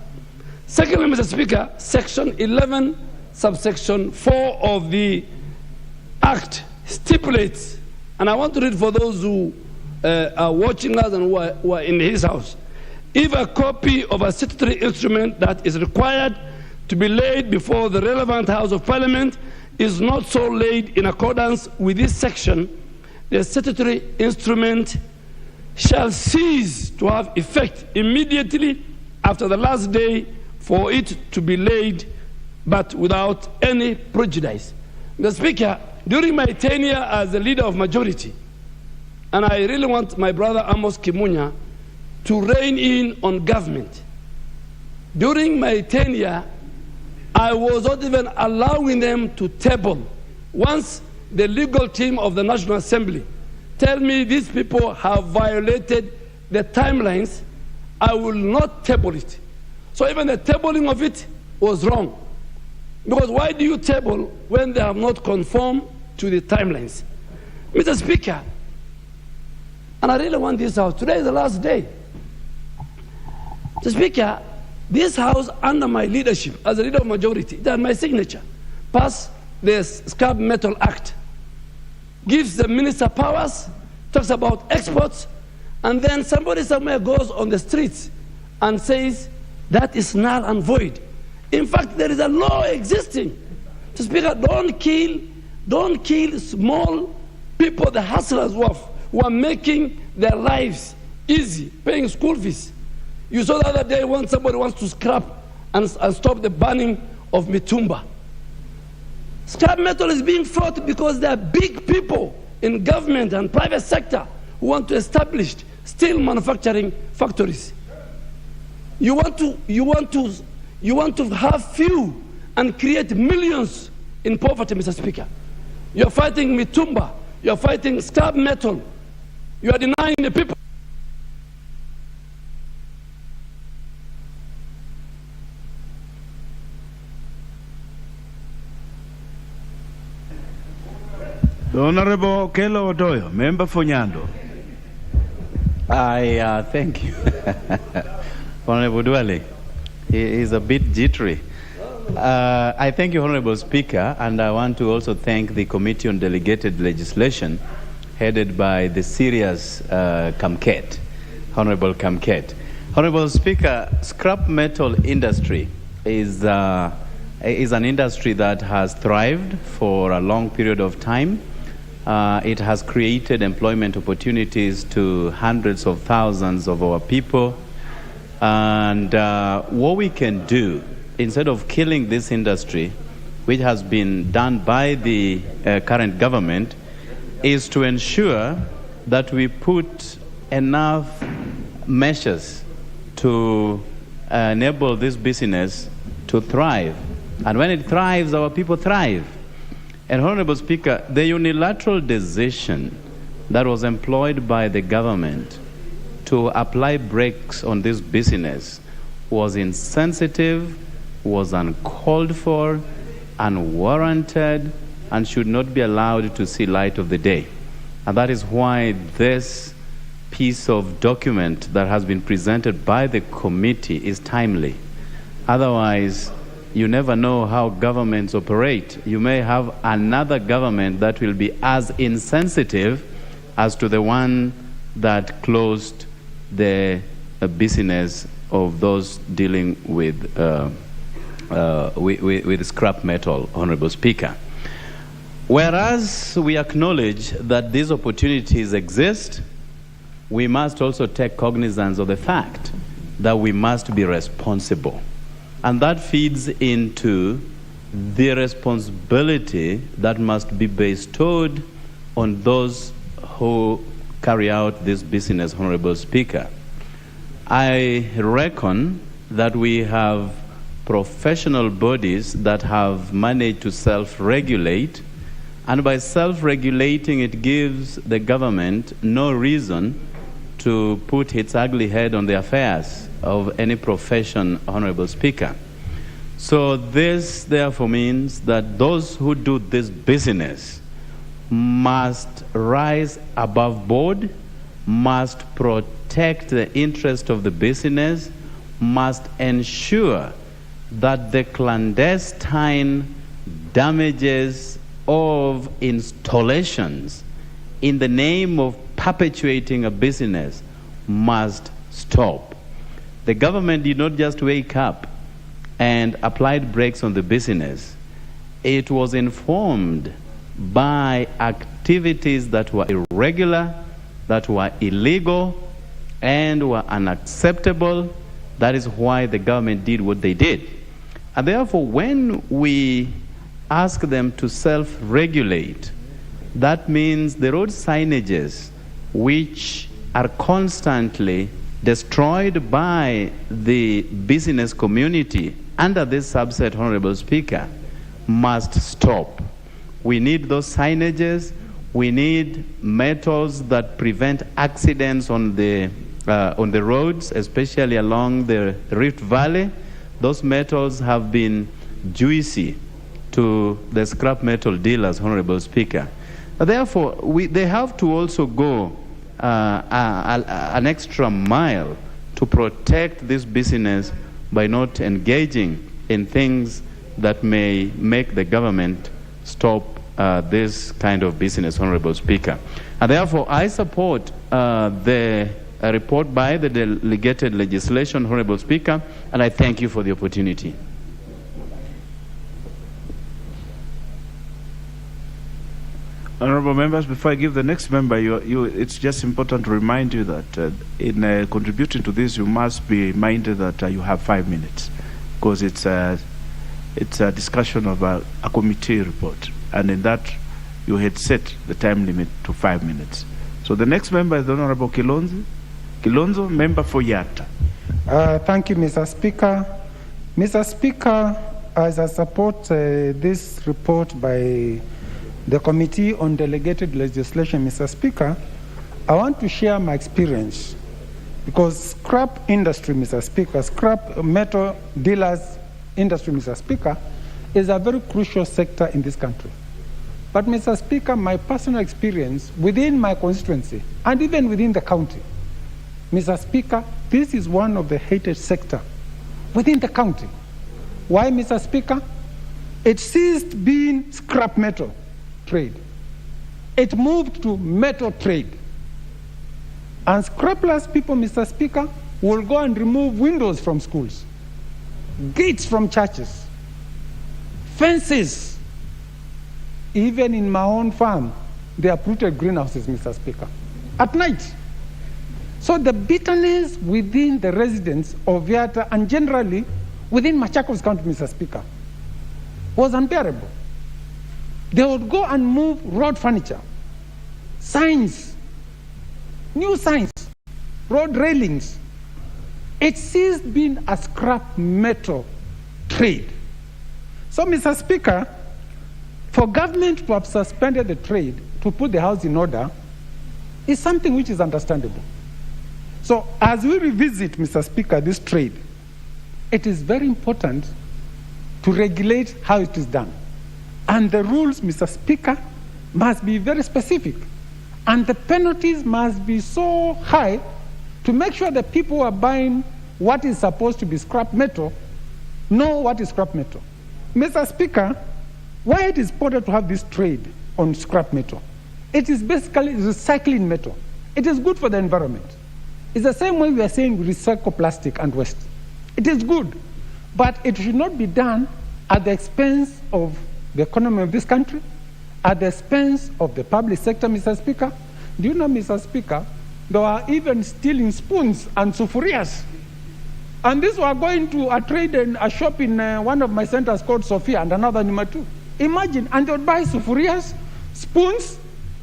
Secondly, Mr. Speaker, Section 11, subsection 4 of the Act stipulates, and I want to read for those who are watching us and who are in his house. If a copy of a statutory instrument that is required to be laid before the relevant House of Parliament is not so laid in accordance with this section, the statutory instrument shall cease to have effect immediately after the last day for it to be laid, but without any prejudice. Mr. Speaker, during my tenure as the leader of majority, and I really want my brother Amos Kimunya to rein in on government. During my tenure, I was not even allowing them to table. Once the legal team of the National Assembly tell me these people have violated the timelines, I will not table it. So even the tabling of it was wrong. Because why do you table when they have not conformed to the timelines? Mr. Speaker, and I really want this House, today is the last day. Mr. Speaker, this House, under my leadership, as a leader of majority, that my signature, passed the Scrap Metal Act, gives the minister powers, talks about exports, and then somebody somewhere goes on the streets and says that is null and void. In fact, there is a law existing. Mr. Speaker, don't kill small people, the hustlers who are making their lives easy, paying school fees. You saw the other day when somebody wants to scrap and stop the burning of Mitumba. Scrap metal is being fought because there are big people in government and private sector who want to establish steel manufacturing factories. You want to have few and create millions in poverty, Mr. Speaker. You're fighting Mitumba. You're fighting scrap metal. You are denying the people. The Honorable Kelo Odoyo, member for Nyando. I thank you, Honorable Duale. He is a bit jittery. I thank you, Honorable Speaker, and I want to also thank the Committee on Delegated Legislation, headed by the serious Kamket, Honorable Kamket. Honorable Speaker, scrap metal industry is an industry that has thrived for a long period of time. It has created employment opportunities to hundreds of thousands of our people. And what we can do, instead of killing this industry, which has been done by the current government, is to ensure that we put enough measures to enable this business to thrive. And when it thrives, our people thrive. And Honorable Speaker, the unilateral decision that was employed by the government to apply brakes on this business was insensitive, was uncalled for, unwarranted, and should not be allowed to see light of the day. And that is why this piece of document that has been presented by the committee is timely. Otherwise, you never know how governments operate. You may have another government that will be as insensitive as to the one that closed the business of those dealing with scrap metal, Honorable Speaker. Whereas we acknowledge that these opportunities exist, we must also take cognizance of the fact that we must be responsible. And that feeds into the responsibility that must be bestowed on those who carry out this business, Honorable Speaker. I reckon that we have professional bodies that have managed to self-regulate, and by self-regulating, it gives the government no reason to put its ugly head on the affairs of any profession, Honorable Speaker. So this therefore means that those who do this business must rise above board, must protect the interest of the business, must ensure that the clandestine damages of installations in the name of perpetuating a business must stop. The government did not just wake up and applied brakes on the business. It was informed by activities that were irregular, that were illegal, and were unacceptable. That is why the government did what they did. And therefore, when we ask them to self-regulate, that means the road signages, which are constantly destroyed by the business community under this subset, Honorable Speaker, must stop. We need those signages. We need metals that prevent accidents on the roads, especially along the Rift Valley. Those metals have been juicy to the scrap metal dealers, Honorable Speaker. Therefore, they have to also go an extra mile to protect this business by not engaging in things that may make the government stop this kind of business, Honorable Speaker. And therefore, I support the report by the delegated legislation, Honorable Speaker, and I thank you for the opportunity. Honorable members, before I give the next member, it's just important to remind you that in contributing to this, you must be minded that you have 5 minutes, because it's a discussion of a committee report, and in that you had set the time limit to 5 minutes. So the next member is the Honorable Kilonzo, member for Yatta. Thank you, Mr. Speaker. Mr. Speaker, as I support this report by the Committee on Delegated Legislation, Mr. Speaker, I want to share my experience, because scrap industry, Mr. Speaker, scrap metal dealers industry, Mr. Speaker, is a very crucial sector in this country. But, Mr. Speaker, my personal experience within my constituency and even within the county, Mr. Speaker, this is one of the hated sector within the county. Why, Mr. Speaker? It ceased being scrap metal trade. It moved to metal trade. And scrapless people, Mr. Speaker, will go and remove windows from schools, gates from churches, fences. Even in my own farm, they uprooted greenhouses, Mr. Speaker, at night. So the bitterness within the residents of Yatta and generally within Machakos County, Mr. Speaker, was unbearable. They would go and move road furniture, signs, new signs, road railings. It ceased being a scrap metal trade. So, Mr. Speaker, for government to have suspended the trade to put the house in order is something which is understandable. So, as we revisit, Mr. Speaker, this trade, it is very important to regulate how it is done. And the rules, Mr. Speaker, must be very specific. And the penalties must be so high to make sure that people who are buying what is supposed to be scrap metal know what is scrap metal. Mr. Speaker, why it is important to have this trade on scrap metal? It is basically recycling metal. It is good for the environment. It's the same way we are saying recycle plastic and waste. It is good, but it should not be done at the expense of the economy of this country, at the expense of the public sector, Mr. Speaker. Do you know, Mr. Speaker, they are even stealing spoons and sufurias. And these were going to a trade and a shop in one of my centers called Sophia and another in Matu. Imagine, and they would buy sufurias, spoons,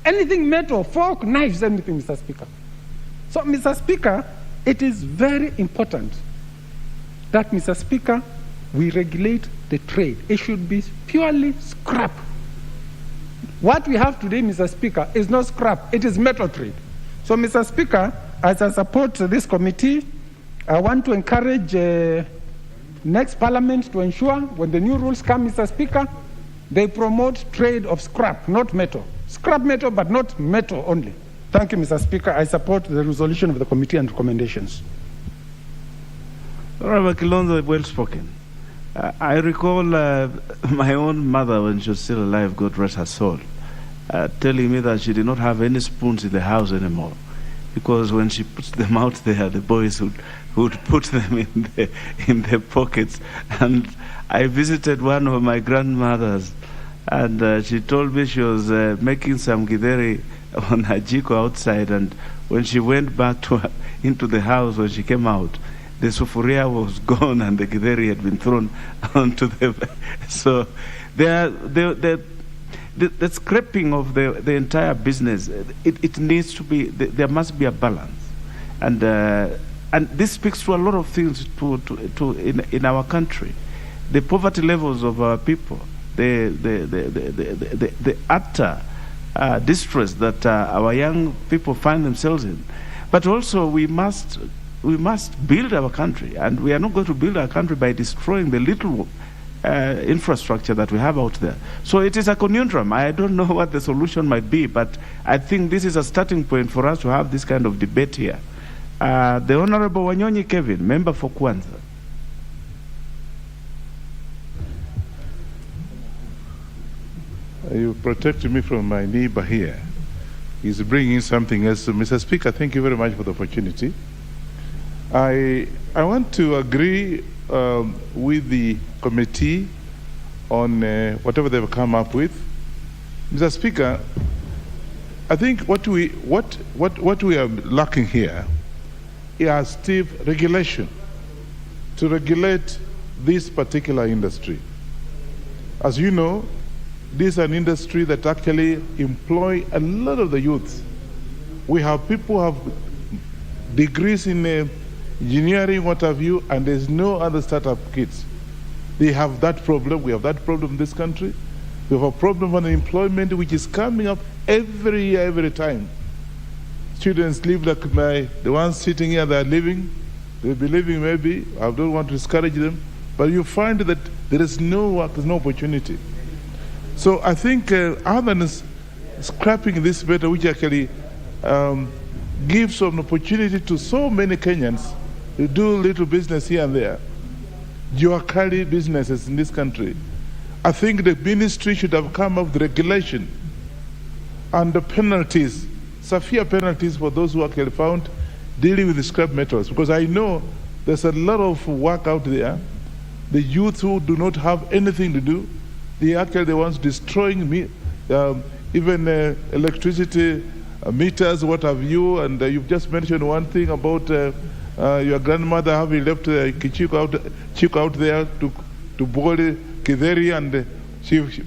anything metal, fork, knives, anything, Mr. Speaker. So, Mr. Speaker, it is very important that, Mr. Speaker, we regulate the trade. It should be purely scrap. What we have today, Mr. Speaker, is not scrap, it is metal trade. So, Mr. Speaker, as I support this committee, I want to encourage next Parliament to ensure when the new rules come, Mr. Speaker, they promote trade of scrap, not metal. Scrap metal, but not metal only. Thank you, Mr. Speaker. I support the resolution of the committee and recommendations. Honorable Kilonzo, well spoken. I recall my own mother, when she was still alive, God rest her soul, telling me that she did not have any spoons in the house anymore, because when she puts them out there, the boys would put them in their pockets. And I visited one of my grandmothers, and she told me she was making some githeri on her jiko outside, and when she went back into the house, when she came out, the sufuria was gone and the githeri had been thrown onto the... So the scrapping of the entire business, it needs to be, there must be a balance. And this speaks to a lot of things in our country. The poverty levels of our people, the utter distress that our young people find themselves in. But also we must build our country, and we are not going to build our country by destroying the little infrastructure that we have out there. So it is a conundrum. I don't know what the solution might be, but I think this is a starting point for us to have this kind of debate here. The Honorable Wanyonyi Kevin, member for Kwanza. You protected me from my neighbor here. He's bringing something else. Mr. Speaker, thank you very much for the opportunity. I want to agree with the committee on whatever they've come up with. Mr. Speaker, I think what we are lacking here is stiff regulation to regulate this particular industry. As you know, this is an industry that actually employ a lot of the youth. We have people who have degrees in engineering, what have you, and there's no other startup kids. They have that problem. We have that problem in this country. We have a problem of unemployment which is coming up every year, every time. Students live like the ones sitting here, they're living. They'll be living maybe. I don't want to discourage them. But you find that there is no work, there's no opportunity. So I think other than scrapping this matter, which actually gives an opportunity to so many Kenyans to do little business here and there, Juakali businesses in this country, I think the ministry should have come up with regulation and the penalties, severe penalties for those who are actually found dealing with the scrap metals. Because I know there's a lot of work out there. The youth who do not have anything to do, they are actually the ones destroying even electricity meters, what have you. And you've just mentioned one thing about your grandmother having left Chico out there to boil Kideri, and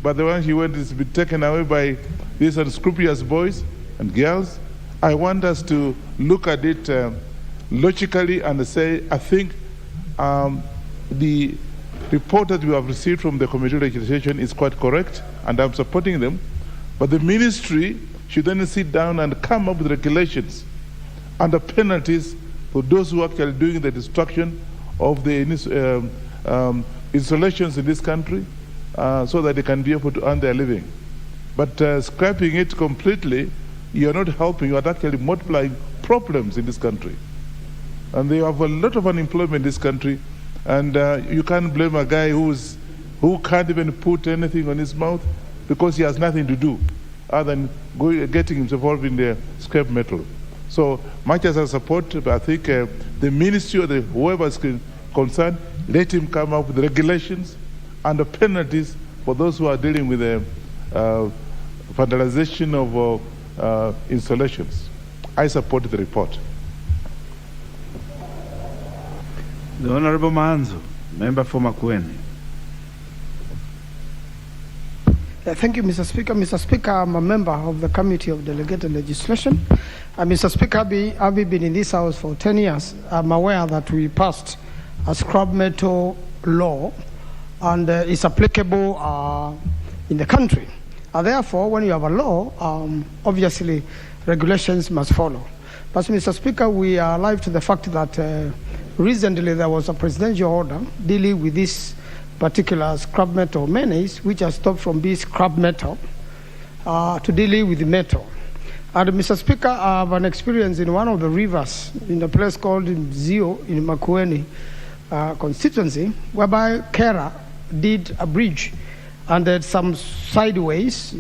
but the one she went is been taken away by these unscrupulous boys and girls. I want us to look at it logically and say, I think the report that we have received from the Committee on Legislation is quite correct, and I'm supporting them. But the ministry should then sit down and come up with regulations and the penalties for those who are actually doing the destruction of the installations in this country, so that they can be able to earn their living. But scrapping it completely, you're not helping, you're actually multiplying problems in this country. And they have a lot of unemployment in this country. And you can't blame a guy who can't even put anything on his mouth because he has nothing to do other than getting himself involved in the scrap metal. So much as I support, I think the ministry or whoever is concerned, let him come up with regulations and the penalties for those who are dealing with the vandalization of installations. I support the report. The Honorable Manzo, member for Makueni. Thank you, Mr. Speaker. Mr. Speaker, I'm a member of the Committee of Delegated Legislation. Mr. Speaker, having been in this House for 10 years, I'm aware that we passed a scrap metal law, and it's applicable in the country. Therefore, when you have a law, obviously regulations must follow. But, Mr. Speaker, we are alive to the fact that recently there was a presidential order dealing with this particular scrap metal menace, which has stopped from being scrap metal to dealing with metal. And Mr. Speaker, I have an experience in one of the rivers in a place called Zio in Makueni constituency, whereby Kera did a bridge and there's some sideways,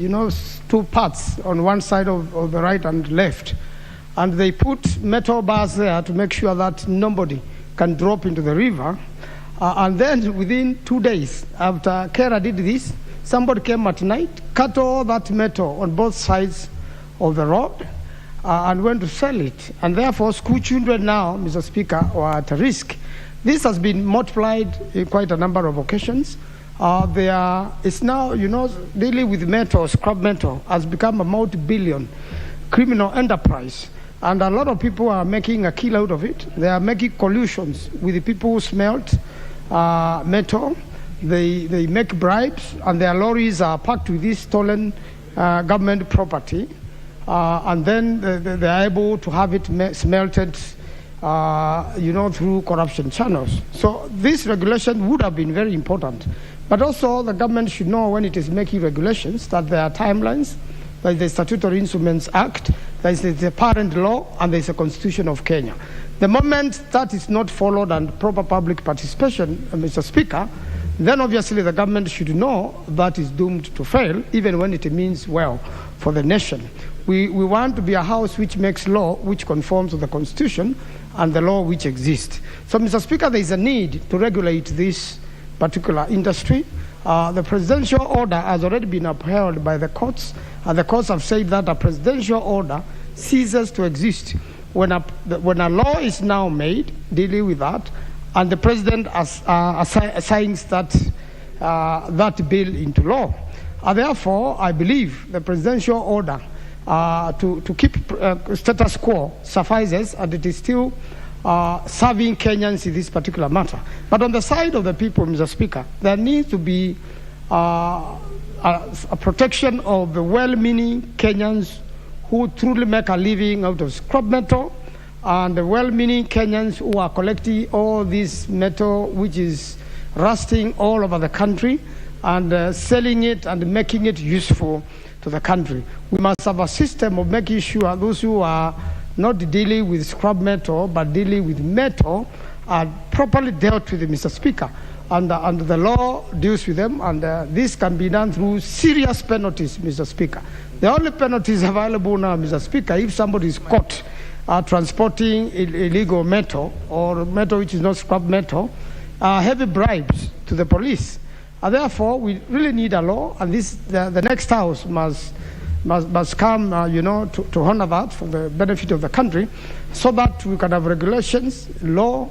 two parts on one side of the right and left. And they put metal bars there to make sure that nobody can drop into the river. And then within 2 days after Kera did this, somebody came at night, cut all that metal on both sides of the road and went to sell it. And therefore, school children now, Mr. Speaker, are at risk. This has been multiplied in quite a number of occasions. It's now, dealing with metal, scrap metal, has become a multi-billion criminal enterprise. And a lot of people are making a kill out of it. They are making collusions with the people who smelt metal. They make bribes, and their lorries are packed with this stolen government property. And then they are able to have it smelted, through corruption channels. So this regulation would have been very important. But also the government should know when it is making regulations that there are timelines. There is the Statutory Instruments Act, there is the parent law, and there is the Constitution of Kenya. The moment that is not followed and proper public participation, Mr. Speaker, then obviously the government should know that is doomed to fail, even when it means well for the nation. We want to be a house which makes law which conforms to the Constitution and the law which exists. So, Mr. Speaker, there is a need to regulate this particular industry. The presidential order has already been upheld by the courts, and the courts have said that a presidential order ceases to exist when a law is now made dealing with that, and the president assigns that bill into law. Therefore, I believe the presidential order to keep status quo suffices, and it is still serving Kenyans in this particular matter. But on the side of the people, Mr. Speaker, there needs to be a protection of the well-meaning Kenyans who truly make a living out of scrap metal, and the well-meaning Kenyans who are collecting all this metal which is rusting all over the country and selling it and making it useful to the country. We must have a system of making sure those who are not dealing with scrap metal but dealing with metal are properly dealt with, Mr. Speaker. And the law deals with them, and this can be done through serious penalties, Mr. Speaker. The only penalties available now, Mr. Speaker, if somebody is caught transporting illegal metal or metal which is not scrap metal, heavy bribes to the police. Therefore, we really need a law, and the next house must come, to honor that for the benefit of the country, so that we can have regulations, law,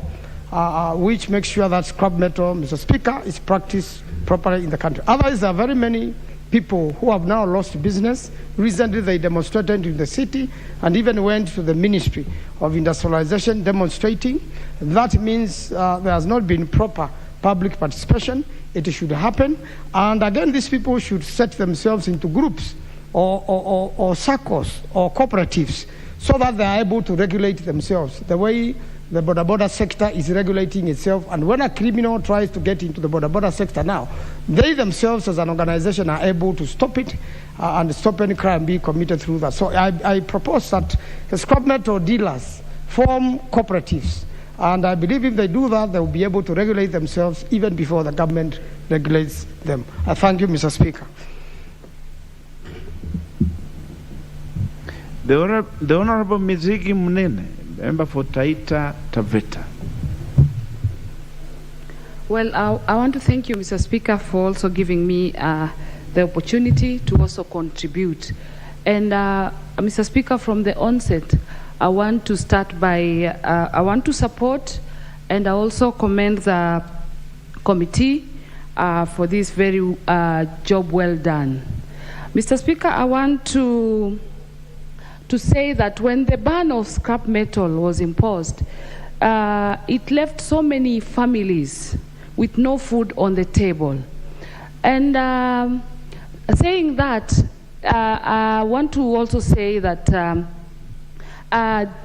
which makes sure that scrap metal, Mr. Speaker, is practiced properly in the country. Otherwise, there are very many people who have now lost business. Recently, they demonstrated in the city and even went to the Ministry of Industrialization demonstrating. That means there has not been proper public participation. It should happen. And again, these people should set themselves into groups or circles or cooperatives so that they are able to regulate themselves the way the border sector is regulating itself. And when a criminal tries to get into the border sector now, they themselves as an organization are able to stop it and stop any crime being committed through that. So I propose that the scrap metal dealers form cooperatives. And I believe if they do that, they will be able to regulate themselves even before the government regulates them. I thank you, Mr. Speaker. The Honorable Mizigi Munene, member for Taita Taveta. Well, I want to thank you, Mr. Speaker, for also giving me the opportunity to also contribute. And Mr. Speaker, from the onset, I want to start by, I want to support and I also commend the committee for this very job well done. Mr. Speaker, I want to say that when the ban of scrap metal was imposed, it left so many families with no food on the table. And saying that, I want to also say that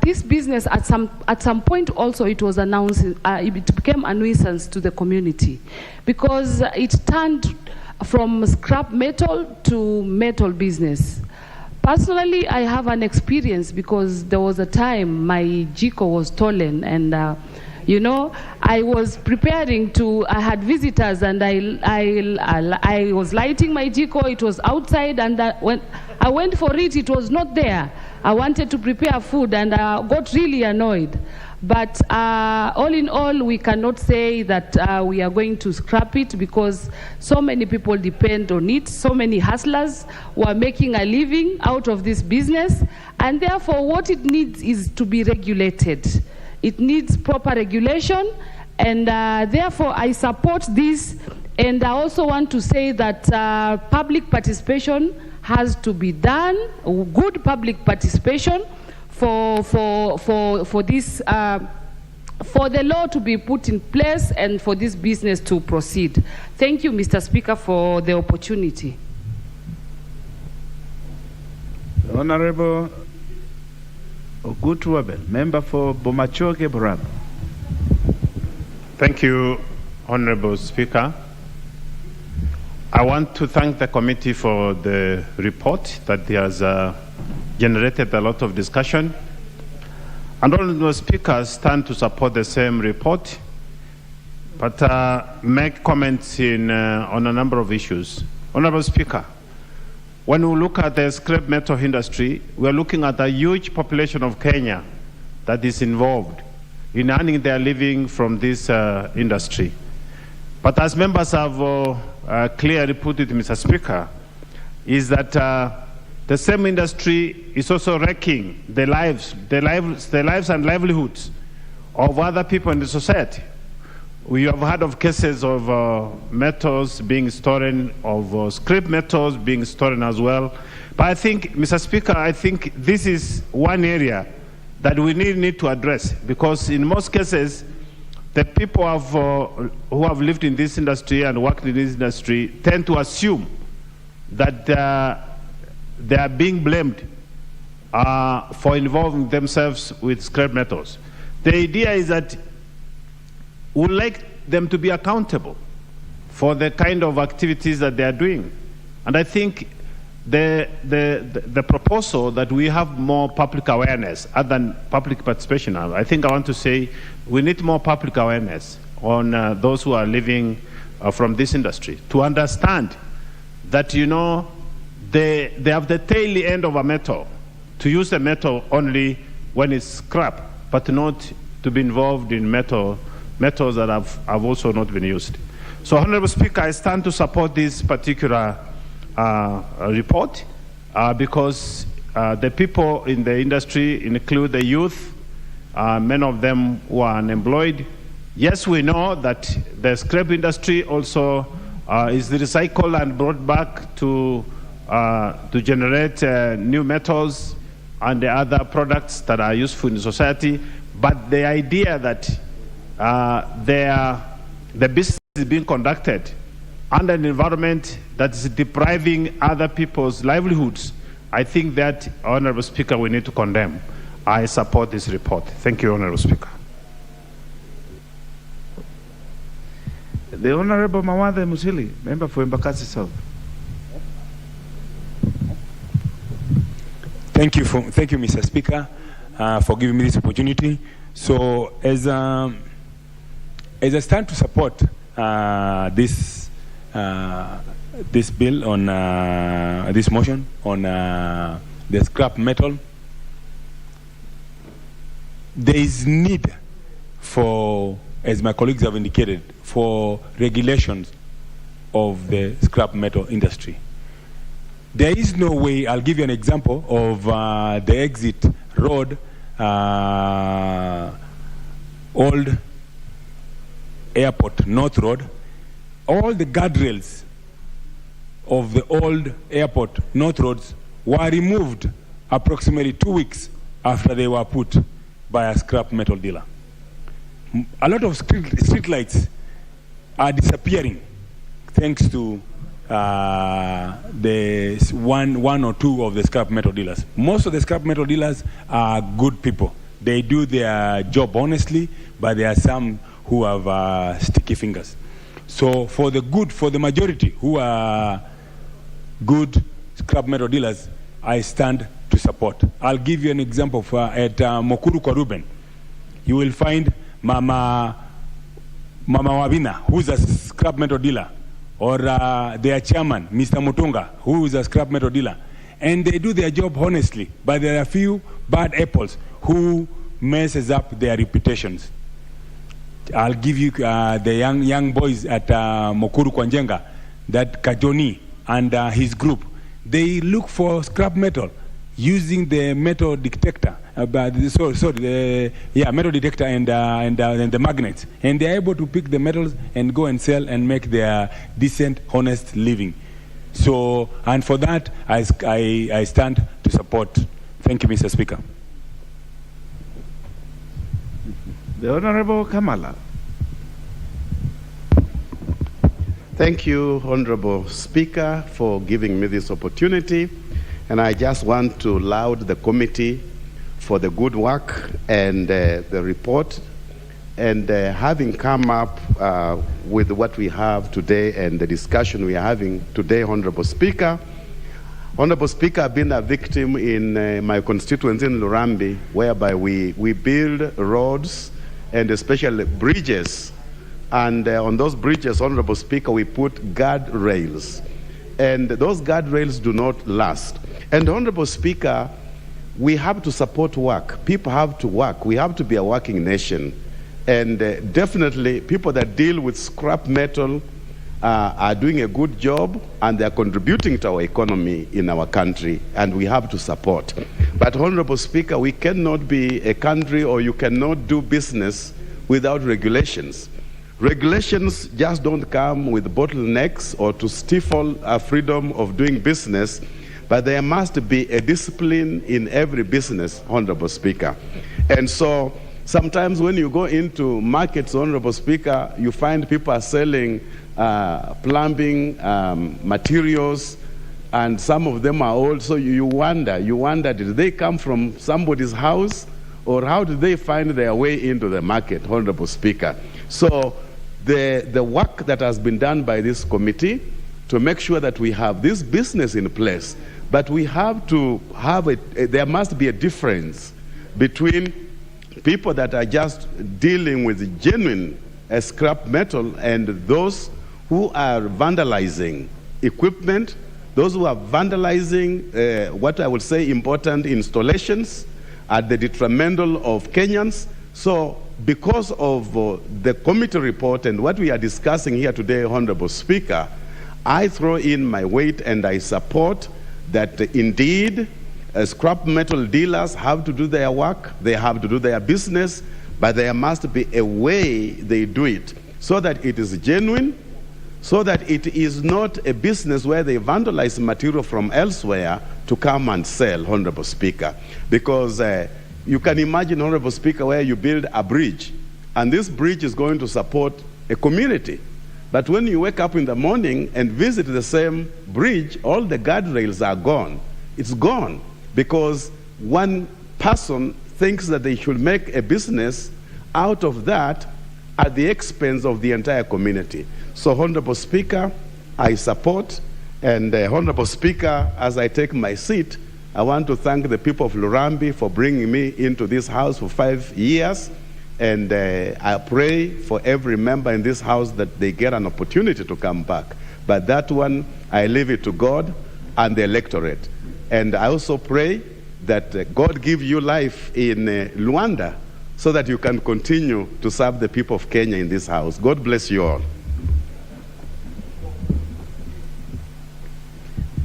this business at some point also it was announced, it became a nuisance to the community because it turned from scrap metal to metal business. Personally, I have an experience because there was a time my Jiko was stolen and you know, I was preparing to, I had visitors and I was lighting my Jiko, it was outside, and when I went for it, it was not there. I wanted to prepare food and I got really annoyed. But all in all, we cannot say that we are going to scrap it because so many people depend on it, so many hustlers who are making a living out of this business, and therefore what it needs is to be regulated. It needs proper regulation, and therefore I support this. And I also want to say that public participation has to be done, good public participation for this, for the law to be put in place and for this business to proceed. Thank you, Mr. Speaker, for the opportunity. Honorable Ogutuabel, member for Bomachoge Borab. Thank you, Honorable Speaker. I want to thank the committee for the report that has generated a lot of discussion. And Honorable Speaker stand to support the same report, but make comments on a number of issues. Honorable Speaker, when we look at the scrap metal industry, we are looking at a huge population of Kenya that is involved in earning their living from this industry. But as members have clearly put it, Mr. Speaker, is that the same industry is also wrecking the lives and livelihoods of other people in the society. We have heard of cases of metals being stolen, of scrap metals being stolen as well. But I think, Mr. Speaker, I think this is one area that we need to address, because in most cases, the people who have lived in this industry and worked in this industry tend to assume that they are being blamed for involving themselves with scrap metals. The idea is that we would like them to be accountable for the kind of activities that they are doing. And I think the proposal that we have more public awareness other than public participation, I think I want to say we need more public awareness on those who are living from this industry to understand that, you know, they have the tail end of a metal, to use the metal only when it's scrap, but not to be involved in metals that have also not been used. So, Honorable Speaker, I stand to support this particular report because the people in the industry include the youth, many of them who are unemployed. Yes, we know that the scrap industry also is recycled and brought back to generate new metals and the other products that are useful in society. But the idea that the business is being conducted under an environment that is depriving other people's livelihoods, I think that, Honorable Speaker, we need to condemn. I support this report. Thank you, Honorable Speaker. The Honorable Mawathe Musili, member for Embakasi South. Thank you, Mr. Speaker, for giving me this opportunity. So, as I stand to support this bill on this motion on the scrap metal, there is need for, as my colleagues have indicated, for regulations of the scrap metal industry. There is no way, I'll give you an example of the exit road, old airport, North Road. All the guardrails of the old airport North Roads were removed approximately 2 weeks after they were put by a scrap metal dealer. A lot of street lights are disappearing thanks to the one or two of the scrap metal dealers. Most of the scrap metal dealers are good people. They do their job honestly, but there are some who have sticky fingers. So for the majority who are good scrap metal dealers, I stand to support. I'll give you an example. At Mokuru kwa Ruben, you will find Mama Wabina, who's a scrap metal dealer, or their chairman, Mr. Mutunga, who is a scrap metal dealer. And they do their job honestly, but there are a few bad apples who messes up their reputations. I'll give you the young boys at Mokuru Kwanjenga, that Kajoni and his group. They look for scrap metal using the metal detector, metal detector and the magnets, and they're able to pick the metals and go and sell and make their decent, honest living. So, and for that, I stand to support. Thank you, Mr. Speaker. The Honorable Kamala. Thank you, Honorable Speaker, for giving me this opportunity. And I just want to laud the committee for the good work and the report, and having come up with what we have today and the discussion we are having today, Honorable Speaker. Honorable Speaker, I've been a victim in my constituency in Lurambi, whereby we build roads and especially bridges. And on those bridges, Honorable Speaker, we put guardrails. And those guardrails do not last. And Honorable Speaker, we have to support work. People have to work. We have to be a working nation. And definitely, people that deal with scrap metal are doing a good job, and they're contributing to our economy in our country, and we have to support. But Honorable Speaker, we cannot be a country, or you cannot do business without regulations. Regulations just don't come with bottlenecks or to stifle our freedom of doing business, but there must be a discipline in every business, Honorable Speaker. And so sometimes when you go into markets, Honorable Speaker, you find people are selling plumbing materials, and some of them are old. So you wonder, did they come from somebody's house, or how did they find their way into the market, Honorable Speaker? So the work that has been done by this committee to make sure that we have this business in place, but we have to have there must be a difference between people that are just dealing with genuine scrap metal and those who are vandalizing equipment, those who are vandalizing what I would say important installations at the detrimental of Kenyans. So because of the committee report and what we are discussing here today, Honorable Speaker, I throw in my weight and I support that indeed scrap metal dealers have to do their work, they have to do their business, but there must be a way they do it so that it is genuine, so that it is not a business where they vandalize material from elsewhere to come and sell, Honorable Speaker. Because you can imagine, Honorable Speaker, where you build a bridge, and this bridge is going to support a community. But when you wake up in the morning and visit the same bridge, all the guardrails are gone. It's gone because one person thinks that they should make a business out of that at the expense of the entire community. So, Honorable Speaker, I support, and Honorable Speaker, as I take my seat, I want to thank the people of Lurambi for bringing me into this house for 5 years, and I pray for every member in this house that they get an opportunity to come back. But that one, I leave it to God and the electorate. And I also pray that God give you life in Luanda so that you can continue to serve the people of Kenya in this house. God bless you all.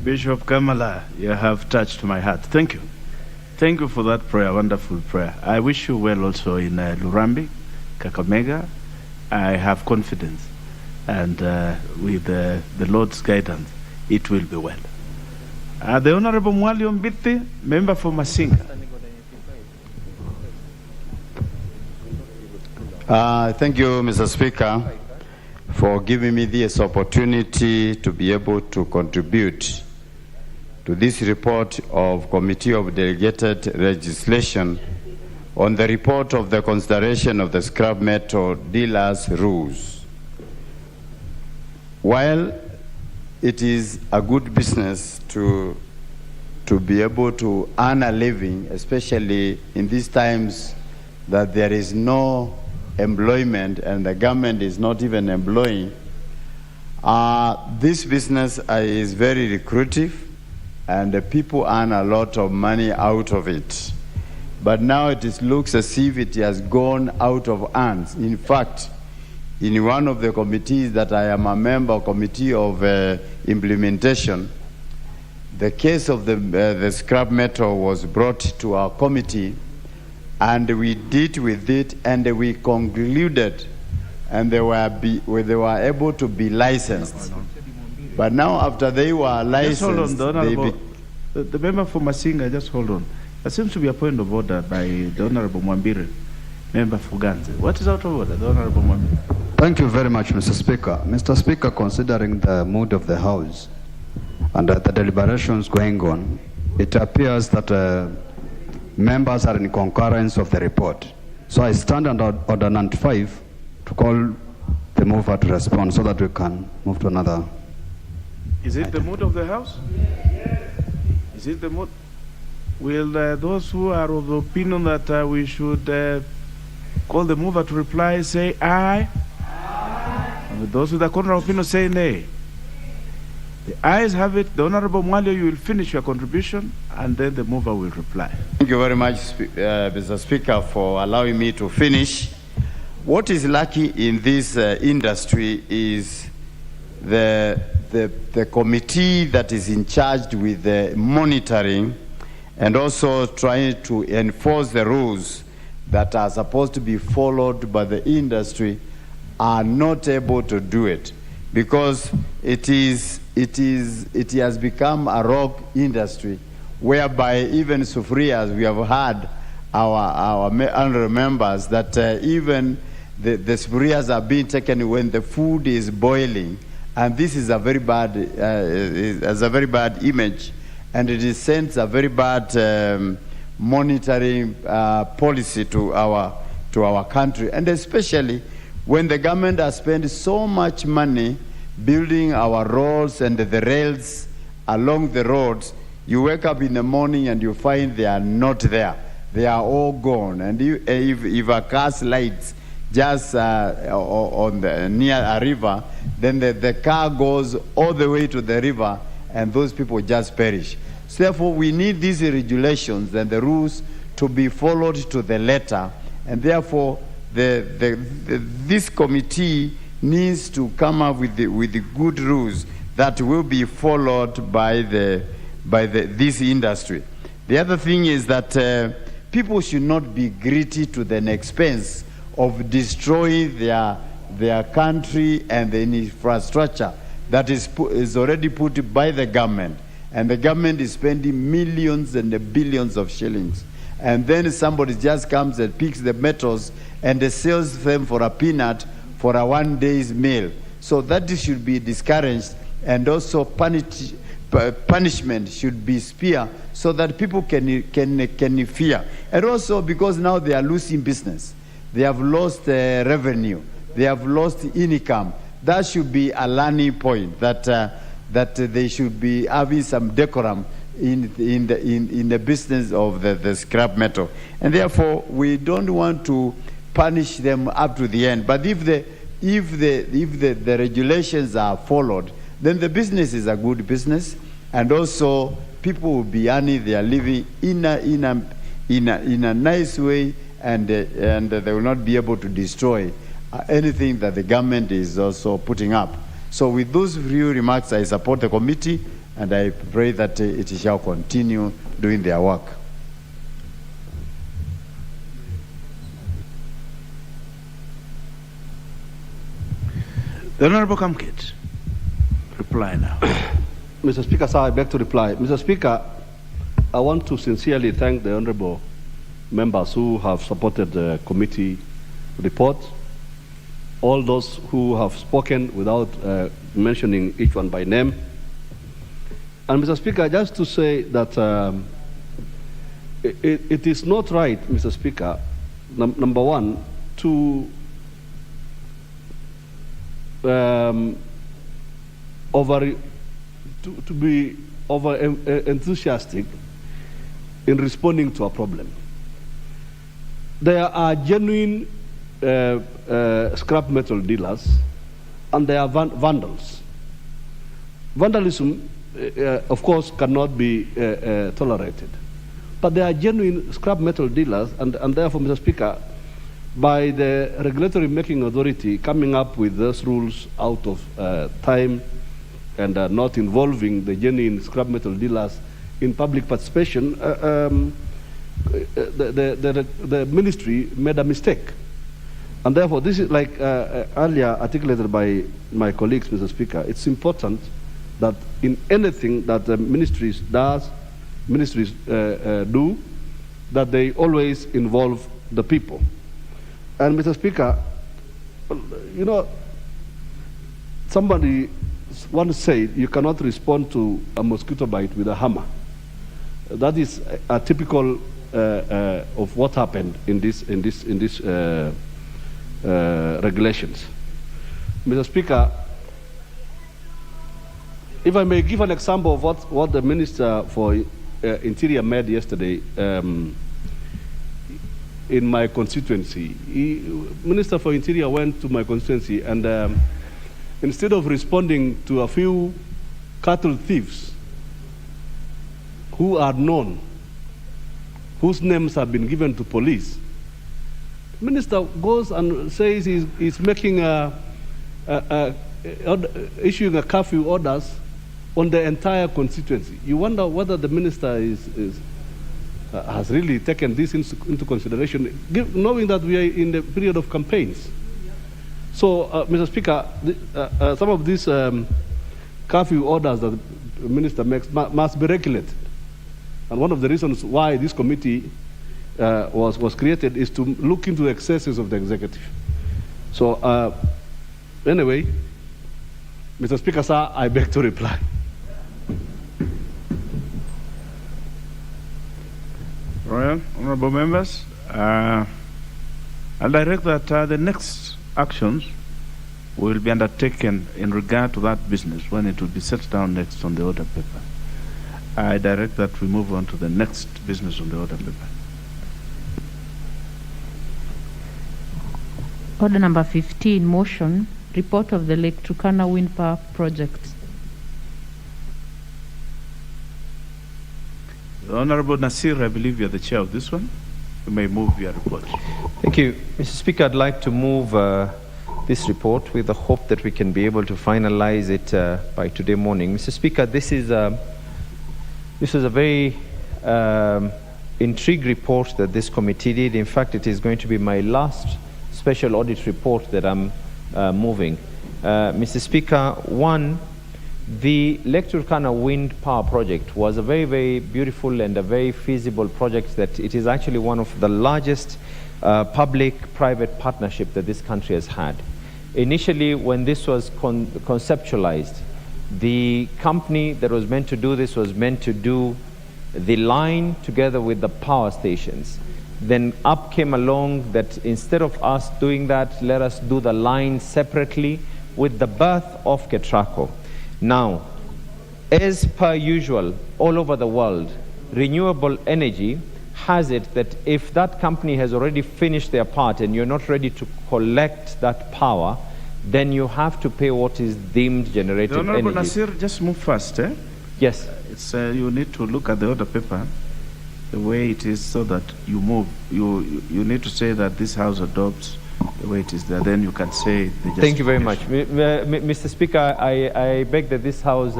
Bishop Kamala, you have touched my heart. Thank you. Thank you for that prayer, wonderful prayer. I wish you well also in Lurambi, Kakamega. I have confidence, and with the Lord's guidance, it will be well. The Honorable Mwali Ombithi, member for Masinga. Thank you, Mr. Speaker, for giving me this opportunity to be able to contribute to this report of Committee of Delegated Legislation on the report of the consideration of the scrap metal dealers' rules. While it is a good business to be able to earn a living, especially in these times that there is no employment and the government is not even employing, this business is very lucrative and the people earn a lot of money out of it. But now it looks as if it has gone out of hands. In fact, in one of the committees that I am a member, Committee of Implementation, the case of the scrap metal was brought to our committee, and we dealt with it, and we concluded, and they were able to be licensed. But now, after they were licensed, just hold on, the member for Masinga, just hold on. There seems to be a point of order by the Honorable Mwambire, member for Ganze. What is out of order, the Honorable Mwambire? Thank you very much, Mr. Speaker. Mr. Speaker, considering the mood of the House and the deliberations going on, it appears that members are in concurrence of the report. So I stand under Order 95 to call the mover to respond so that we can move to another. Is it the mood of the House? Is it the mood? Will those who are of the opinion that we should call the mover to reply say aye? And those with the contrary opinion say nay. The ayes have it. The Honorable Mwalio, you will finish your contribution and then the mover will reply. Thank you very much, Mr. Speaker, for allowing me to finish. What is lucky in this industry is the committee that is in charge with the monitoring and also trying to enforce the rules that are supposed to be followed by the industry are not able to do it because it has become a rogue industry whereby even sufrias, we have had our members that even the sufrias are being taken when the food is boiling, and this is a very bad image, and it sends a very bad monitoring policy to our country, and especially when the government has spent so much money building our roads and the rails along the roads. You wake up in the morning and you find they are not there. They are all gone. And if a car slides just on near a river, then the car goes all the way to the river and those people just perish. So therefore, we need these regulations and the rules to be followed to the letter. And therefore, this committee needs to come up with the good rules that will be followed by this industry. The other thing is that people should not be greedy to the expense of destroying their country and the infrastructure that is already put by the government. And the government is spending millions and billions of shillings. And then somebody just comes and picks the metals and sells them for a peanut for a one day's meal. So that should be discouraged, and also punishment should be severe so that people can fear. And also because now they are losing business. They have lost revenue. They have lost income. That should be a learning point that they should be having some decorum in the business of the scrap metal. And therefore, we don't want to punish them up to the end. But if the regulations are followed, then the business is a good business, and also people will be earning their living in a nice way, and they will not be able to destroy anything that the government is also putting up. So with those few remarks, I support the committee, and I pray that it shall continue doing their work. The Honorable Kamket, reply now. Mr. Speaker, sir, I beg to reply. Mr. Speaker, I want to sincerely thank the honorable members who have supported the committee report, all those who have spoken without mentioning each one by name. And Mr. Speaker, just to say that it is not right, Mr. Speaker, number one, to be over enthusiastic in responding to a problem. There are genuine scrap metal dealers and there are vandals. Vandalism, of course, cannot be tolerated. But there are genuine scrap metal dealers, and therefore, Mr. Speaker, by the regulatory making authority coming up with those rules out of time and not involving the genuine scrap metal dealers in public participation, the ministry made a mistake. And therefore, this is like earlier articulated by my colleagues, Mr. Speaker, it's important that in anything that the ministries do, that they always involve the people. And Mr. Speaker, you know, somebody once said you cannot respond to a mosquito bite with a hammer. That is a typical of what happened in this regulations. Mr. Speaker, if I may give an example of what the Minister for Interior made yesterday in my constituency. Minister for Interior went to my constituency and instead of responding to a few cattle thieves who are known, whose names have been given to police, the minister goes and says he's making issuing a curfew orders on the entire constituency. You wonder whether the minister has really taken this into consideration, knowing that we are in the period of campaigns. So, Mr. Speaker, some of these curfew orders that the minister makes must be regulated. And one of the reasons why this committee was created is to look into the excesses of the executive. So, anyway, Mr. Speaker, sir, I beg to reply. Well, honorable members, I'll direct that the next actions will be undertaken in regard to that business when it will be set down next on the order paper. I direct that we move on to the next business on the order paper. Order number 15, motion, report of the Lake Turkana Wind Power Project. The Honorable Nasir, I believe you're the chair of this one. You may move your report. Thank you. Mr. Speaker, I'd like to move this report with the hope that we can be able to finalize it by today morning. Mr. Speaker, this is a very intriguing report that this committee did. In fact, it is going to be my last special audit report that I'm moving. Mr. Speaker, one, the Lake Turkana Wind Power Project was a very, very beautiful and a very feasible project that it is actually one of the largest public-private partnership that this country has had. Initially, when this was conceptualized, the company that was meant to do this was meant to do the line together with the power stations. Then up came along that instead of us doing that, let us do the line separately with the birth of Ketraco. Now, as per usual, all over the world, renewable energy has it that if that company has already finished their part and you're not ready to collect that power, then you have to pay what is deemed generated energy. Honorable Nasir, just move fast, eh? Yes. It's, you need to look at the order paper, the way it is, so that you move. You need to say that this House adopts the way it is there. Then you can say the Thank you very much. Mr. Speaker, I beg that this House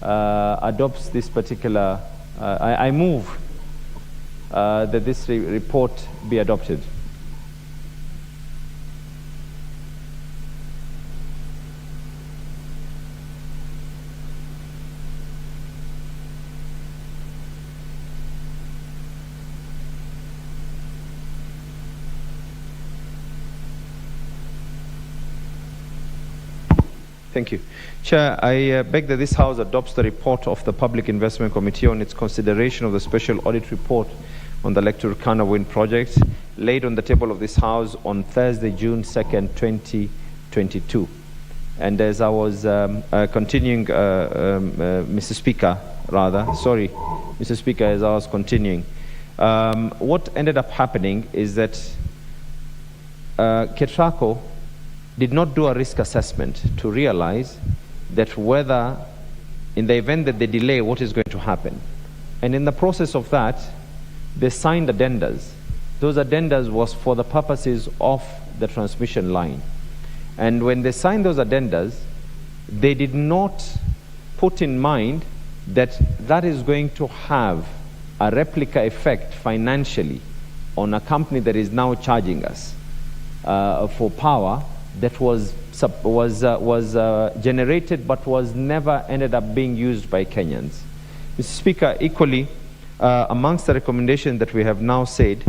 adopts this particular, I move that this report be adopted. Thank you. Chair, I beg that this House adopts the report of the Public Investment Committee on its consideration of the special audit report on the Lake Turkana wind project laid on the table of this House on Thursday, June 2nd, 2022. And as I was continuing, Mr. Speaker, as I was continuing, what ended up happening is that KETRACO did not do a risk assessment to realize that whether, in the event that they delay, what is going to happen. And in the process of that, they signed addendas. Those addendas was for the purposes of the transmission line. And when they signed those addendas, they did not put in mind that that is going to have a replica effect financially on a company that is now charging us for power that was generated but was never ended up being used by Kenyans. Mr. Speaker, equally, amongst the recommendations that we have now said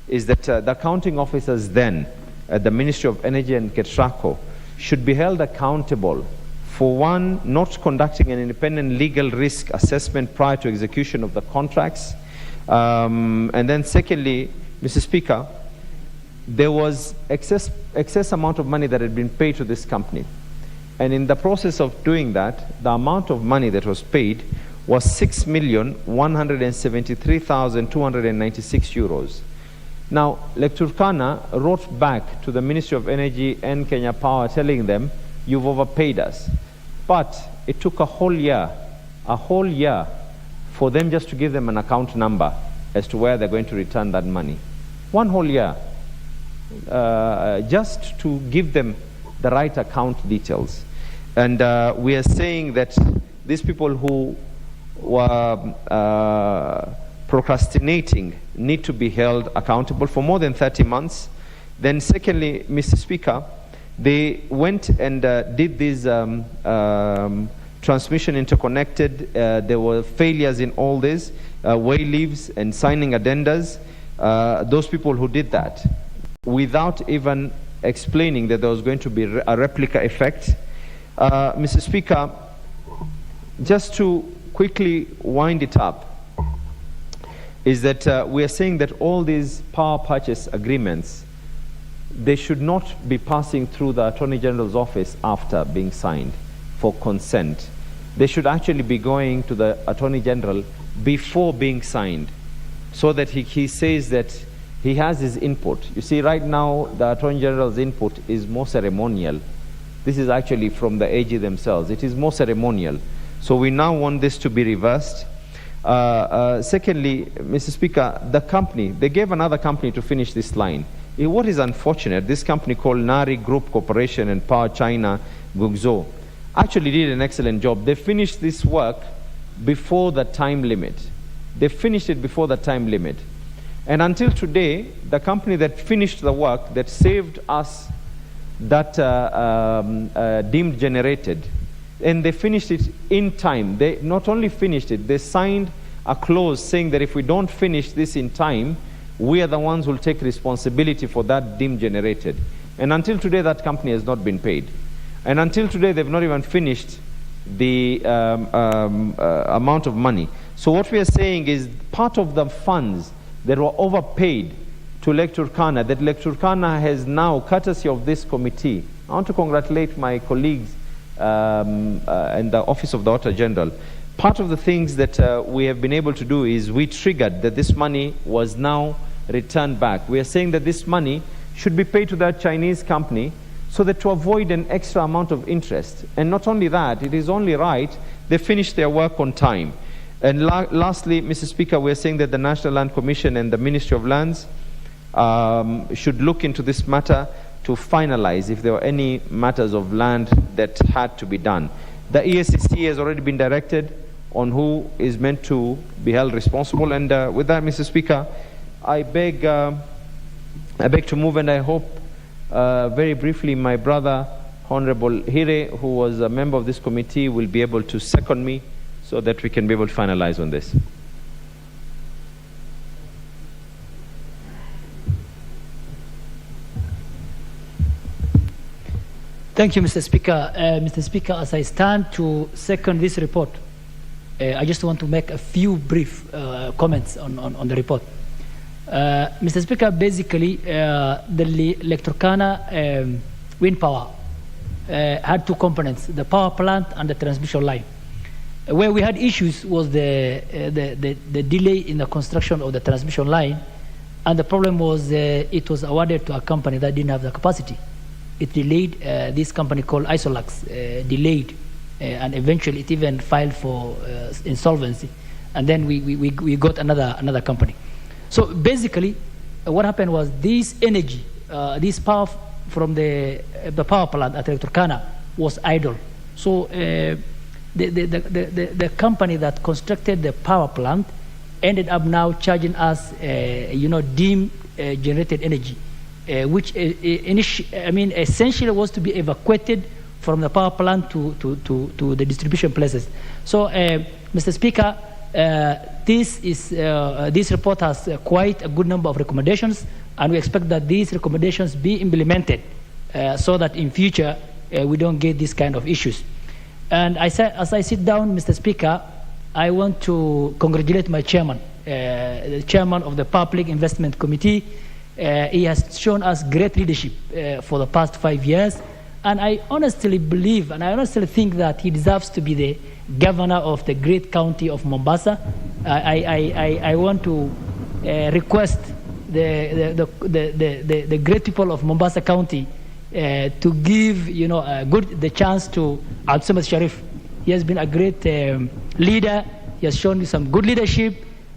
is that the accounting officers then at the Ministry of Energy and KETRACO should be held accountable for one, not conducting an independent legal risk assessment prior to execution of the contracts. And then secondly, Mr. Speaker, there was excess amount of money that had been paid to this company. And in the process of doing that, the amount of money that was paid was 6,173,296 euros. Now, Lake Turkana wrote back to the Ministry of Energy and Kenya Power telling them, you've overpaid us. But it took a whole year for them just to give them an account number as to where they're going to return that money. One whole year. Just to give them the right account details. And we are saying that these people who were procrastinating need to be held accountable for more than 30 months. Then secondly, Mr. Speaker, they went and did these transmission interconnected. There were failures in all this, way leaves and signing addendas. Those people who did that, without even explaining that there was going to be a replica effect. Mr. Speaker, just to quickly wind it up, is that we are saying that all these power purchase agreements, they should not be passing through the Attorney General's office after being signed for consent. They should actually be going to the Attorney General before being signed, so that he says that he has his input. You see, right now, the Attorney General's input is more ceremonial. This is actually from the AG themselves. It is more ceremonial. So we now want this to be reversed. Secondly, Mr. Speaker, the company, they gave another company to finish this line. What is unfortunate, this company called Nari Group Corporation and Power China Guangzhou actually did an excellent job. They finished this work before the time limit. They finished it before the time limit. And until today, the company that finished the work, that saved us that deemed generated, and they finished it in time. They not only finished it, they signed a clause saying that if we don't finish this in time, we are the ones who will take responsibility for that deemed generated. And until today, that company has not been paid. And until today, they've not even finished the amount of money. So what we are saying is part of the funds that were overpaid to Lake Turkana, that Lake Turkana has now, courtesy of this committee, I want to congratulate my colleagues and the Office of the Auditor General. Part of the things that we have been able to do is we triggered that this money was now returned back. We are saying that this money should be paid to that Chinese company so that to avoid an extra amount of interest. And not only that, it is only right they finish their work on time. And lastly, Mr. Speaker, we are saying that the National Land Commission and the Ministry of Lands should look into this matter to finalize if there were any matters of land that had to be done. The ESCC has already been directed on who is meant to be held responsible. And with that, Mr. Speaker, I beg to move, and I hope very briefly my brother, Honorable Hire, who was a member of this committee, will be able to second me so that we can be able to finalize on this. Thank you, Mr. Speaker. Mr. Speaker, as I stand to second this report, I just want to make a few brief comments on the report. Mr. Speaker, basically, the Lake Turkana wind power had two components, the power plant and the transmission line. Where we had issues was the delay in the construction of the transmission line, and the problem was it was awarded to a company that didn't have the capacity. It delayed, this company called Isolax delayed, and eventually it even filed for insolvency, and then we got another company. So basically, what happened was this energy, this power from the power plant at Turkana was idle. So the company that constructed the power plant ended up now charging us, dim generated energy, which essentially was to be evacuated from the power plant to the distribution places. So, Mr. Speaker, this report has quite a good number of recommendations, and we expect that these recommendations be implemented so that in future we don't get these kind of issues. And as I sit down, Mr. Speaker, I want to congratulate my chairman, the chairman of the Public Investment Committee. He has shown us great leadership for the past 5 years, and I honestly believe and I honestly think that he deserves to be the governor of the great county of Mombasa. I want to request the great people of Mombasa County to give the chance to Al-Samad Sharif. He has been a great leader. He has shown some good leadership,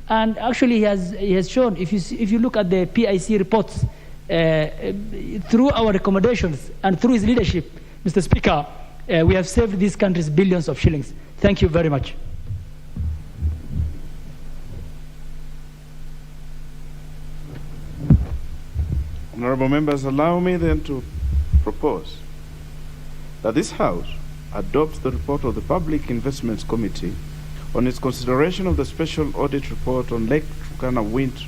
and actually he has shown, if you look at the PIC reports, through our recommendations and through his leadership, Mr. Speaker, we have saved these countries billions of shillings. Thank you very much. Honorable members, allow me then to propose that this House adopts the report of the Public Investments Committee on its consideration of the special audit report on Lake Turkana Wind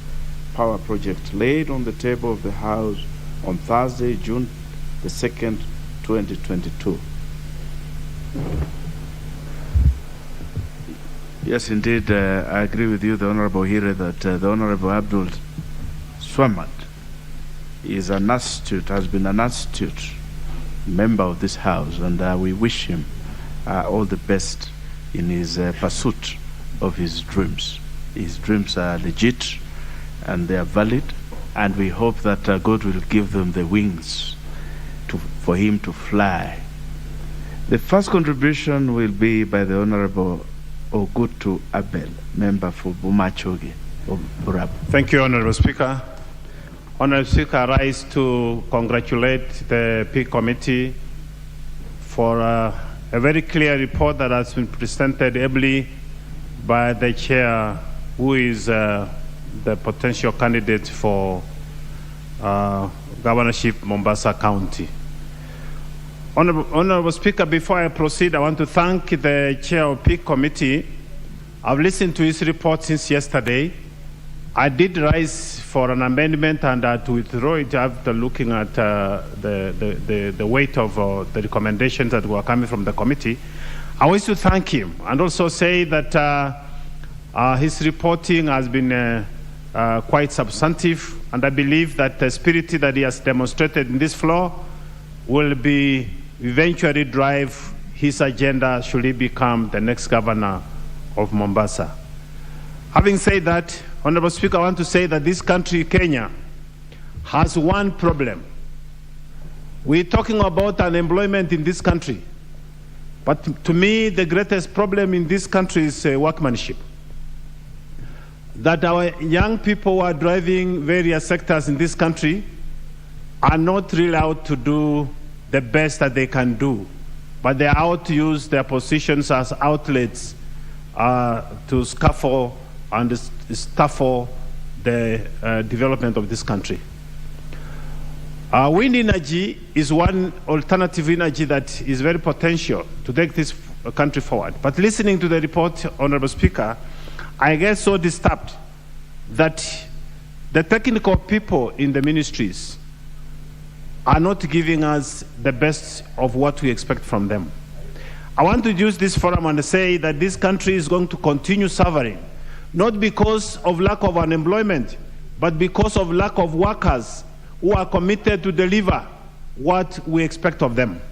Power Project laid on the table of the House on Thursday, June the 2nd, 2022. Yes, indeed, I agree with you, the Honorable Hire, that the Honorable Abdul Swamad is an astute, has been an astute member of this House, and we wish him all the best in his pursuit of his dreams. His dreams are legit and they are valid, and we hope that God will give them the wings for him to fly. The first contribution will be by the Honorable Ogutu Abel, member for Bumachoge of Burab. Thank you, Honorable Speaker. Honorable Speaker, I rise to congratulate the PIC Committee for a very clear report that has been presented ably by the chair, who is the potential candidate for governorship Mombasa County. Honorable Speaker, before I proceed, I want to thank the chair of PIC Committee. I've listened to his report since yesterday. I did rise for an amendment and to withdraw it after looking at the weight of the recommendations that were coming from the committee. I wish to thank him and also say that his reporting has been quite substantive, and I believe that the spirit that he has demonstrated in this floor will be eventually drive his agenda should he become the next governor of Mombasa. Having said that, Honorable Speaker, I want to say that this country, Kenya, has one problem. We're talking about unemployment in this country, but to me, the greatest problem in this country is workmanship. That our young people who are driving various sectors in this country are not really out to do the best that they can do, but they are out to use their positions as outlets to scaffold and stifle the development of this country. Wind energy is one alternative energy that is very potential to take this country forward. But listening to the report, Honorable Speaker, I get so disturbed that the technical people in the ministries are not giving us the best of what we expect from them. I want to use this forum and say that this country is going to continue suffering, not because of lack of unemployment, but because of lack of workers who are committed to deliver what we expect of them.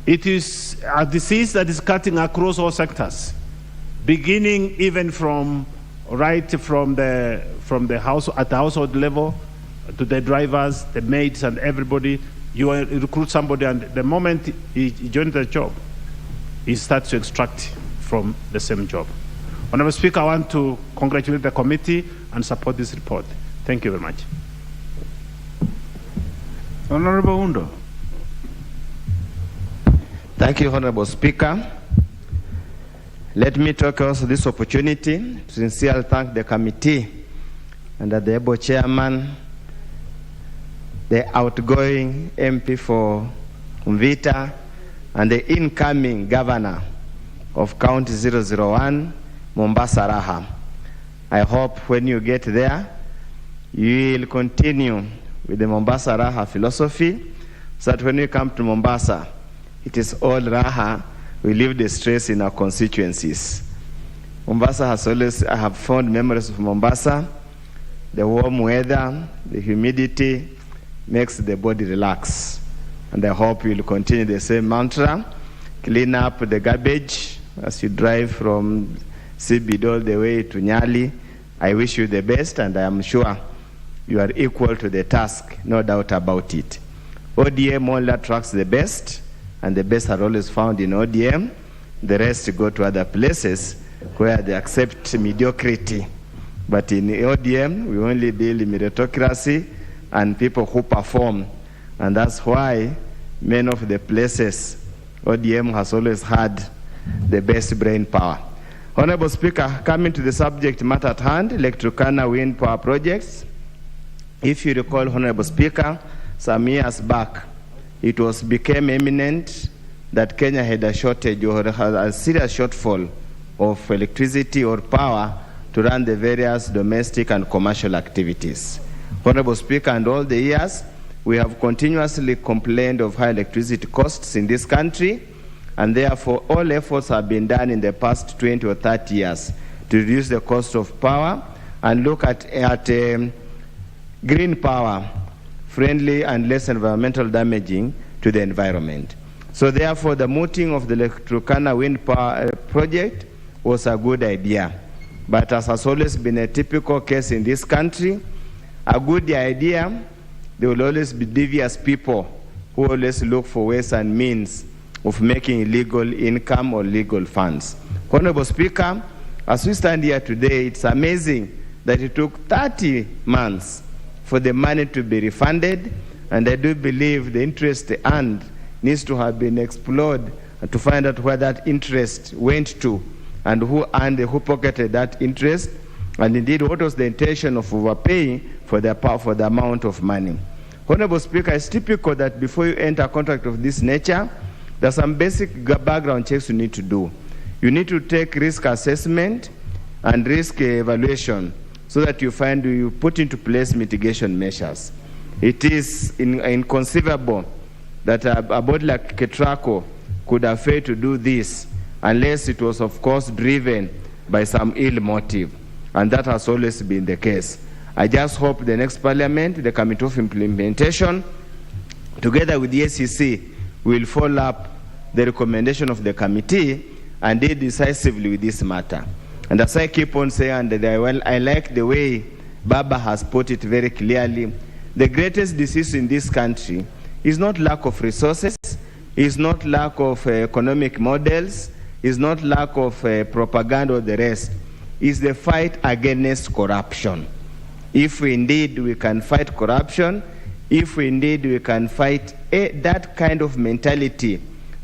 It is a disease that is cutting across all sectors, beginning even from the house, at the household level, to the drivers, the maids, and everybody. You recruit somebody, and the moment he joins the job, he starts to extract from the same job. Honorable Speaker, I want to congratulate the committee and support this report. Thank you very much. Honorable Undo. Thank you, Honorable Speaker. Let me take also this opportunity to sincerely thank the committee and the able chairman, the outgoing MP for Mvita, and the incoming governor of County 001, Mombasa Raha. I hope when you get there, you will continue with the Mombasa Raha philosophy, so that when you come to Mombasa, it is all Raha. We leave the stress in our constituencies. Mombasa has always, I have fond memories of Mombasa. The warm weather, the humidity makes the body relax. And I hope you will continue the same mantra. Clean up the garbage as you drive from CBD all the way to Nyali. I wish you the best, and I am sure you are equal to the task, no doubt about it. ODM only attracts the best, and the best are always found in ODM. The rest go to other places where they accept mediocrity. But in ODM, we only deal in meritocracy and people who perform. And that's why many of the places ODM has always had the best brain power. Honorable Speaker, coming to the subject matter at hand, Lake Turkana wind power projects. If you recall, Honorable Speaker, some years back, it became eminent that Kenya had a shortage or a serious shortfall of electricity or power to run the various domestic and commercial activities. Honorable Speaker, and all the years, we have continuously complained of high electricity costs in this country, and therefore all efforts have been done in the past 20 or 30 years to reduce the cost of power and look at green power, friendly and less environmental damaging to the environment. So therefore, the mooting of the Lake Turkana wind power project was a good idea. But as has always been a typical case in this country, a good idea, there will always be devious people who always look for ways and means of making illegal income or legal funds. Honorable Speaker, as we stand here today, it's amazing that it took 30 months for the money to be refunded, and I do believe the interest earned needs to have been explored and to find out where that interest went to and who earned, who pocketed that interest, and indeed what was the intention of overpaying for the amount of money. Honorable Speaker, it's typical that before you enter a contract of this nature, there are some basic background checks you need to do. You need to take risk assessment and risk evaluation so that you put into place mitigation measures. It is inconceivable that a body like Ketraco could have failed to do this unless it was, of course, driven by some ill motive. And that has always been the case. I just hope the next Parliament, the Committee of Implementation, together with the SEC, will follow up the recommendation of the committee and deal decisively with this matter. And as I keep on saying, and I like the way Baba has put it very clearly, the greatest disease in this country is not lack of resources, is not lack of economic models, is not lack of propaganda or the rest, is the fight against corruption. If indeed we can fight corruption, if indeed we can fight that kind of mentality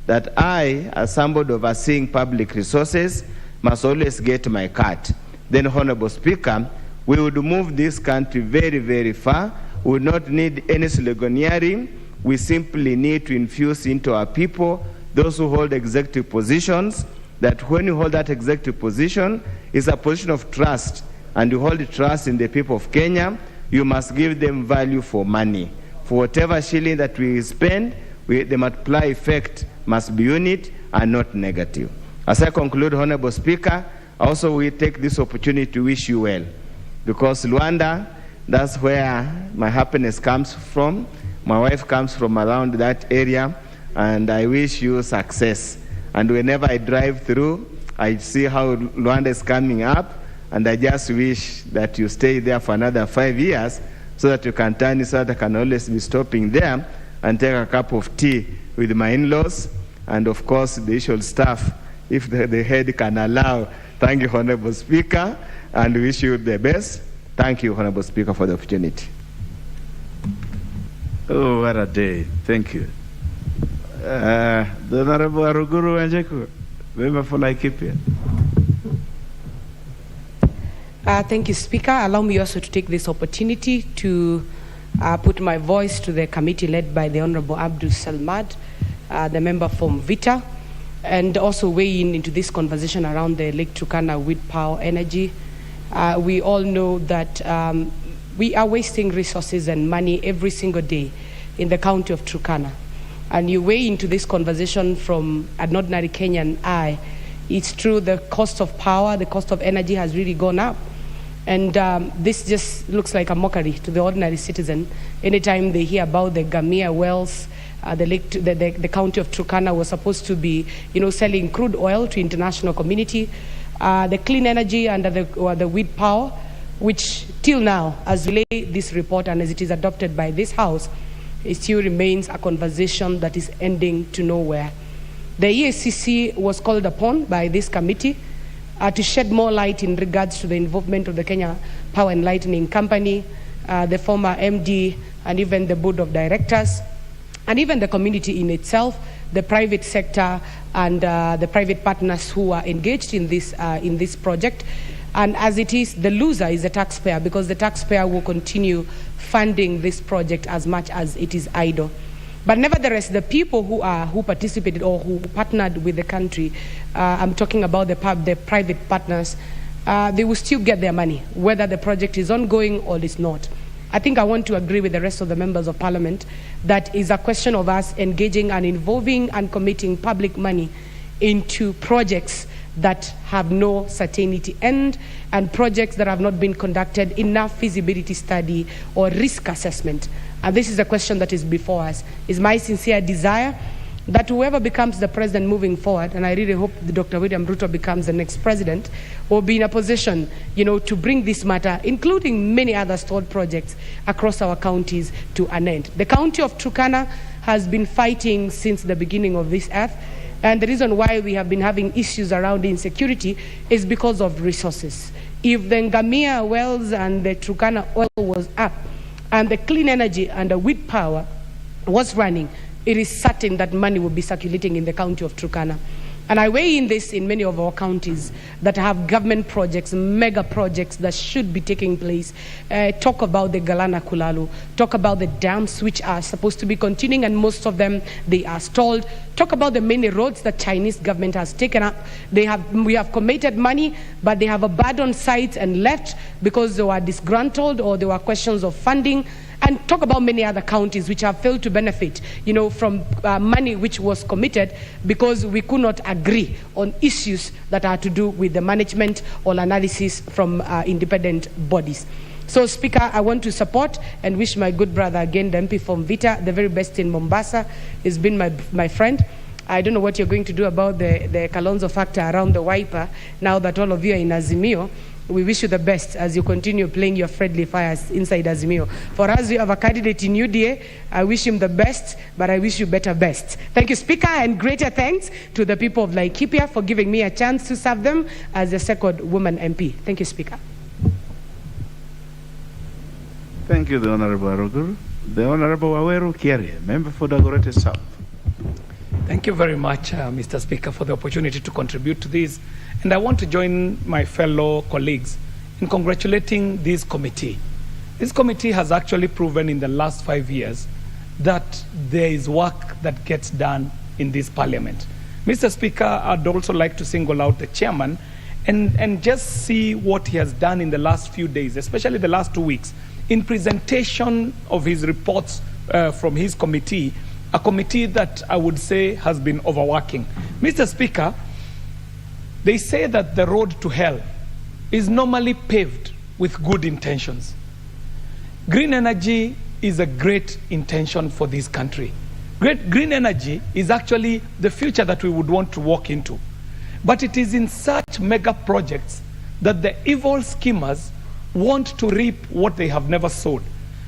that I, as somebody overseeing public resources, must always get my cut, then, Honorable Speaker, we would move this country very, very far. We would not need any sloganeering. We simply need to infuse into our people, those who hold executive positions, that when you hold that executive position, it's a position of trust, and you hold trust in the people of Kenya, you must give them value for money. for whatever shilling that we spend, the multiply effect must be unit and not negative. As I conclude, Honorable Speaker, also we take this opportunity to wish you well, because Luanda, that's where my happiness comes from. My wife comes from around that area, and I wish you success. And whenever I drive through, I see how Luanda is coming up, and I just wish that you stay there for another 5 years so that you can turn, so that I can always be stopping there and take a cup of tea with my in-laws, and of course the usual staff, if the head can allow. Thank you, Honorable Speaker, and wish you the best. Thank you, Honorable Speaker, for the opportunity. Oh, what a day. Thank you. The Honorable Aruguru Wanjeku, member for Laikipia. Thank you, Speaker. Allow me also to take this opportunity to put my voice to the committee led by the Honorable Abdul Salmad, the member from Vita, and also weigh in into this conversation around the Lake Turkana wind power energy. We all know that we are wasting resources and money every single day in the county of Turkana. And you weigh into this conversation from an ordinary Kenyan eye. It's true, the cost of power, the cost of energy has really gone up. And this just looks like a mockery to the ordinary citizen. Anytime they hear about the Gamia wells, the county of Turkana was supposed to be, selling crude oil to international community. The clean energy under the wind power, which till now, as we lay this report and as it is adopted by this House, it still remains a conversation that is ending to nowhere. The EACC was called upon by this committee to shed more light in regards to the involvement of the Kenya Power and Lightning Company, the former MD, and even the board of directors, and even the community in itself, the private sector, and the private partners who are engaged in this project. And as it is, the loser is the taxpayer, because the taxpayer will continue funding this project as much as it is idle. But nevertheless, the people who participated or who partnered with the country, I'm talking about the private partners, they will still get their money, whether the project is ongoing or is not. I think I want to agree with the rest of the members of parliament that is a question of us engaging and involving and committing public money into projects that have no certainty end, and projects that have not been conducted enough feasibility study or risk assessment. And this is a question that is before us. It's my sincere desire that whoever becomes the president moving forward, and I really hope that Dr. William Ruto becomes the next president, will be in a position, to bring this matter, including many other stalled projects across our counties, to an end. The county of Turkana has been fighting since the beginning of this earth, and the reason why we have been having issues around insecurity is because of resources. If the Ngamia wells and the Turkana oil was up, and the clean energy and the wind power was running, it is certain that money will be circulating in the county of Turkana. And I weigh in this in many of our counties that have government projects, mega projects that should be taking place. Talk about the Galana Kulalu, talk about the dams which are supposed to be continuing, and most of them, they are stalled. Talk about the many roads that Chinese government has taken up. We have committed money, but they have abandoned sites and left because they were disgruntled or there were questions of funding. And talk about many other counties which have failed to benefit, from money which was committed because we could not agree on issues that are to do with the management or analysis from independent bodies. So, Speaker, I want to support and wish my good brother again, the MP from Vita, the very best in Mombasa. He's been my friend. I don't know what you're going to do about the Kalonzo factor around the wiper now that all of you are in Azimio. We wish you the best as you continue playing your friendly fires inside Azimio. For us, we have a candidate in UDA. I wish him the best, but I wish you better best. Thank you, Speaker, and greater thanks to the people of Laikipia for giving me a chance to serve them as the second woman MP. Thank you, Speaker. Thank you, the Honorable Aruguru. The Honorable Waweru Kiaria, member for Dagoretti South. Thank you very much, Mr. Speaker, for the opportunity to contribute to this. And I want to join my fellow colleagues in congratulating this committee. This committee has actually proven in the last 5 years that there is work that gets done in this parliament. Mr. Speaker, I'd also like to single out the chairman and just see what he has done in the last few days, especially the last 2 weeks, in presentation of his reports from his committee, a committee that I would say has been overworking. Mr. Speaker, they say that the road to hell is normally paved with good intentions. Green energy is a great intention for this country. Green energy is actually the future that we would want to walk into. But it is in such mega projects that the evil schemers want to reap what they have never sowed.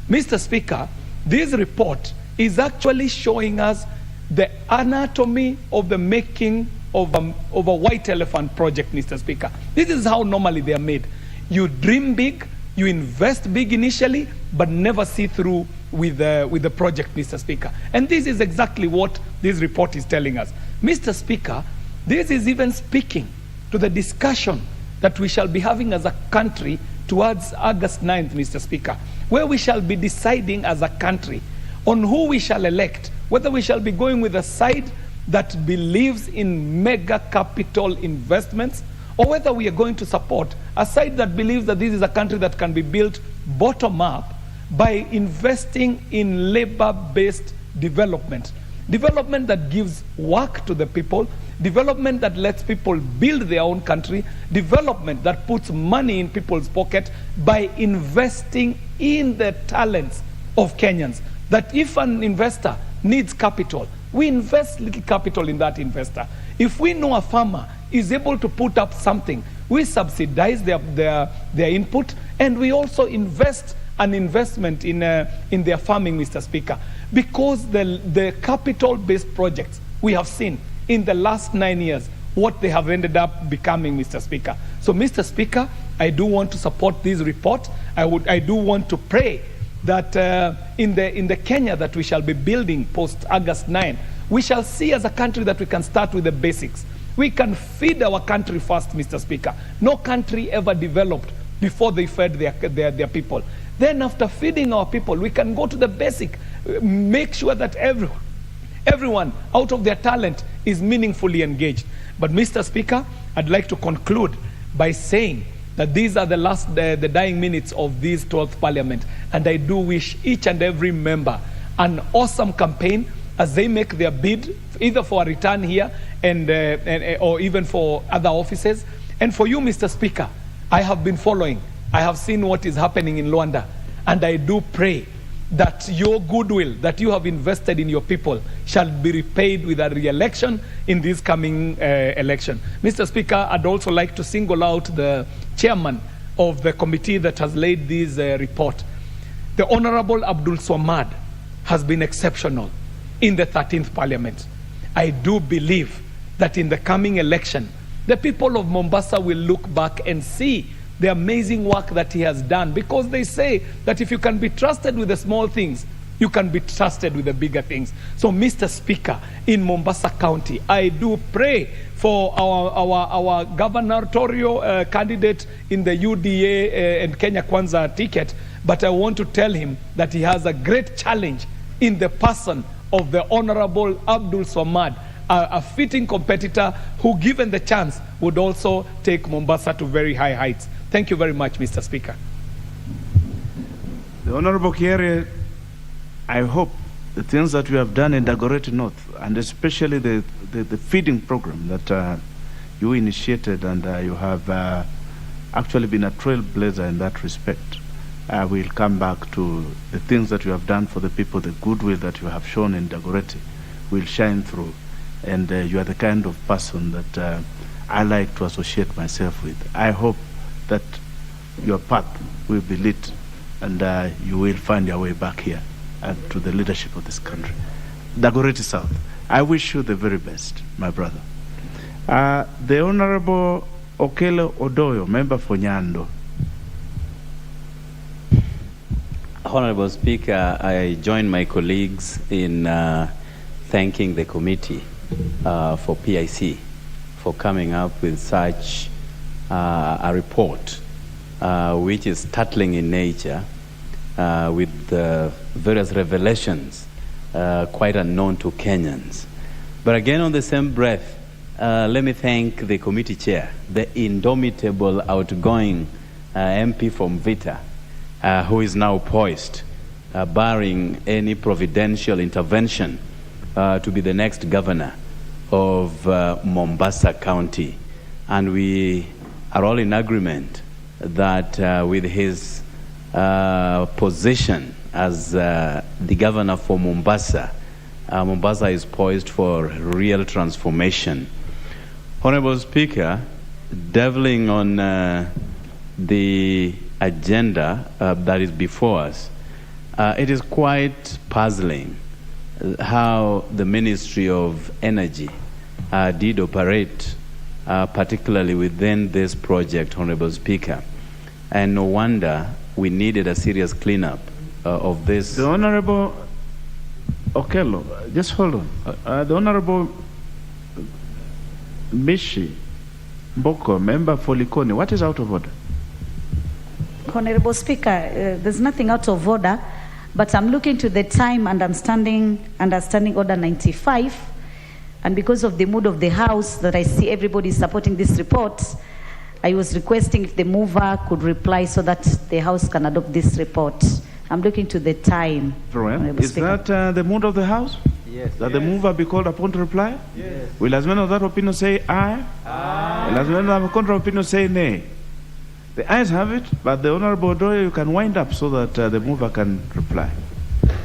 Mr. Speaker, this report is actually showing us the anatomy of the making of a white elephant project, Mr. Speaker. This is how normally they are made. You dream big, you invest big initially, but never see through with the project, Mr. Speaker. And this is exactly what this report is telling us. Mr. Speaker, this is even speaking to the discussion that we shall be having as a country towards August 9th, Mr. Speaker, where we shall be deciding as a country on who we shall elect, whether we shall be going with a side that believes in mega capital investments, or whether we are going to support a side that believes that this is a country that can be built bottom up by investing in labor-based development. Development that gives work to the people, development that lets people build their own country, development that puts money in people's pocket by investing in the talents of Kenyans. That if an investor needs capital, we invest little capital in that investor. If we know a farmer is able to put up something, we subsidize their input, and we also invest an investment in their farming, Mr. Speaker. Because the capital-based projects we have seen in the last 9 years, what they have ended up becoming, Mr. Speaker. So, Mr. Speaker, I do want to support this report. I do want to pray that in the Kenya that we shall be building post-August 9, we shall see as a country that we can start with the basics. We can feed our country first, Mr. Speaker. No country ever developed before they fed their people. Then after feeding our people, we can go to the basic, make sure that everyone out of their talent is meaningfully engaged. But Mr. Speaker, I'd like to conclude by saying that these are the dying minutes of this 12th Parliament. And I do wish each and every member an awesome campaign as they make their bid, either for a return here or even for other offices. And for you, Mr. Speaker, I have been following. I have seen what is happening in Luanda. And I do pray that your goodwill that you have invested in your people shall be repaid with a re-election in this coming election. Mr. Speaker, I'd also like to single out the chairman of the committee that has laid this report. The Honorable Abdul Swamad has been exceptional in the 13th Parliament. I do believe that in the coming election, the people of Mombasa will look back and see the amazing work that he has done, because they say that if you can be trusted with the small things, you can be trusted with the bigger things. So, Mr. Speaker, in Mombasa County, I do pray for our gubernatorial candidate in the UDA and Kenya Kwanza ticket, but I want to tell him that he has a great challenge in the person of the Honorable Abdul Swamad, a fitting competitor who, given the chance, would also take Mombasa to very high heights. Thank you very much, Mr. Speaker. The Honorable Kiere, I hope the things that we have done in Dagoretti North, and especially the feeding program that you initiated, and you have actually been a trailblazer in that respect. We'll come back to the things that you have done for the people, the goodwill that you have shown in Dagoretti will shine through. And you are the kind of person that I like to associate myself with. I hope that your path will be lit, and you will find your way back here to the leadership of this country. Dagoretti South, I wish you the very best, my brother. The Honorable Okelo Odoyo, member for Nyando. Honorable Speaker, I join my colleagues in thanking the committee for PIC for coming up with such a report which is startling in nature with various revelations quite unknown to Kenyans. But again, on the same breath, let me thank the committee chair, the indomitable, outgoing MP from Vita, who is now poised barring any providential intervention, to be the next governor of Mombasa County. And we are all in agreement that with his position as the governor for Mombasa, Mombasa is poised for real transformation. Honorable Speaker, delving on the agenda that is before us, it is quite puzzling how the Ministry of Energy did operate, particularly within this project, Honorable Speaker. And no wonder we needed a serious cleanup of this. The Honorable Okello, just hold on. The Honorable Mishi Boko, member for Likoni, what is out of order? Honorable Speaker, there's nothing out of order, but I'm looking to the time and I'm understanding Order 95, and because of the mood of the House that I see everybody supporting this report, I was requesting if the mover could reply so that the House can adopt this report. I'm looking to the time. Is that the mood of the House? Yes. That the mover be called upon to reply? Yes. Will as many of that opinion say aye? Aye. Will as many of the contrary opinion say nay? The ayes have it, but the Honorable Odoye, you can wind up so that the mover can reply.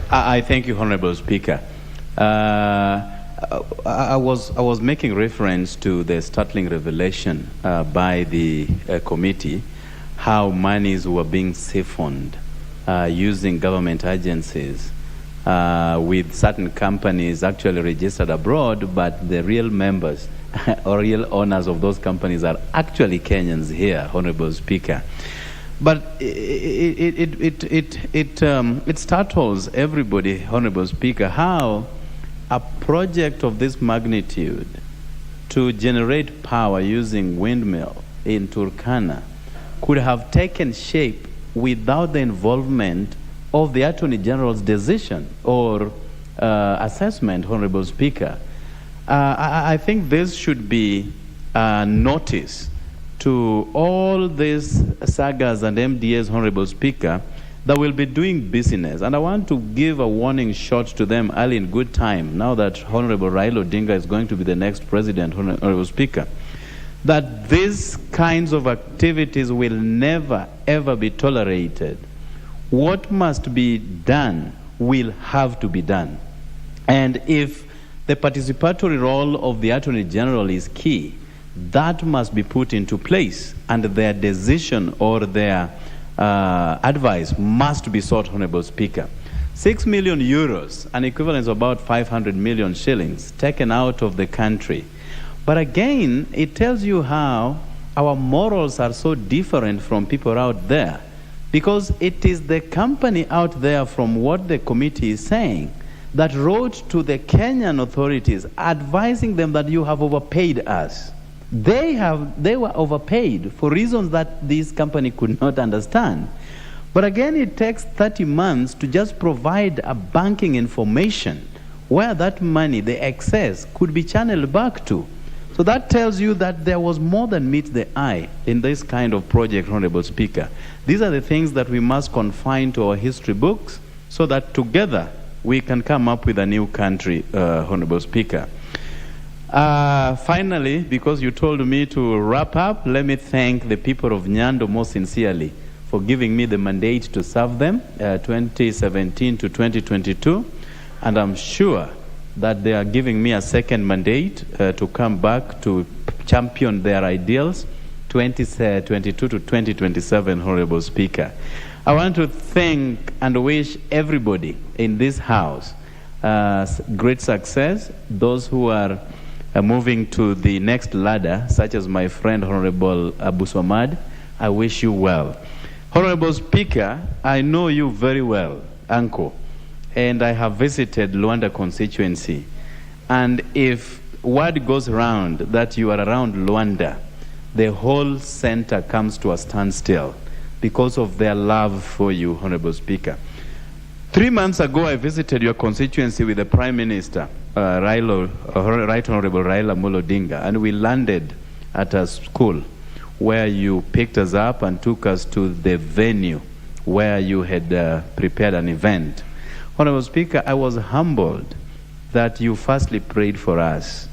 I thank you, Honorable Speaker. I was making reference to the startling revelation by the committee, how monies were being siphoned using government agencies with certain companies actually registered abroad, but the real members or real owners of those companies are actually Kenyans here, Honorable Speaker. But it startles everybody, Honorable Speaker, how a project of this magnitude to generate power using windmill in Turkana could have taken shape without the involvement of the Attorney General's decision or assessment, Honorable Speaker. I think this should be a notice to all these sagas and MDAs, Honorable Speaker, that will be doing business. And I want to give a warning shot to them early in good time, now that Honorable Raila Odinga is going to be the next president, Honorable Speaker, that these kinds of activities will never, ever be tolerated. What must be done will have to be done. And if the participatory role of the Attorney General is key, that must be put into place, and their decision or their advice must be sought, Honorable Speaker. 6 million euros, an equivalent of about 500 million shillings, taken out of the country. But again, it tells you how our morals are so different from people out there, because it is the company out there, from what the committee is saying, that wrote to the Kenyan authorities advising them that you have overpaid us. They were overpaid for reasons that this company could not understand. But again, it takes 30 months to just provide a banking information where that money, the excess, could be channeled back to. So that tells you that there was more than meets the eye in this kind of project, Honorable Speaker. These are the things that we must confine to our history books so that together we can come up with a new country, Honorable Speaker. Finally, because you told me to wrap up, let me thank the people of Nyando most sincerely for giving me the mandate to serve them 2017 to 2022. And I'm sure that they are giving me a second mandate to come back to champion their ideals 2022 to 2027, Honorable Speaker. I want to thank and wish everybody in this House great success. Those who are moving to the next ladder, such as my friend Honorable Abu Swamad, I wish you well. Honorable Speaker, I know you very well, Uncle, and I have visited Luanda constituency. And if word goes around that you are around Luanda, the whole center comes to a standstill because of their love for you, Honorable Speaker. 3 months ago, I visited your constituency with the Prime Minister, Right Honorable Raila Amolo Odinga, and we landed at a school where you picked us up and took us to the venue where you had prepared an event. Honorable Speaker, I was humbled that you firstly prayed for us.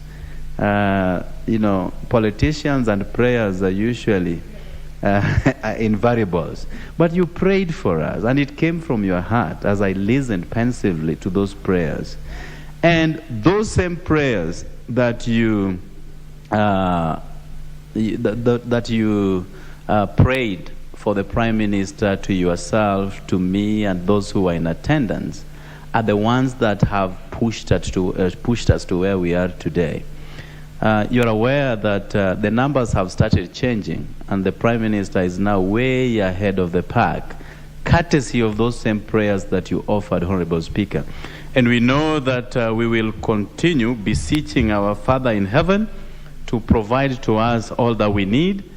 You know, politicians and prayers are usually invariables. But you prayed for us, and it came from your heart as I listened pensively to those prayers. And those same prayers that you prayed for the Prime Minister, to yourself, to me, and those who are in attendance, are the ones that have pushed us to where we are today. You're aware that the numbers have started changing, and the Prime Minister is now way ahead of the pack, courtesy of those same prayers that you offered, Honorable Speaker. And we know that we will continue beseeching our Father in heaven to provide to us all that we need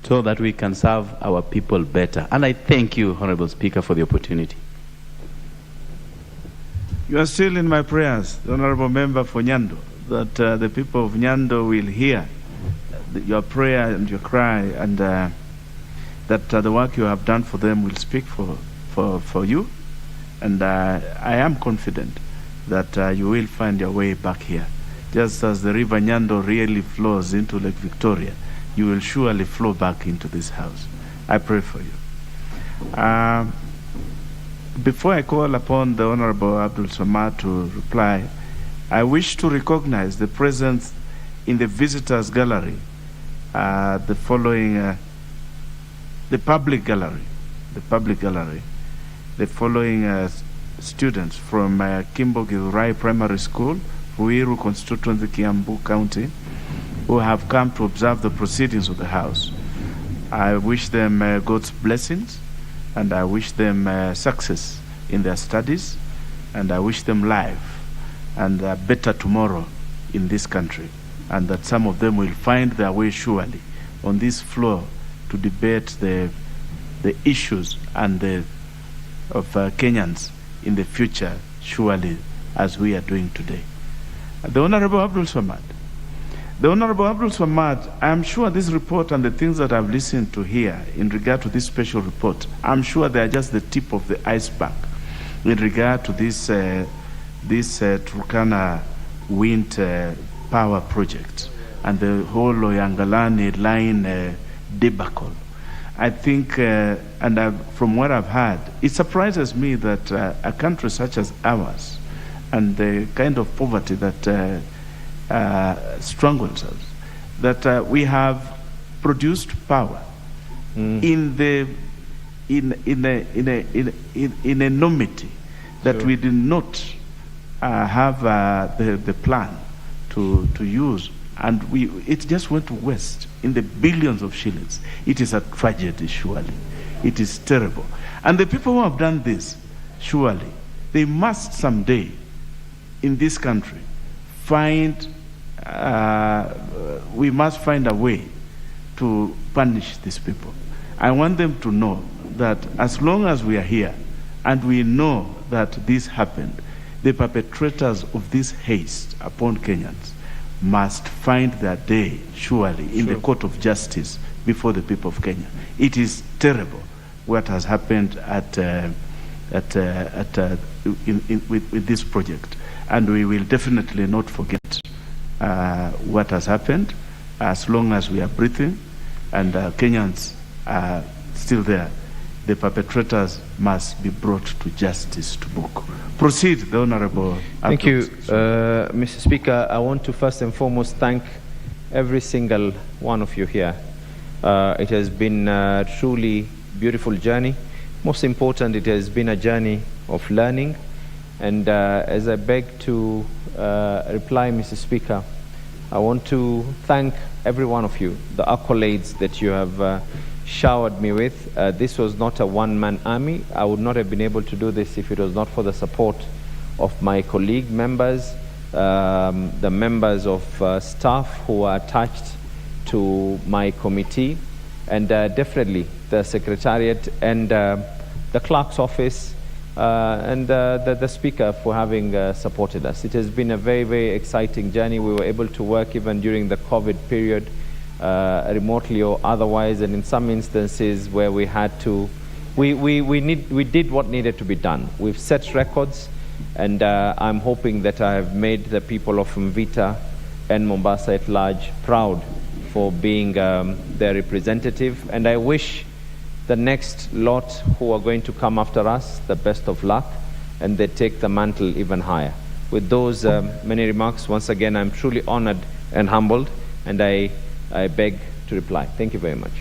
so that we can serve our people better. And I thank you, Honorable Speaker, for the opportunity. You are still in my prayers, the Honorable Member for Nyando, that the people of Nyando will hear your prayer and your cry, and that the work you have done for them will speak for you. And I am confident that you will find your way back here. Just as the river Nyando really flows into Lake Victoria, you will surely flow back into this house. I pray for you. Before I call upon the Honorable Abdul Samad to reply, I wish to recognize the presence in the visitors gallery, the following, the public gallery, the following students from Kimbo Githurai Primary School, Ruiru constituency, Kiambu County, who have come to observe the proceedings of the House. I wish them God's blessings, and I wish them success in their studies, and I wish them life and a better tomorrow in this country, and that some of them will find their way surely on this floor to debate the issues and of Kenyans in the future, surely, as we are doing today. The Honorable Abdul Samad. The Honorable Abdul Samad, I am sure this report and the things that I've listened to here in regard to this special report, I'm sure they are just the tip of the iceberg in regard to this Turkana wind power project and the whole Loyangalani line debacle. I think, from what I've heard, it surprises me that a country such as ours and the kind of poverty that strangles us, that we have produced power in enormity, that we did not have the plan to use, and it just went to waste in the billions of shillings. It is a tragedy, surely. It is terrible. And the people who have done this, surely, they must someday in this country we must find a way to punish these people. I want them to know that as long as we are here and we know that this happened, the perpetrators of this haste upon Kenyans must find their day, surely, in the court of justice before the people of Kenya. It is terrible what has happened with this project, and we will definitely not forget what has happened as long as we are breathing and Kenyans are still there. The perpetrators must be brought to justice to book. Proceed, the Honorable. Thank you, Mr. Speaker. I want to first and foremost thank every single one of you here. It has been a truly beautiful journey. Most important, it has been a journey of learning. And as I beg to reply, Mr. Speaker, I want to thank every one of you, the accolades that you have showered me with. This was not a one-man army. I would not have been able to do this if it was not for the support of my colleague members, the members of staff who are attached to my committee, and definitely the Secretariat and the Clerk's Office, and the Speaker for having supported us. It has been a very, very exciting journey. We were able to work even during the COVID period, remotely or otherwise, and in some instances where we had to we did what needed to be done. We've set records, and I'm hoping that I have made the people of Mvita and Mombasa at large proud for being their representative. And I wish the next lot who are going to come after us the best of luck, and they take the mantle even higher. With those many remarks, once again, I'm truly honored and humbled, and I beg to reply. Thank you very much.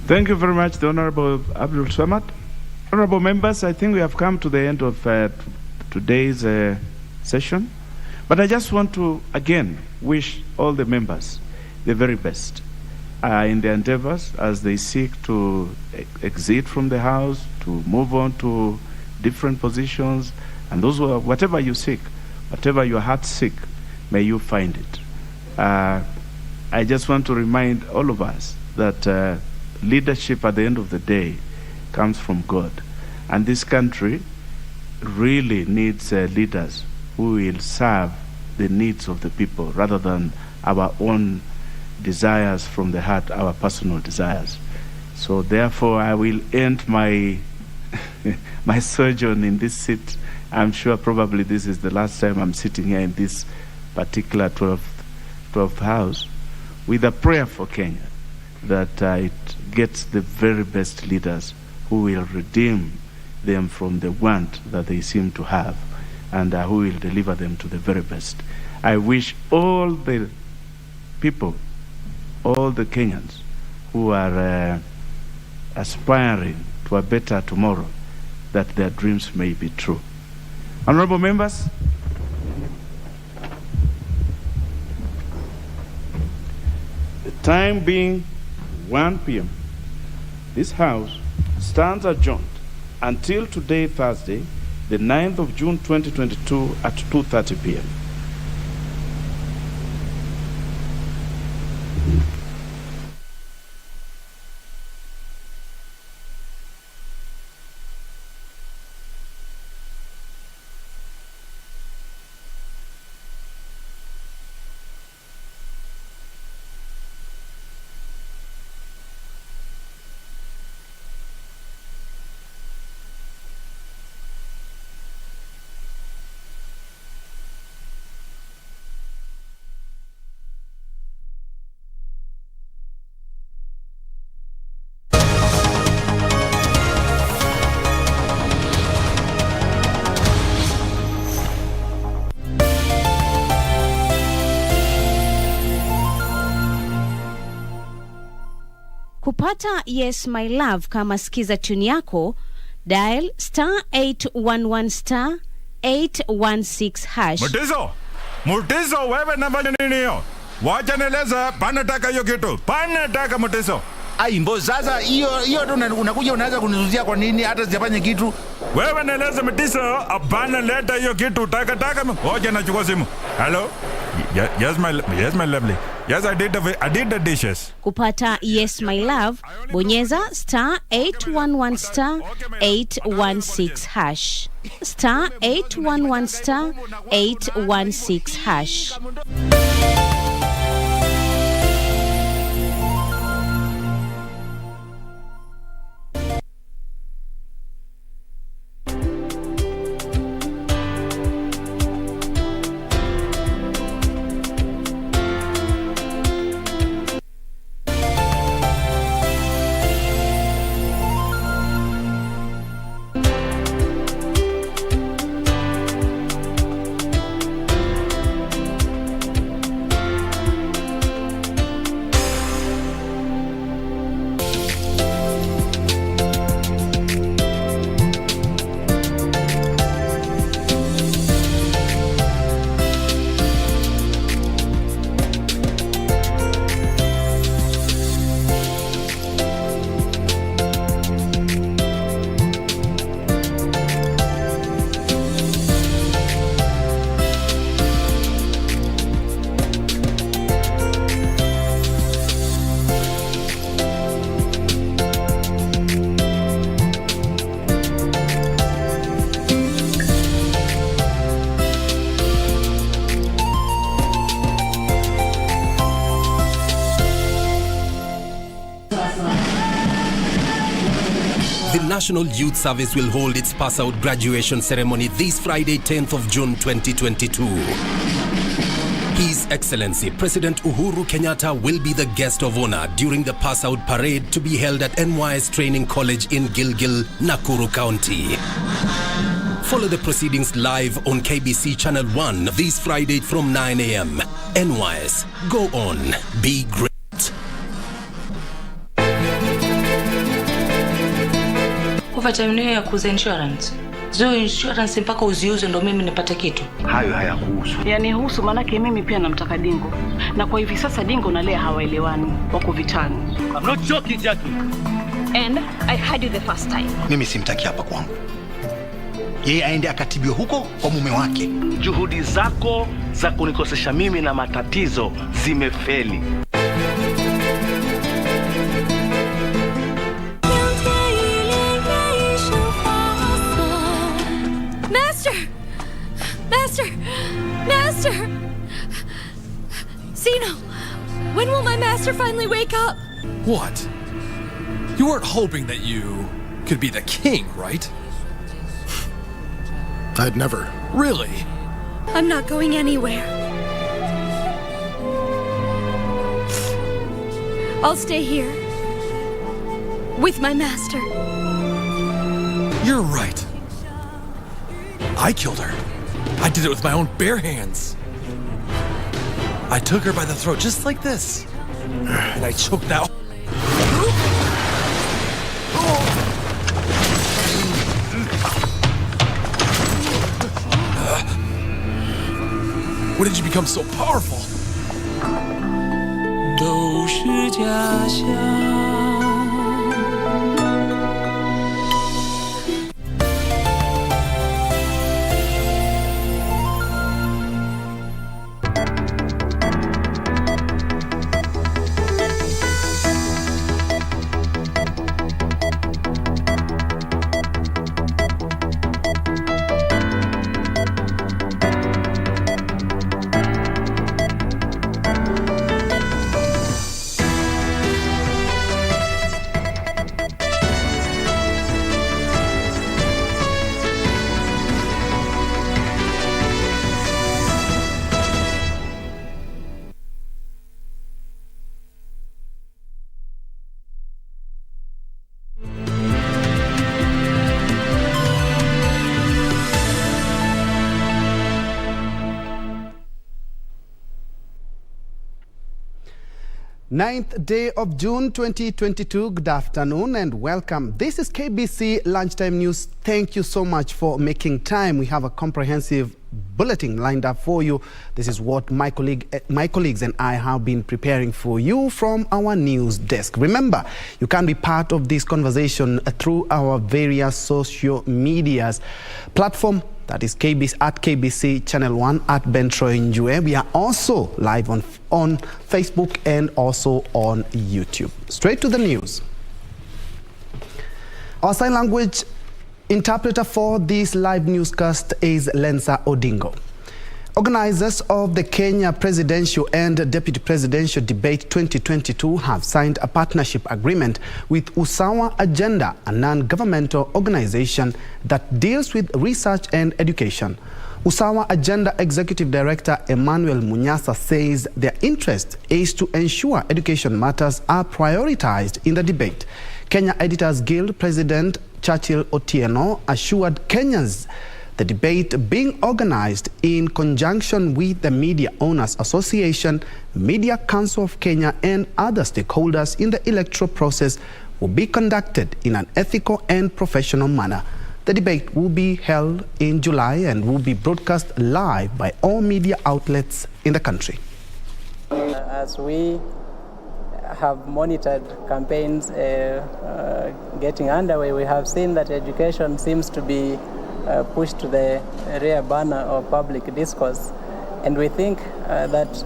Thank you very much, the Honorable Abdul Samad. Honorable members, I think we have come to the end of today's session. But I just want to, again, wish all the members the very best in their endeavors as they seek to exit from the House, to move on to different positions, and those who are, whatever you seek, whatever your heart seek, may you find it. I just want to remind all of us that leadership at the end of the day comes from God. And this country really needs leaders who will serve the needs of the people rather than our own desires from the heart, our personal desires. So therefore, I will end my my sojourn in this seat. I'm sure probably this is the last time I'm sitting here in this particular 12th house, with a prayer for Kenya that it gets the very best leaders who will redeem them from the want that they seem to have, and who will deliver them to the very best. I wish all the people, all the Kenyans who are aspiring to a better tomorrow, that their dreams may be true. Honorable members, the time being 1 p.m., this House stands adjourned until today, Thursday, the 9th of June 2022 at 2:30 p.m. Kupata Yes My Love kama sikiza tune yako, dial *811 *816#. Mutiso, wewe namba nini hiyo? Wacha nieleza, panataka hiyo kitu. Panataka Mutiso. Ai mbo sasa hiyo tu unakuja unaanza kunizuzia kwa nini hata sijafanya kitu? Wewe nieleza Mutiso, hapana leta hiyo kitu. Taka. Wacha nachukua simu. Hello? Yes my lovely. Yes, I did the dishes. Kupata Yes My Love, bonyeza *811 *816#. *811 *816#. The National Youth Service will hold its pass-out graduation ceremony this Friday, 10th of June 2022. His Excellency President Uhuru Kenyatta will be the guest of honor during the pass-out parade to be held at NYS Training College in Gilgil, Nakuru County. Follow the proceedings live on KBC Channel 1 this Friday from 9 a.m. NYS, go on, be great. Overtime ya kuuza insurance. Zo insurance mpaka uziuze ndo mimi nipate kitu. Hayo hayakuhusu. Yani husu manake mimi pia namtaka Dingo. Na kwa hivi sasa Dingo na Lea hawaelewani, wako vitani. I'm not joking, Jackie. And I had you the first time. Mimi simtaki hapa kwangu. Yeye aende akatibiwe huko kwa mume wake. Juhudi zako za kunikosesha mimi na matatizo zimefeli. Master! Zeno, when will my master finally wake up? What? You weren't hoping that you could be the king, right? I'd never. Really? I'm not going anywhere. I'll stay here with my master. You're right. I killed her. I did it with my own bare hands. I took her by the throat just like this. And I choked that. When did you become so powerful? 都是假象。 9th day of June 2022. Good afternoon and welcome. This is KBC Lunchtime News. Thank you so much for making time. We have a comprehensive bulletin lined up for you. This is what my colleagues and I have been preparing for you from our news desk. Remember, you can be part of this conversation through our various social medias platform. That is KBC Channel 1 at Bentroy Njue. We are also live on Facebook and also on YouTube. Straight to the news. Our sign language interpreter for this live newscast is Lensa Odingo. Organizers of the Kenya Presidential and Deputy Presidential Debate 2022 have signed a partnership agreement with Usawa Agenda, a non-governmental organization that deals with research and education. Usawa Agenda Executive Director Emmanuel Munyasa says their interest is to ensure education matters are prioritized in the debate. Kenya Editors Guild President Churchill Otieno assured Kenyans the debate being organized in conjunction with the Media Owners Association, Media Council of Kenya and other stakeholders in the electoral process will be conducted in an ethical and professional manner. The debate will be held in July and will be broadcast live by all media outlets in the country. As we have monitored campaigns getting underway, we have seen that education seems to be pushed to the rear burner of public discourse. And we think that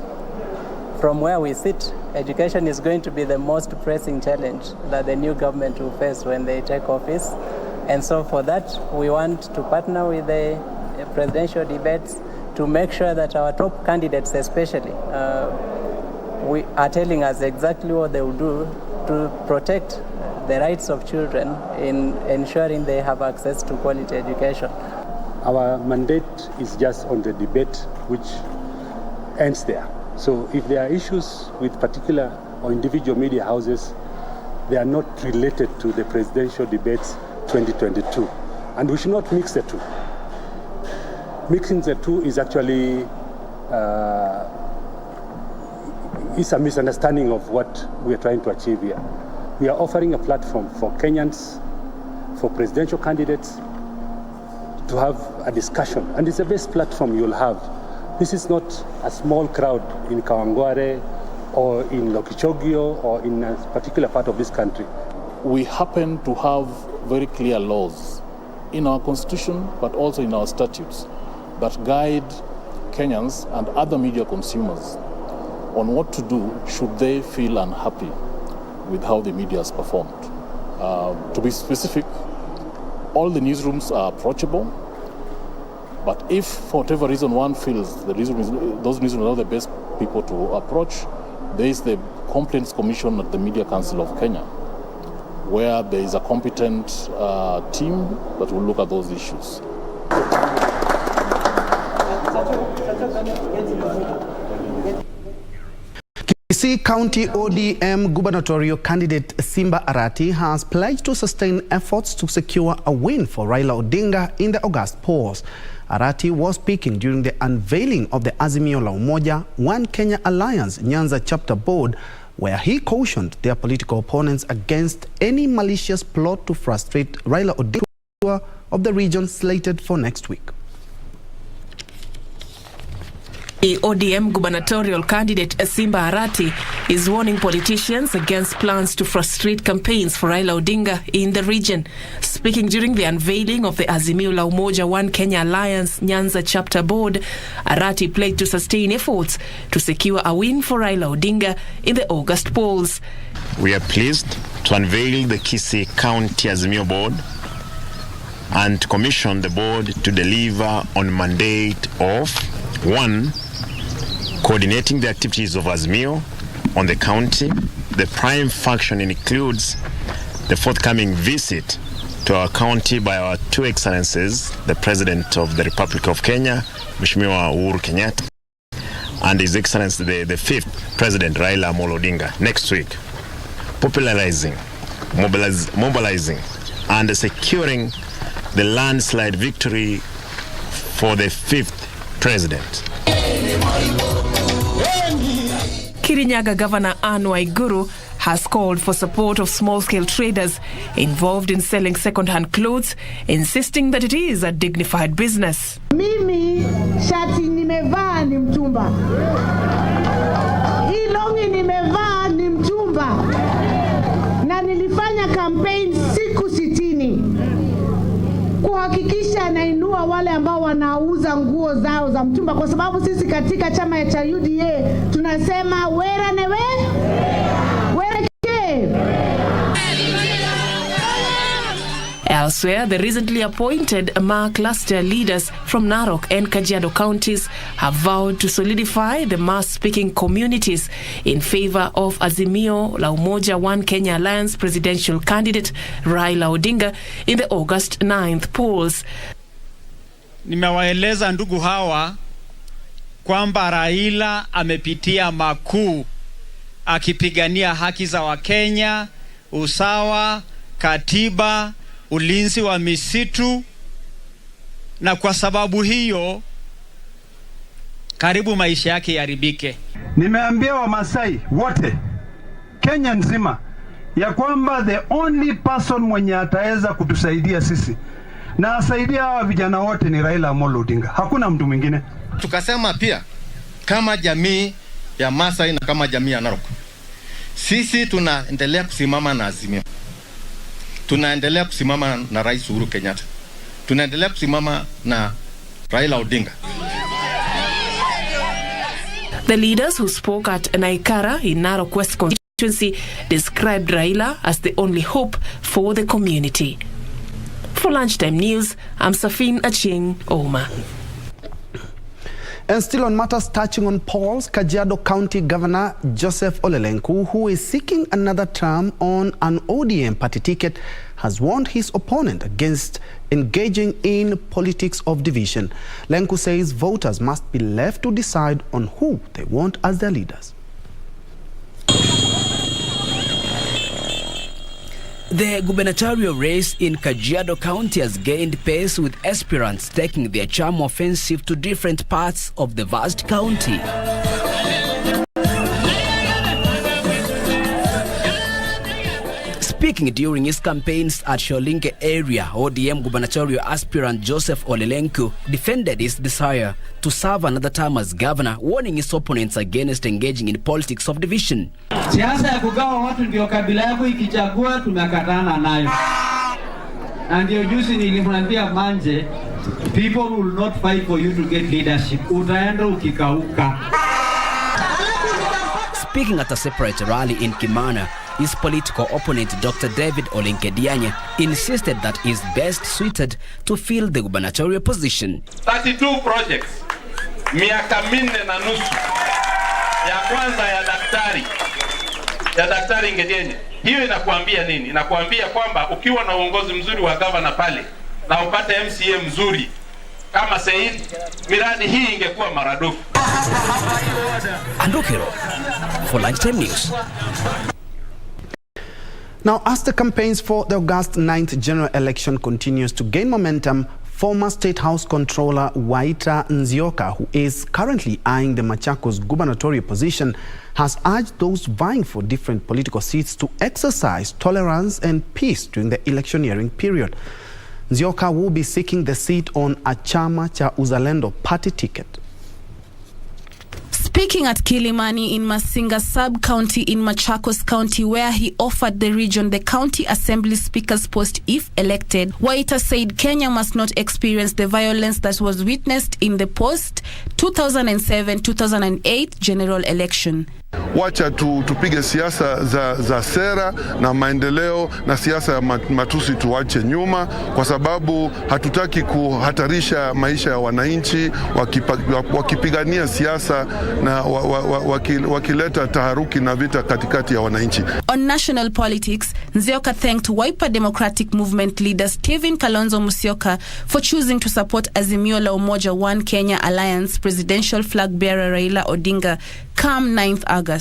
from where we sit, education is going to be the most pressing challenge that the new government will face when they take office. And so for that, we want to partner with the presidential debates to make sure that our top candidates especially we are telling us exactly what they will do to protect the rights of children in ensuring they have access to quality education. Our mandate is just on the debate which ends there. So if there are issues with particular or individual media houses, they are not related to the presidential debates 2022. And we should not mix the two. Mixing the two is actually is a misunderstanding of what we are trying to achieve here. We are offering a platform for Kenyans, for presidential candidates, to have a discussion, and it's the best platform you'll have. This is not a small crowd in Kawangware or in Lokichogio or in a particular part of this country. We happen to have very clear laws in our constitution, but also in our statutes, that guide Kenyans and other media consumers on what to do should they feel unhappy with how the media has performed. To be specific, all the newsrooms are approachable, but if for whatever reason one feels those newsrooms are not the best people to approach, there is the Complaints Commission at the Media Council of Kenya, where there is a competent team that will look at those issues. KBC County ODM gubernatorial candidate Simba Arati has pledged to sustain efforts to secure a win for Raila Odinga in the August polls. Arati was speaking during the unveiling of the Azimio la Umoja One Kenya Alliance Nyanza chapter board, where he cautioned their political opponents against any malicious plot to frustrate Raila Odinga's tour of the region slated for next week. The ODM gubernatorial candidate Simba Arati is warning politicians against plans to frustrate campaigns for Raila Odinga in the region. Speaking during the unveiling of the Azimio la Umoja One Kenya Alliance Nyanza chapter board, Arati pledged to sustain efforts to secure a win for Raila Odinga in the August polls. We are pleased to unveil the KBC County Azimio board and to commission the board to deliver on mandate of 1. Coordinating the activities of Azimio on the county. The prime function includes the forthcoming visit to our county by our two excellencies, the President of the Republic of Kenya, Mheshimiwa Uhuru Kenyatta, and His Excellency the fifth President Raila Amolo Odinga next week. Popularizing, mobilizing, and securing the landslide victory for the fifth President. Kirinyaga Governor Anne Waiguru has called for support of small-scale traders involved in selling second-hand clothes, insisting that it is a dignified business. Mimi shati nimevaa ni mtumba. Hii longi nimevaa ni mtumba. Na nilifanya campaign siku 60 kuhakikisha nainua wale ambao wanauza nguo zao za mtumba, kwa sababu sisi katika chama cha UDA tunasema wera newe wera ke. Elsewhere, the recently appointed MA cluster leaders from Narok and Kajiado counties have vowed to solidify the MA-speaking communities in favor of Azimio la Umoja One Kenya Alliance presidential candidate Raila Odinga in the August 9th polls. Nimewaeleza ndugu hawa kwamba Raila amepitia makuu akipigania haki za Wakenya, usawa, katiba, ulinzi wa misitu, na kwa sababu hiyo karibu maisha yake yaribike. Nimeambia Wamasai wote Kenya nzima ya kwamba the only person mwenye ataweza kutusaidia sisi na asaidia hawa vijana wote ni Raila Amolo Odinga. Hakuna mtu mwingine. Tukasema pia kama jamii ya Masai na kama jamii ya Narok, sisi tunaendelea kusimama na Azimio. Tunaendelea kusimama na Rais Uhuru Kenyatta. Tunaendelea kusimama na Raila Odinga. The leaders who spoke at Naikara in Narok West constituency described Raila as the only hope for the community. For Lunchtime News, I'm Safin Achieng Oma. And still on matters touching on polls, Kajiado County Governor Joseph Ole Lenku, who is seeking another term on an ODM party ticket, has warned his opponent against engaging in politics of division. Lenku says voters must be left to decide on who they want as their leaders. The gubernatorial race in Kajiado County has gained pace, with aspirants taking their charm offensive to different parts of the vast county. Speaking during his campaigns at Sholinge area, ODM gubernatorial aspirant Joseph Ole Lenku defended his desire to serve another term as governor, warning his opponents against engaging in politics of division. Siasa ya kugawa watu ndio kabila yako ikichagua tumekatana nayo. Na ndio juzi nilimwambia Manje, people will not fight for you to get leadership. Utaenda ukikauka. Speaking at a separate rally in Kimana, his political opponent Dr. David Olinkedianya insisted that he is best suited to fill the gubernatorial position. 32 projects, miaka 4 na nusu. Ya kwanza ya daktari Ngedienya. Hiyo inakuambia nini? Inakuambia kwamba ukiwa na uongozi mzuri wa governor pale na upate MCA mzuri kama Said, miradi hii ingekuwa maradufu. Andukiro for Lunchtime News. Now, as the campaigns for the August 9th general election continues to gain momentum, former State House Controller Waita Nzioka, who is currently eyeing the Machakos gubernatorial position, has urged those vying for different political seats to exercise tolerance and peace during the electioneering period. Nzioka will be seeking the seat on a Chama cha Uzalendo party ticket. Speaking at Kilimani in Masinga sub-county in Machakos County, where he offered the region the county assembly speaker's post if elected, Waita said Kenya must not experience the violence that was witnessed in the post-2007-2008 general election. Wacha tupige siasa za sera na maendeleo, na siasa ya matusi tuache nyuma, kwa sababu hatutaki kuhatarisha maisha ya wananchi wakipigania siasa na wakileta taharuki na vita katikati ya wananchi. On national politics, Nzioka thanked Wiper Democratic Movement leader Stephen Kalonzo Musyoka for choosing to support Azimio la Umoja One Kenya Alliance presidential flag bearer Raila Odinga come 9th August.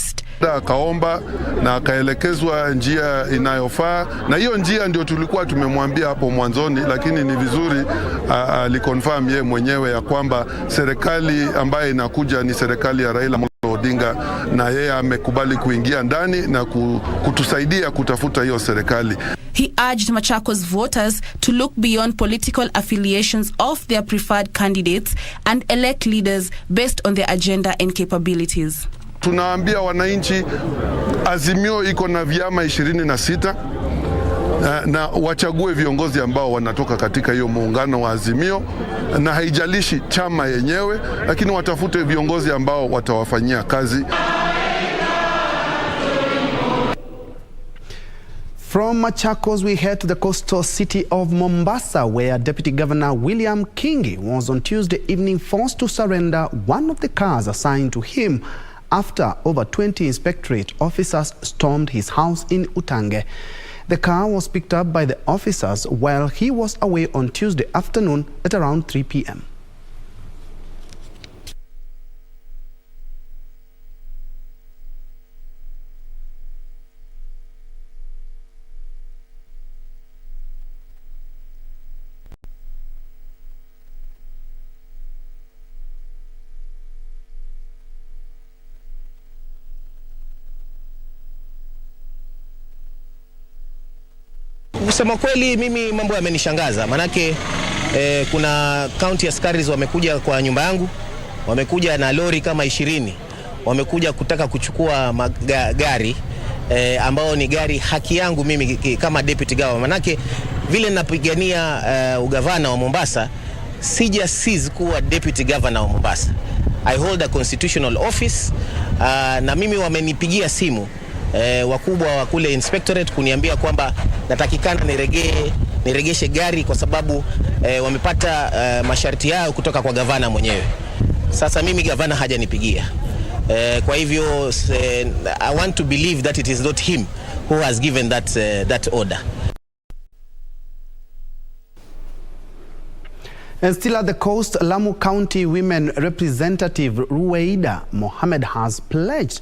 Akaomba na akaelekezwa njia inayofaa, na hiyo njia ndio tulikuwa tumemwambia hapo mwanzoni, lakini ni vizuri aliconfirm yeye mwenyewe ya kwamba serikali ambayo inakuja ni serikali ya Raila Odinga, na yeye amekubali kuingia ndani na kutusaidia kutafuta hiyo serikali. He urged Machakos voters to look beyond political affiliations of their preferred candidates and elect leaders based on their agenda and capabilities. Tunaambia wananchi Azimio iko na vyama 26 na wachague viongozi ambao wanatoka katika hiyo muungano wa Azimio, na haijalishi chama yenyewe, lakini watafute viongozi ambao watawafanyia kazi. From Machakos, we head to the coastal city of Mombasa, where Deputy Governor William Kingi was on Tuesday evening forced to surrender one of the cars assigned to him after over 20 inspectorate officers stormed his house in Utange. The car was picked up by the officers while he was away on Tuesday afternoon at around 3 p.m. Kusema kweli mimi mambo yamenishangaza, manake kuna county askaris wamekuja kwa nyumba yangu, wamekuja na lori kama 20, wamekuja kutaka kuchukua gari ambao ni gari haki yangu mimi kama deputy governor, manake vile napigania ugavana wa Mombasa, sija seize kuwa deputy governor wa Mombasa. I hold a constitutional office, na mimi wamenipigia simu wakubwa wa kule inspectorate kuniambia kwamba natakikana niregeshe gari kwa sababu wamepata masharti yao kutoka kwa gavana mwenyewe. Sasa mimi gavana hajanipigia. Kwa hivyo I want to believe that it is not him who has given that order. And still at the coast, Lamu County Women Representative Ruweida Mohammed has pledged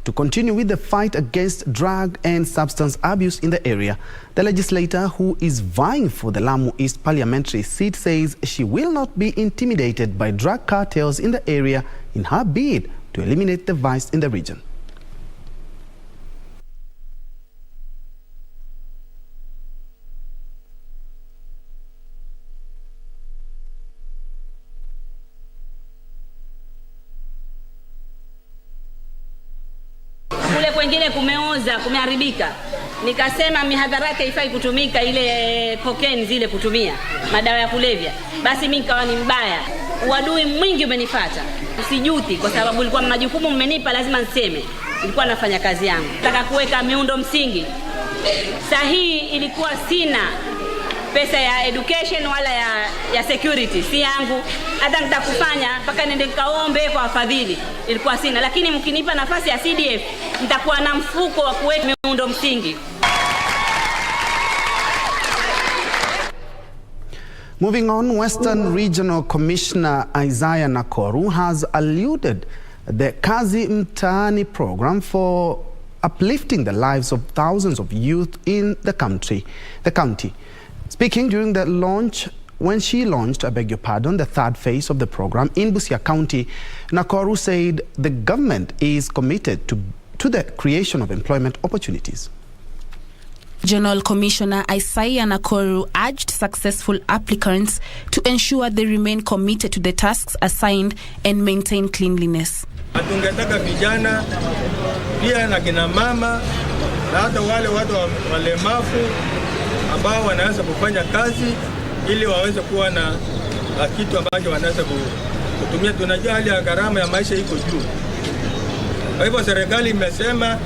to continue with the fight against drug and substance abuse in the area. The legislator who is vying for the Lamu East parliamentary seat says she will not be intimidated by drug cartels in the area in her bid to eliminate the vice in the region. Kule kwengine kumeoza, kumeharibika. Nikasema mihadhara yake haifai kutumika, ile cocaine zile kutumia madawa ya kulevya. Basi mimi nikawa ni mbaya. Uadui mwingi umenifuata. Usijuti kwa sababu ilikuwa majukumu mmenipa, lazima niseme. Ilikuwa nafanya kazi yangu. Nataka kuweka miundo msingi. Sahihi ilikuwa sina pesa ya education wala ya security, si yangu. Hata nitakufanya mpaka nende kaombe kwa wafadhili, ilikuwa sina. Lakini mkinipa nafasi ya CDF nitakuwa na mfuko wa kuweka miundo msingi. Moving on, Western Regional Commissioner Isaiah Nakoru has alluded the Kazi Mtaani program for uplifting the lives of thousands of youth in the county. Speaking during the launch, when she launched, the third phase of the program in Busia County, Nakoru said the government is committed to the creation of employment opportunities. Regional Commissioner Isaiah Nakoru urged successful applicants to ensure they remain committed to the tasks assigned and maintain cleanliness. Tungetaka vijana pia na kina mama na hata wale watu walemavu ambao wanaweza kufanya kazi ili waweze kuwa na kitu ambacho wanaweza kutumia. Tunajua hali ya gharama ya maisha iko juu. Kwa hivyo serikali imesema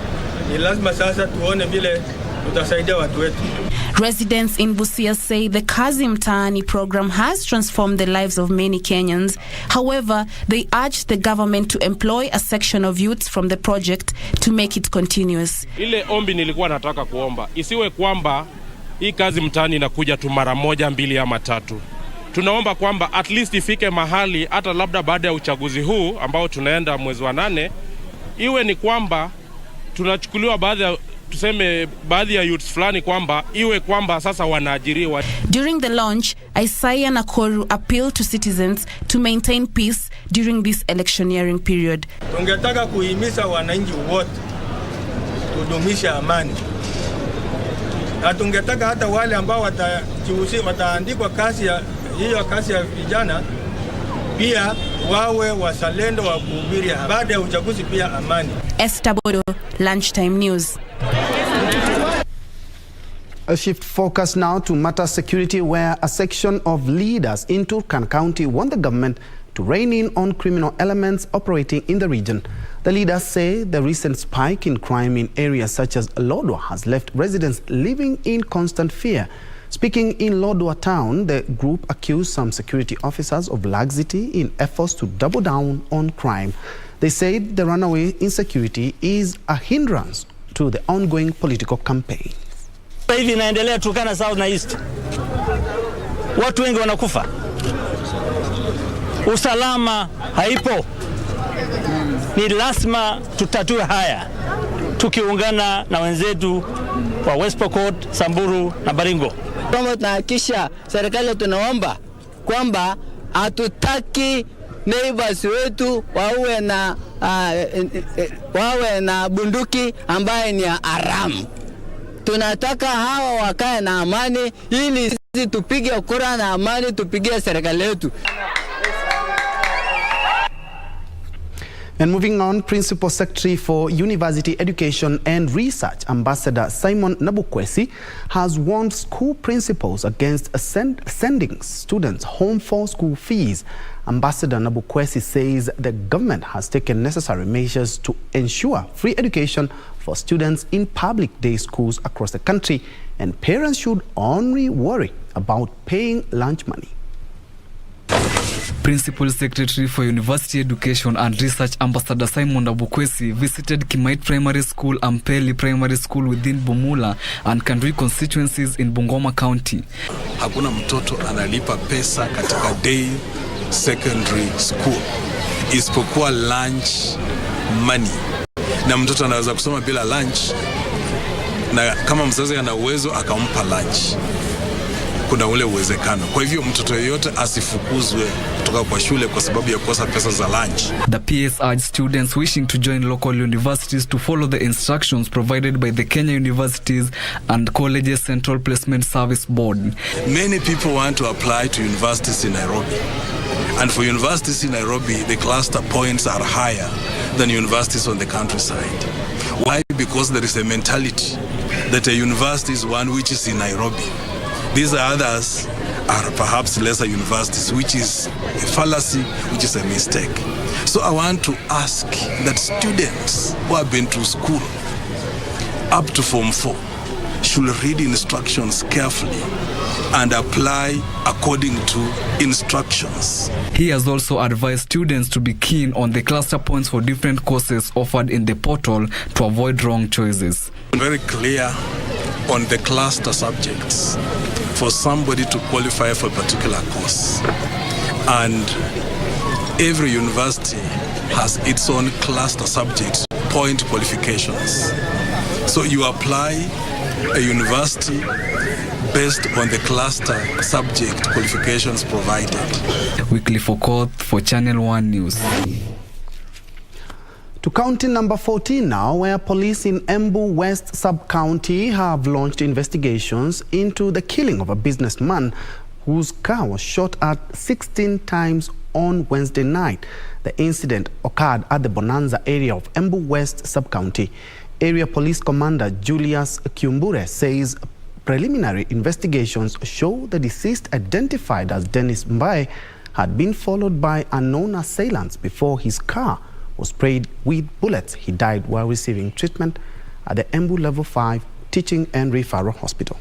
ni lazima sasa tuone vile tutasaidia watu wetu. Residents in Busia say the Kazi Mtaani program has transformed the lives of many Kenyans. However, they urge the government to employ a section of youths from the project to make it continuous. Ile ombi nilikuwa nataka kuomba isiwe kwamba hii kazi mtaani inakuja tu mara moja, mbili ama tatu. Tunaomba kwamba at least ifike mahali hata labda baada ya uchaguzi huu ambao tunaenda mwezi wa 8, iwe ni kwamba tunachukuliwa baadhi ya youths fulani kwamba iwe kwamba sasa wanaajiriwa. During the launch, Isaiah Nakoru appealed to citizens to maintain peace during this electioneering period. Tungetaka kuhimiza wananchi wote kudumisha amani. Na tungetaka hata wale ambao wataandikwa kazi ya vijana pia wawe wazalendo wa kuhubiri baada ya uchaguzi pia amani. Esther Bodo, Lunchtime News. A shift focus now to matter security, where a section of leaders in Turkana County want the government to rein in on criminal elements operating in the region. The leaders say the recent spike in crime in areas such as Lodwar has left residents living in constant fear. Speaking in Lodwar town, the group accused some security officers of laxity in efforts to double down on crime. They said the runaway insecurity is a hindrance to the ongoing political campaign. Hivi inaendelea Turkana South na East. Watu wengi wanakufa. Usalama haipo. Ni lazima tutatue haya tukiungana na wenzetu wa West Pokot, Samburu na Baringo. Kama tunahakisha serikali, tunaomba kwamba hatutaki neighbors wetu wawe na bunduki ambaye ni haramu. Tunataka hawa wakae na amani ili sisi tupige kura na amani, tupigie serikali yetu. And moving on, Principal Secretary for University Education and Research, Ambassador Simon Nabukwesi, has warned school principals against sending students home for school fees. Ambassador Nabukwesi says the government has taken necessary measures to ensure free education for students in public day schools across the country, and parents should only worry about paying lunch money. Principal Secretary for University Education and Research Ambassador Simon Abukwesi visited Kimait Primary School, Ampeli Primary School within Bumula and Kandui constituencies in Bungoma County. Hakuna mtoto analipa pesa katika day secondary school isipokuwa lunch money, na mtoto anaweza kusoma bila lunch, na kama mzazi ana uwezo akampa lunch, kuna ule uwezekano. Kwa hivyo mtoto yeyote asifukuzwe kutoka kwa shule kwa sababu ya kukosa pesa za lunch. The PS urged students wishing to join local universities to follow the instructions provided by the Kenya Universities and Colleges Central Placement Service Board. Many people want to apply to universities in Nairobi. And for universities in Nairobi, the cluster points are higher than universities on the countryside. Why? Because there is a mentality that a university is one which is in Nairobi. These others are perhaps lesser universities, which is a fallacy, which is a mistake. So I want to ask that students who have been to school up to Form 4 should read instructions carefully and apply according to instructions. He has also advised students to be keen on the cluster points for different courses offered in the portal to avoid wrong choices. Very clear on the cluster subjects for somebody to qualify for a particular course. And every university has its own cluster subjects, point qualifications. So you apply a university based on the cluster subject qualifications provided. Weekly Fokoth for Channel 1 News. To county number 14 now, where police in Embu West Sub-County have launched investigations into the killing of a businessman whose car was shot at 16 times on Wednesday night. The incident occurred at the Bonanza area of Embu West Sub-County. Area Police Commander Julius Kiumbure says preliminary investigations show the deceased, identified as Dennis Mbaye, had been followed by unknown assailants before his car was sprayed with bullets. He died while receiving treatment at the Embu Level 5 Teaching and Referral Hospital.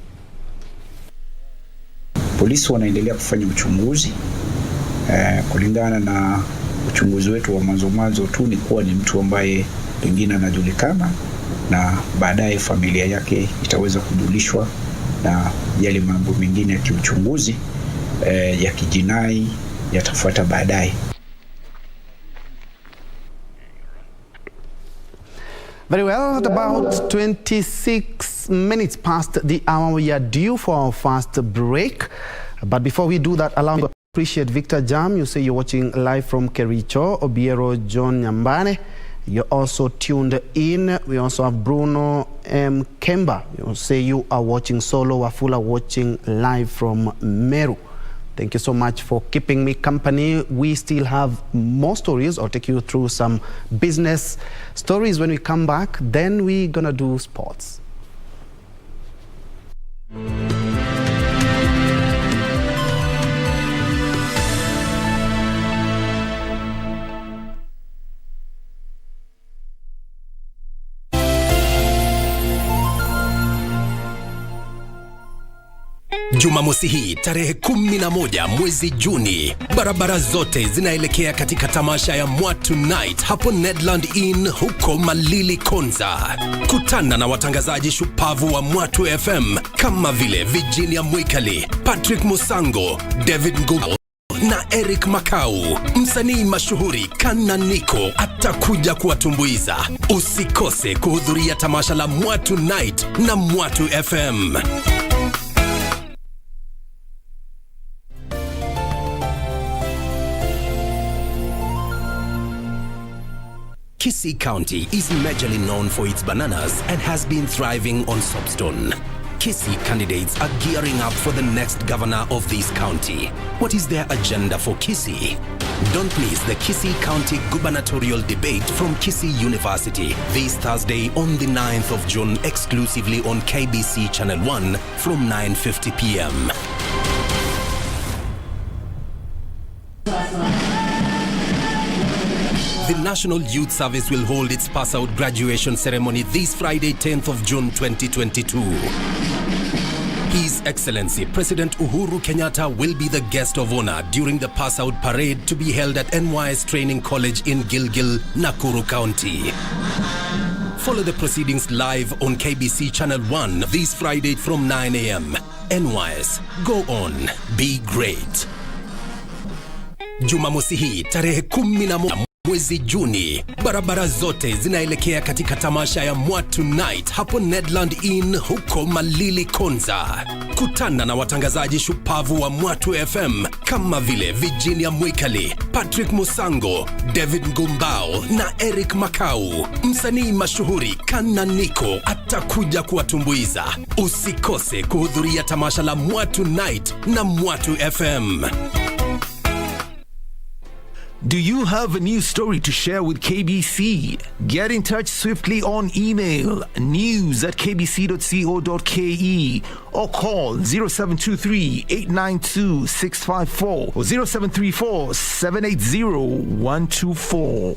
Polisi wanaendelea kufanya uchunguzi. Kulingana na uchunguzi wetu wa mwanzo tu ni kuwa ni mtu ambaye pengine anajulikana, na baadaye familia yake itaweza kujulishwa na yale mambo mengine ya kiuchunguzi ya kijinai yatafuata baadaye. Very well, at about 26 minutes past the hour, we are due for our first break. But before we do that, allow me to appreciate Victor Jam. You say you're watching live from Kericho. Obiero John Nyambane, you're also tuned in. We also have Bruno M. Kemba. You say you are watching Solo Wafula, watching live from Meru. Thank you so much for keeping me company. We still have more stories. I'll take you through some business stories when we come back. Then we're gonna do sports. Jumamosi hii tarehe 11 mwezi Juni, barabara zote zinaelekea katika tamasha ya Mwatu Night hapo Nedland Inn huko Malili Konza. Kutana na watangazaji shupavu wa Mwatu FM kama vile Virginia Mwikali, Patrick Musango, David Ngugo na Eric Makau. Msanii mashuhuri Kana Niko atakuja kuwatumbuiza. Usikose kuhudhuria tamasha la Mwatu Night na Mwatu FM. Kisii County is majorly known for its bananas and has been thriving on soapstone. Kisii candidates are gearing up for the next governor of this county. What is their agenda for Kisii? Don't miss the Kisii County gubernatorial debate from Kisii University this Thursday on the 9th of June exclusively on KBC Channel 1 from 9:50 p.m. The National Youth Service will hold its pass-out graduation ceremony this Friday, 10th of June 2022. His Excellency President Uhuru Kenyatta will be the guest of honor during the pass-out parade to be held at NYS Training College in Gilgil, Nakuru County. Follow the proceedings live on KBC Channel 1 this Friday from 9 a.m. NYS, go on, be great. Jumamosi hii tarehe 11 mwezi Juni, barabara zote zinaelekea katika tamasha ya Mwatu Night hapo Nedland Inn huko Malili Konza. Kutana na watangazaji shupavu wa Mwatu FM kama vile Virginia Mwikali, Patrick Musango, David Ngumbao na Eric Makau. Msanii mashuhuri Kana Niko atakuja kuwatumbuiza. Usikose kuhudhuria tamasha la Mwatu Night na Mwatu FM. Do you have a news story to share with KBC? Get in touch swiftly on email news@kbc.co.ke or call 0723-892-654 or 0734-780-124.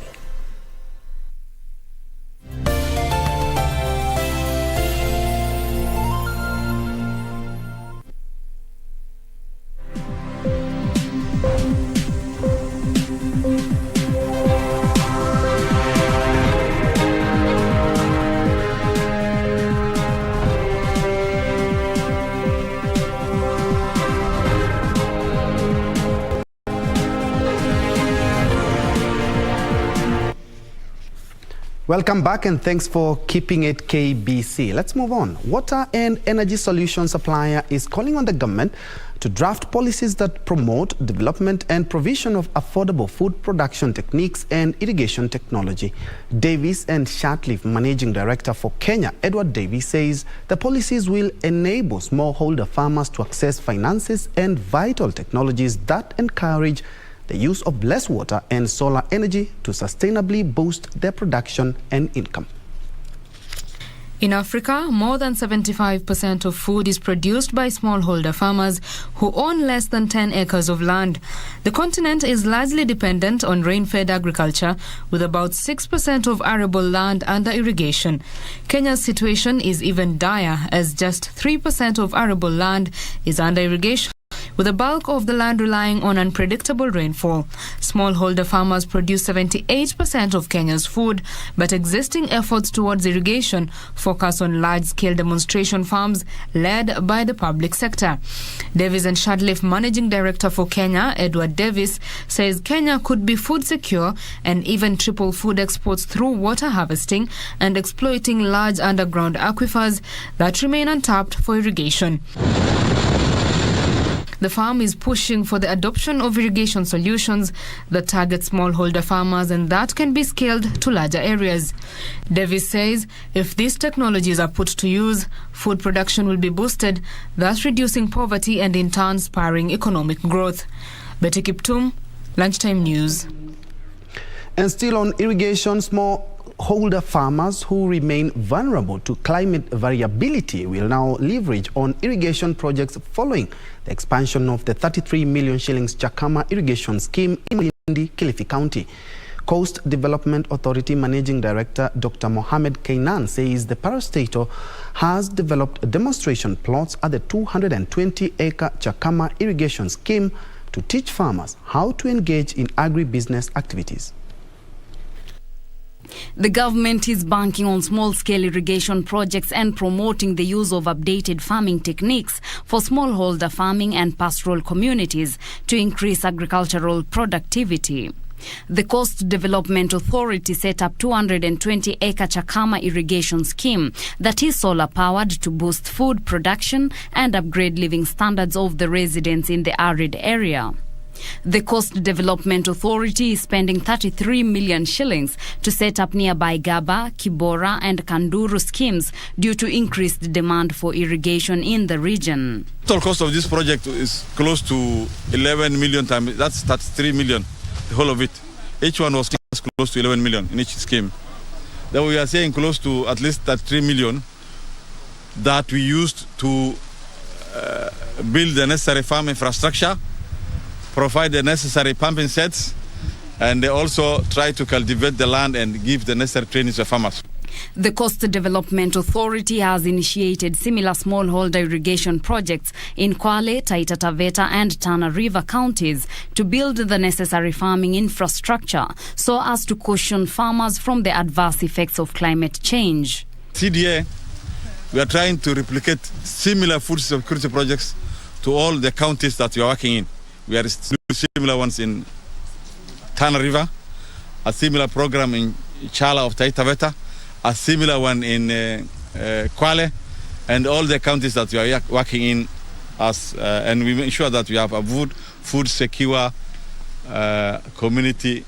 Welcome back and thanks for keeping it KBC. Let's move on. Water and Energy Solution Supplier is calling on the government to draft policies that promote development and provision of affordable food production techniques and irrigation technology. Davis and Shatliff Managing Director for Kenya, Edward Davis, says the policies will enable smallholder farmers to access finances and vital technologies that encourage the use of less water and solar energy to sustainably boost their production and income. In Africa, more than 75% of food is produced by smallholder farmers who own less than 10 acres of land. The continent is largely dependent on rain-fed agriculture, with about 6% of arable land under irrigation. Kenya's situation is even dire, as just 3% of arable land is under irrigation, with the bulk of the land relying on unpredictable rainfall. Smallholder farmers produce 78% of Kenya's food, but existing efforts towards irrigation focus on large-scale demonstration farms led by the public sector. Davis and Shadliff Managing Director for Kenya, Edward Davis, says Kenya could be food secure and even triple food exports through water harvesting and exploiting large underground aquifers that remain untapped for irrigation. The farm is pushing for the adoption of irrigation solutions that target smallholder farmers and that can be scaled to larger areas. Davis says if these technologies are put to use, food production will be boosted, thus reducing poverty and in turn spurring economic growth. Betty Kiptum, Lunchtime News. And still on irrigation, smallholder farmers who remain vulnerable to climate variability will now leverage on irrigation projects following the expansion of the 33 million shillings Chakama irrigation scheme in Malindi, Kilifi County. Coast Development Authority Managing Director Dr. Mohamed Kainan says the parastatal has developed demonstration plots at the 220-acre Chakama irrigation scheme to teach farmers how to engage in agribusiness activities. The government is banking on small-scale irrigation projects and promoting the use of updated farming techniques for smallholder farming and pastoral communities to increase agricultural productivity. The Coast Development Authority set up 220-acre Chakama irrigation scheme that is solar-powered to boost food production and upgrade living standards of the residents in the arid area. The Coast Development Authority is spending 33 million shillings to set up nearby Gaba, Kibora and Kanduru schemes due to increased demand for irrigation in the region. The total cost of this project is close to 11 million times. That's 3 million, the whole of it. Each one was close to 11 million in each scheme. Then we are saying close to at least that 3 million that we used to build the necessary farm infrastructure, provide the necessary pumping sets, and they also try to cultivate the land and give the necessary training to farmers. The Coast Development Authority has initiated similar smallholder irrigation projects in Kwale, Taita Taveta and Tana River counties to build the necessary farming infrastructure so as to cushion farmers from the adverse effects of climate change. CDA, we are trying to replicate similar food security projects to all the counties that we are working in. We are doing similar ones in Tana River, a similar program in Chala of Taita Taveta, a similar one in Kwale, and all the counties that we are working in, and we make sure that we have a food secure community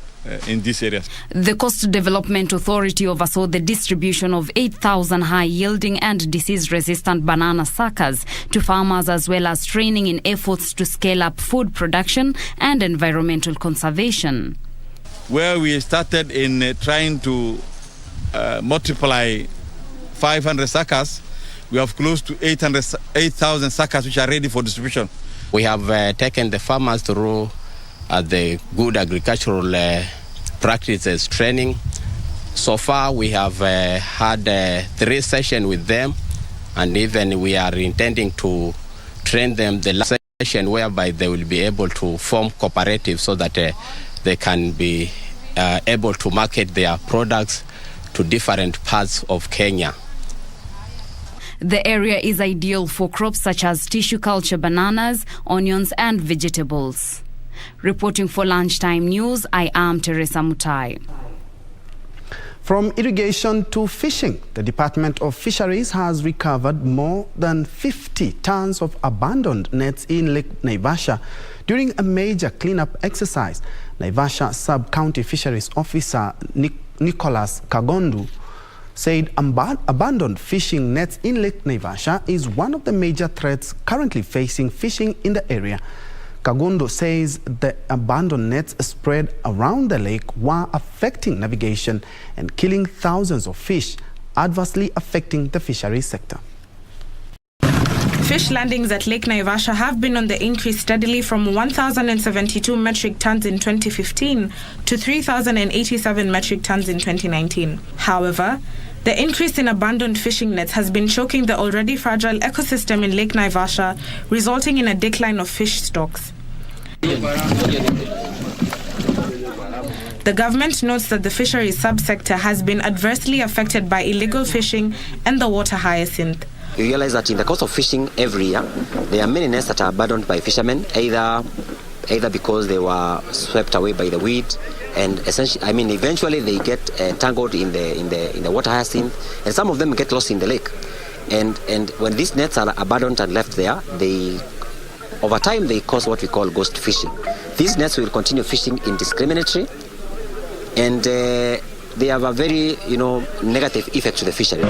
in these areas. The Coast Development Authority oversaw the distribution of 8,000 high-yielding and disease-resistant banana suckers to farmers, as well as training in efforts to scale up food production and environmental conservation. Where we started in trying to multiply 500 suckers, we have close to 8,000 suckers which are ready for distribution. We have taken the farmers through the good agricultural practices training. So far we have had 3 sessions with them, and even we are intending to train them the last session whereby they will be able to form cooperatives so that they can be able to market their products to different parts of Kenya. The area is ideal for crops such as tissue culture bananas, onions and vegetables. Reporting for Lunchtime News, I am Teresa Mutai. From irrigation to fishing, the Department of Fisheries has recovered more than 50 tons of abandoned nets in Lake Naivasha during a major cleanup exercise. Naivasha Sub-County Fisheries Officer Nicholas Kagondu said abandoned fishing nets in Lake Naivasha is one of the major threats currently facing fishing in the area. Kagondo says the abandoned nets spread around the lake were affecting navigation and killing thousands of fish, adversely affecting the fisheries sector. Fish landings at Lake Naivasha have been on the increase steadily from 1,072 metric tons in 2015 to 3,087 metric tons in 2019. However, the increase in abandoned fishing nets has been choking the already fragile ecosystem in Lake Naivasha, resulting in a decline of fish stocks. The government notes that the fisheries subsector has been adversely affected by illegal fishing and the water hyacinth. You realize that in the course of fishing every year, there are many nets that are abandoned by fishermen, either because they were swept away by the weed, and essentially, eventually they get tangled in the water hyacinth, and some of them get lost in the lake. And when these nets are abandoned and left there, over time they cause what we call ghost fishing. These nets will continue fishing indiscriminately, and they have a very negative effect to the fishery.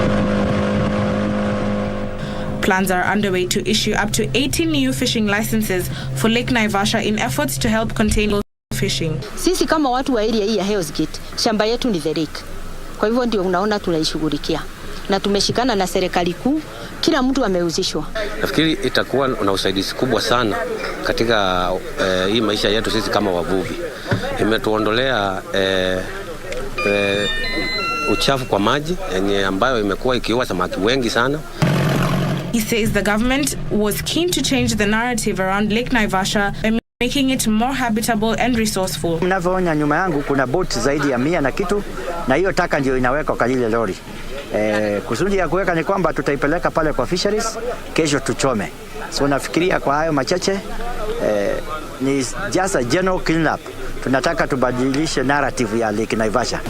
Plans are underway to issue up to 18 new fishing licenses for Lake Naivasha in efforts to help contain fishing. Sisi kama watu wa area hii ya Hell's Gate, shamba yetu ni the lake. Kwa hivyo ndio unaona tunaishughulikia. Na tumeshikana na serikali kuu, kila mtu ameuzishwa. Nafikiri itakuwa na usaidizi kubwa sana katika hii maisha yetu sisi kama wavuvi. Imetuondolea uchafu kwa maji ambayo imekuwa ikiua samaki wengi sana. He says the government was keen to change the narrative around Lake Naivasha by making it more habitable and resourceful. Mnavyoona nyuma yangu kuna boat zaidi ya 100 na kitu, na hiyo taka ndio inawekwa kwa ile lori. Kusudi ya kuweka ni kwamba tutaipeleka pale kwa fisheries, kesho tuchome. So nafikiria kwa hayo machache ni just a general clean up. Tunataka tubadilishe narrative ya Lake Naivasha.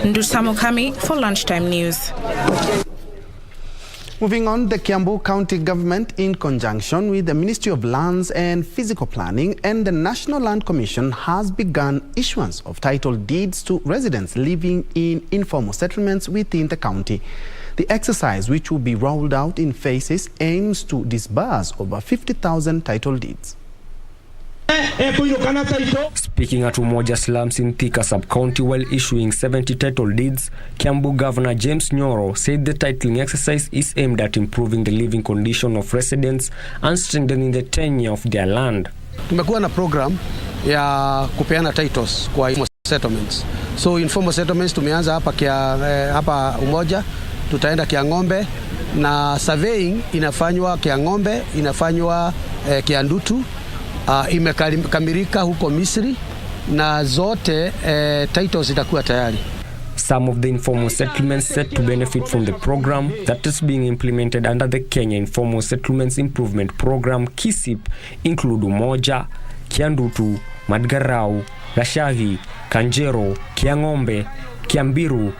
Ndusamo Kami for Lunchtime News. Moving on, the Kiambu County Government, in conjunction with the Ministry of Lands and Physical Planning and the National Land Commission, has begun issuance of title deeds to residents living in informal settlements within the county. The exercise, which will be rolled out in phases, aims to disburse over 50,000 title deeds. Speaking at Umoja slums in Thika sub-county while issuing 70 title deeds, Kiambu Governor James Nyoro said the titling exercise is aimed at improving the living condition of residents and strengthening the tenure of their land. Tumekuwa na program ya kupeana titles kwa settlements. So informal settlements tumeanza hapa Umoja, tutaenda Kiang'ombe, na surveying inafanywa Kiang'ombe, inafanywa Kiandutu, imekamilika huko Misri, na zote titles zitakuwa tayari. Some of the informal settlements set to benefit from the program that is being implemented under the Kenya Informal Settlements Improvement Program KISIP include Umoja, Kiandutu, Madgarau, Rashahi, Kanjero, Kiang'ombe, Kiambiru,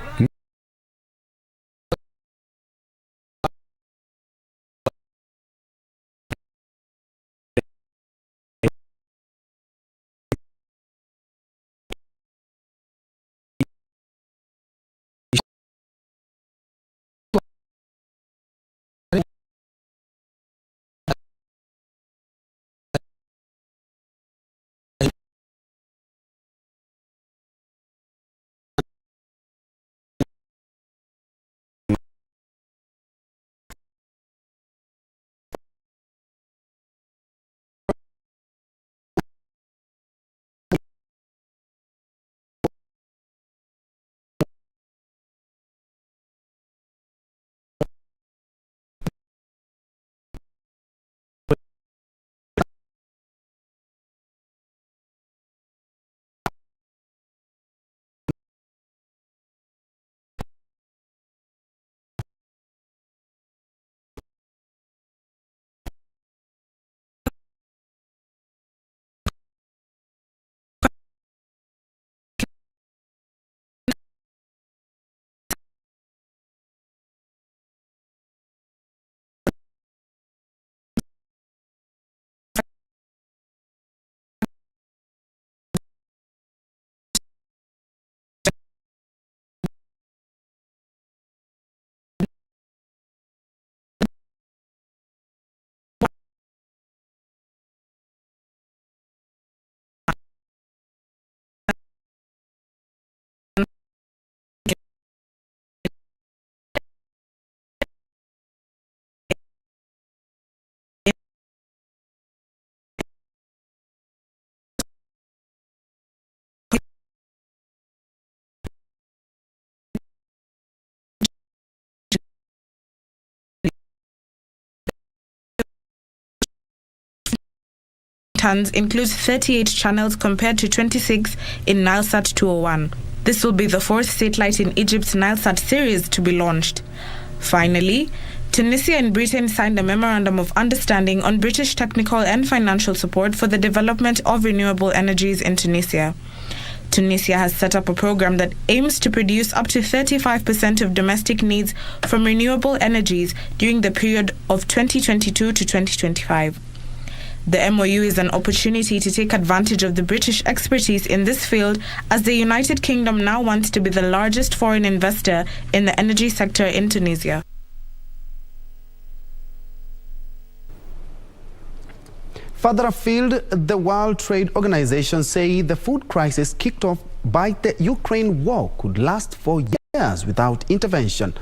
includes 38 channels compared to 26 in Nilesat 201. This will be the fourth satellite in Egypt's Nilesat series to be launched. Finally, Tunisia and Britain signed a memorandum of understanding on British technical and financial support for the development of renewable energies in Tunisia. Tunisia has set up a program that aims to produce up to 35% of domestic needs from renewable energies during the period of 2022 to 2025. The MOU is an opportunity to take advantage of the British expertise in this field, as the United Kingdom now wants to be the largest foreign investor in the energy sector in Tunisia. Further afield, the World Trade Organization say the food crisis kicked off by the Ukraine war could last for years without intervention.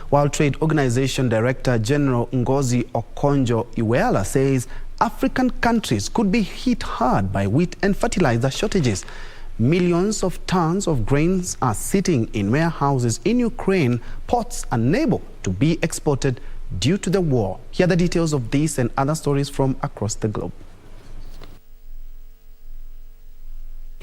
World Trade Organization Director General Ngozi Okonjo-Iweala says African countries could be hit hard by wheat and fertilizer shortages. Millions of tons of grains are sitting in warehouses in Ukraine, ports unable to be exported due to the war. Here are the details of this and other stories from across the globe.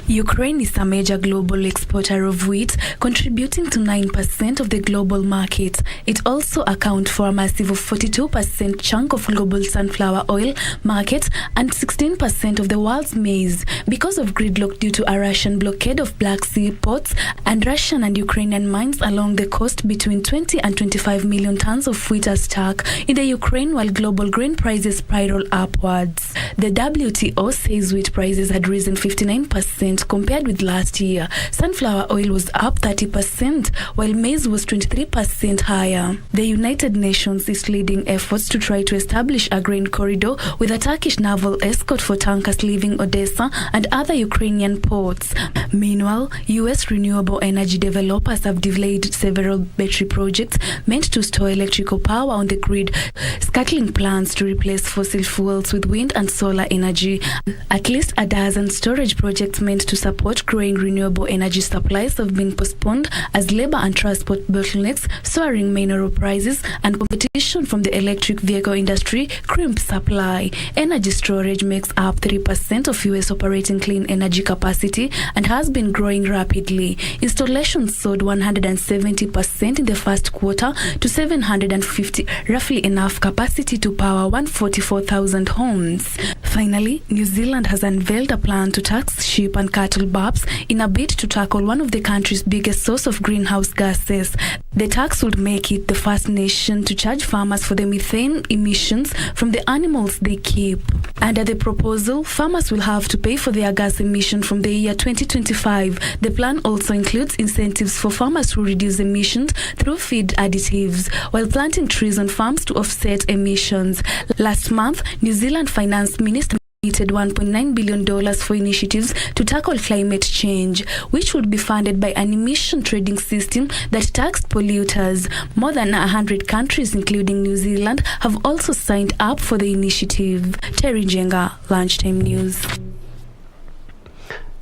Ukraine is a major global exporter of wheat, contributing to 9% of the global market. It also accounts for a massive 42% chunk of global sunflower oil market and 16% of the world's maize. Because of gridlock due to a Russian blockade of Black Sea ports and Russian and Ukrainian mines along the coast, between 20 and 25 million tons of wheat are stuck in the Ukraine while global grain prices spiral upwards. The WTO says wheat prices had risen 59% compared with last year. Sunflower oil was up 30%, while maize was 23% higher. The United Nations is leading efforts to try to establish a grain corridor with a Turkish naval escort for tankers leaving Odessa and other Ukrainian ports. Meanwhile, U.S. renewable energy developers have delayed several battery projects meant to store electrical power on the grid, scuttling plans to replace fossil fuels with wind and solar energy. At least a dozen storage projects meant to support growing renewable energy supplies have been postponed as labor and transport bottlenecks, soaring mineral prices, and competition from the electric vehicle industry crimp supply. Energy storage makes up 3% of U.S. operating clean energy capacity and has been growing rapidly. Installations soared 170% in the first quarter to 750, roughly enough capacity to power 144,000 homes. Finally, New Zealand has unveiled a plan to tax sheep and cattle burps in a bid to tackle one of the country's biggest source of greenhouse gases. The tax would make it the first nation to charge farmers for the methane emissions from the animals they keep. Under the proposal, farmers will have to pay for their gas emission from the year 2025. The plan also includes incentives for farmers to reduce emissions through feed additives, while planting trees on farms to offset emissions. Last month, New Zealand Finance Minister committed $1.9 billion for initiatives to tackle climate change, which would be funded by an emission trading system that taxed polluters. More than 100 countries, including New Zealand, have also signed up for the initiative. Terry Jenga, Lunchtime News.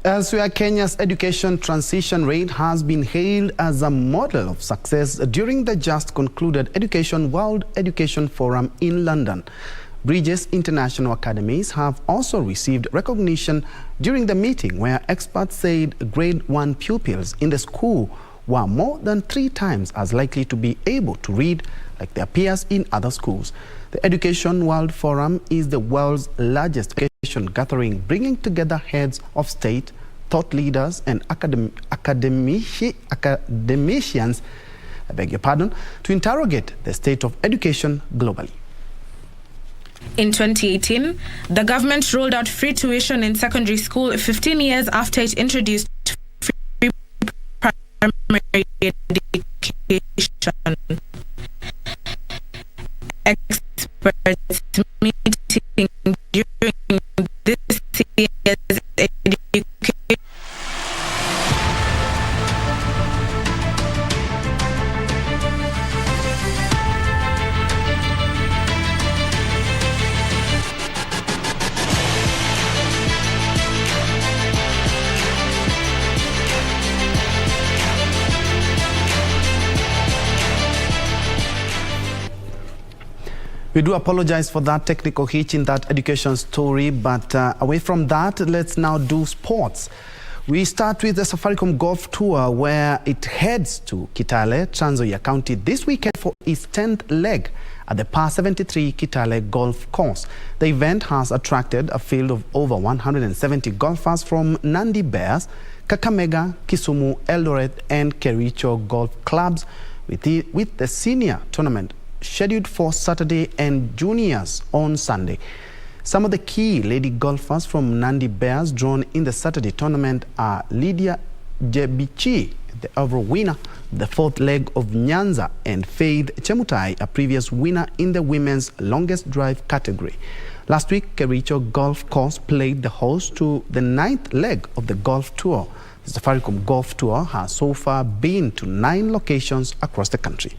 Elsewhere, Kenya's education transition rate has been hailed as a model of success during the just concluded Education World Education Forum in London. Bridges International Academies have also received recognition during the meeting, where experts said grade 1 pupils in the school were more than 3 times as likely to be able to read like their peers in other schools. The Education World Forum is the world's largest education gathering, bringing together heads of state, thought leaders, and academicians, to interrogate the state of education globally. In 2018, the government rolled out free tuition in secondary school 15 years after it introduced free primary education. Experts meeting during this year's education We do apologize for that technical hitch in that education story, but away from that, let's now do sports. We start with the Safaricom Golf Tour, where it heads to Kitale, Trans Nzoia County this weekend for its 10th leg at the Par 73 Kitale Golf Course. The event has attracted a field of over 170 golfers from Nandi Bears, Kakamega, Kisumu, Eldoret, and Kericho golf clubs, with the senior tournament scheduled for Saturday and juniors on Sunday. Some of the key lady golfers from Nandi Bears drawn in the Saturday tournament are Lydia Jebichi, the overall winner of the 4th leg of Nyanza, and Faith Chemutai, a previous winner in the women's longest drive category. Last week, Kericho Golf Course played the host to the 9th leg of the golf tour. The Safaricom Golf Tour has so far been to 9 locations across the country.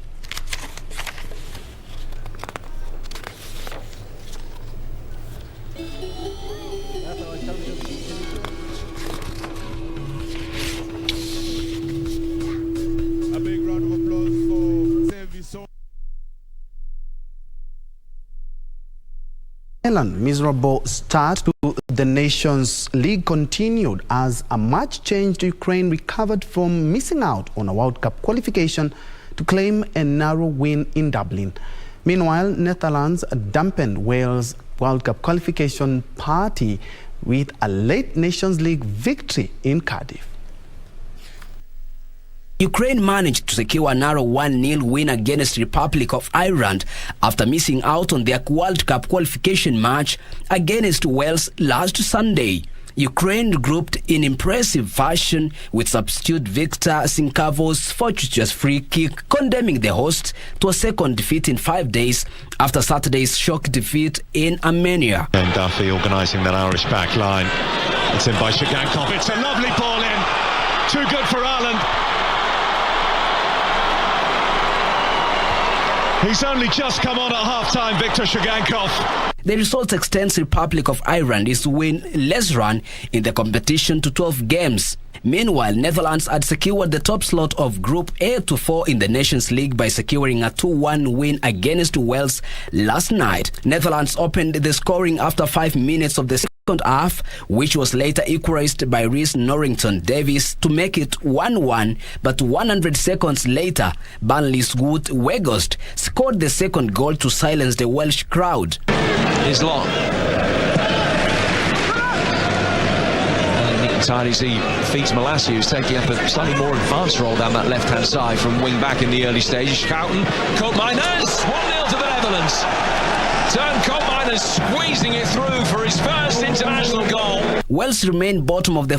Miserable start to the Nations League continued as a much-changed Ukraine recovered from missing out on a World Cup qualification to claim a narrow win in Dublin. Meanwhile, Netherlands dampened Wales' World Cup qualification party with a late Nations League victory in Cardiff. Ukraine managed to secure a narrow 1-0 win against Republic of Ireland after missing out on their World Cup qualification match against Wales last Sunday. Ukraine grouped in impressive fashion with substitute Victor Sinkavo's fortuitous free kick, condemning the host to a second defeat in 5 days after Saturday's shock defeat in Armenia. And Duffy organising that Irish back line. It's in by Shagankov. It's a lovely ball in. Too good for Ireland. He's only just come on at half-time, Viktor Shagankov. The results extends Republic of Ireland's win less run in the competition to 12 games. Meanwhile, Netherlands had secured the top slot of Group A to 4 in the Nations League by securing a 2-1 win against Wales last night. Netherlands opened the scoring after 5 minutes of the second half, which was later equalized by Rhys Norrington-Davies to make it 1-1, but 100 seconds later, Burnley's Wout Weghorst scored the second goal to silence the Welsh crowd. Is long. Inside, he feeds Malacia, who's taking up a slightly more advanced role down that left-hand side from wing-back in the early stages. Schouten, Koopmeiners, 1-0 to the Netherlands. Turn Koopmeiners squeezing it through for his first international goal. Wales remain bottom of the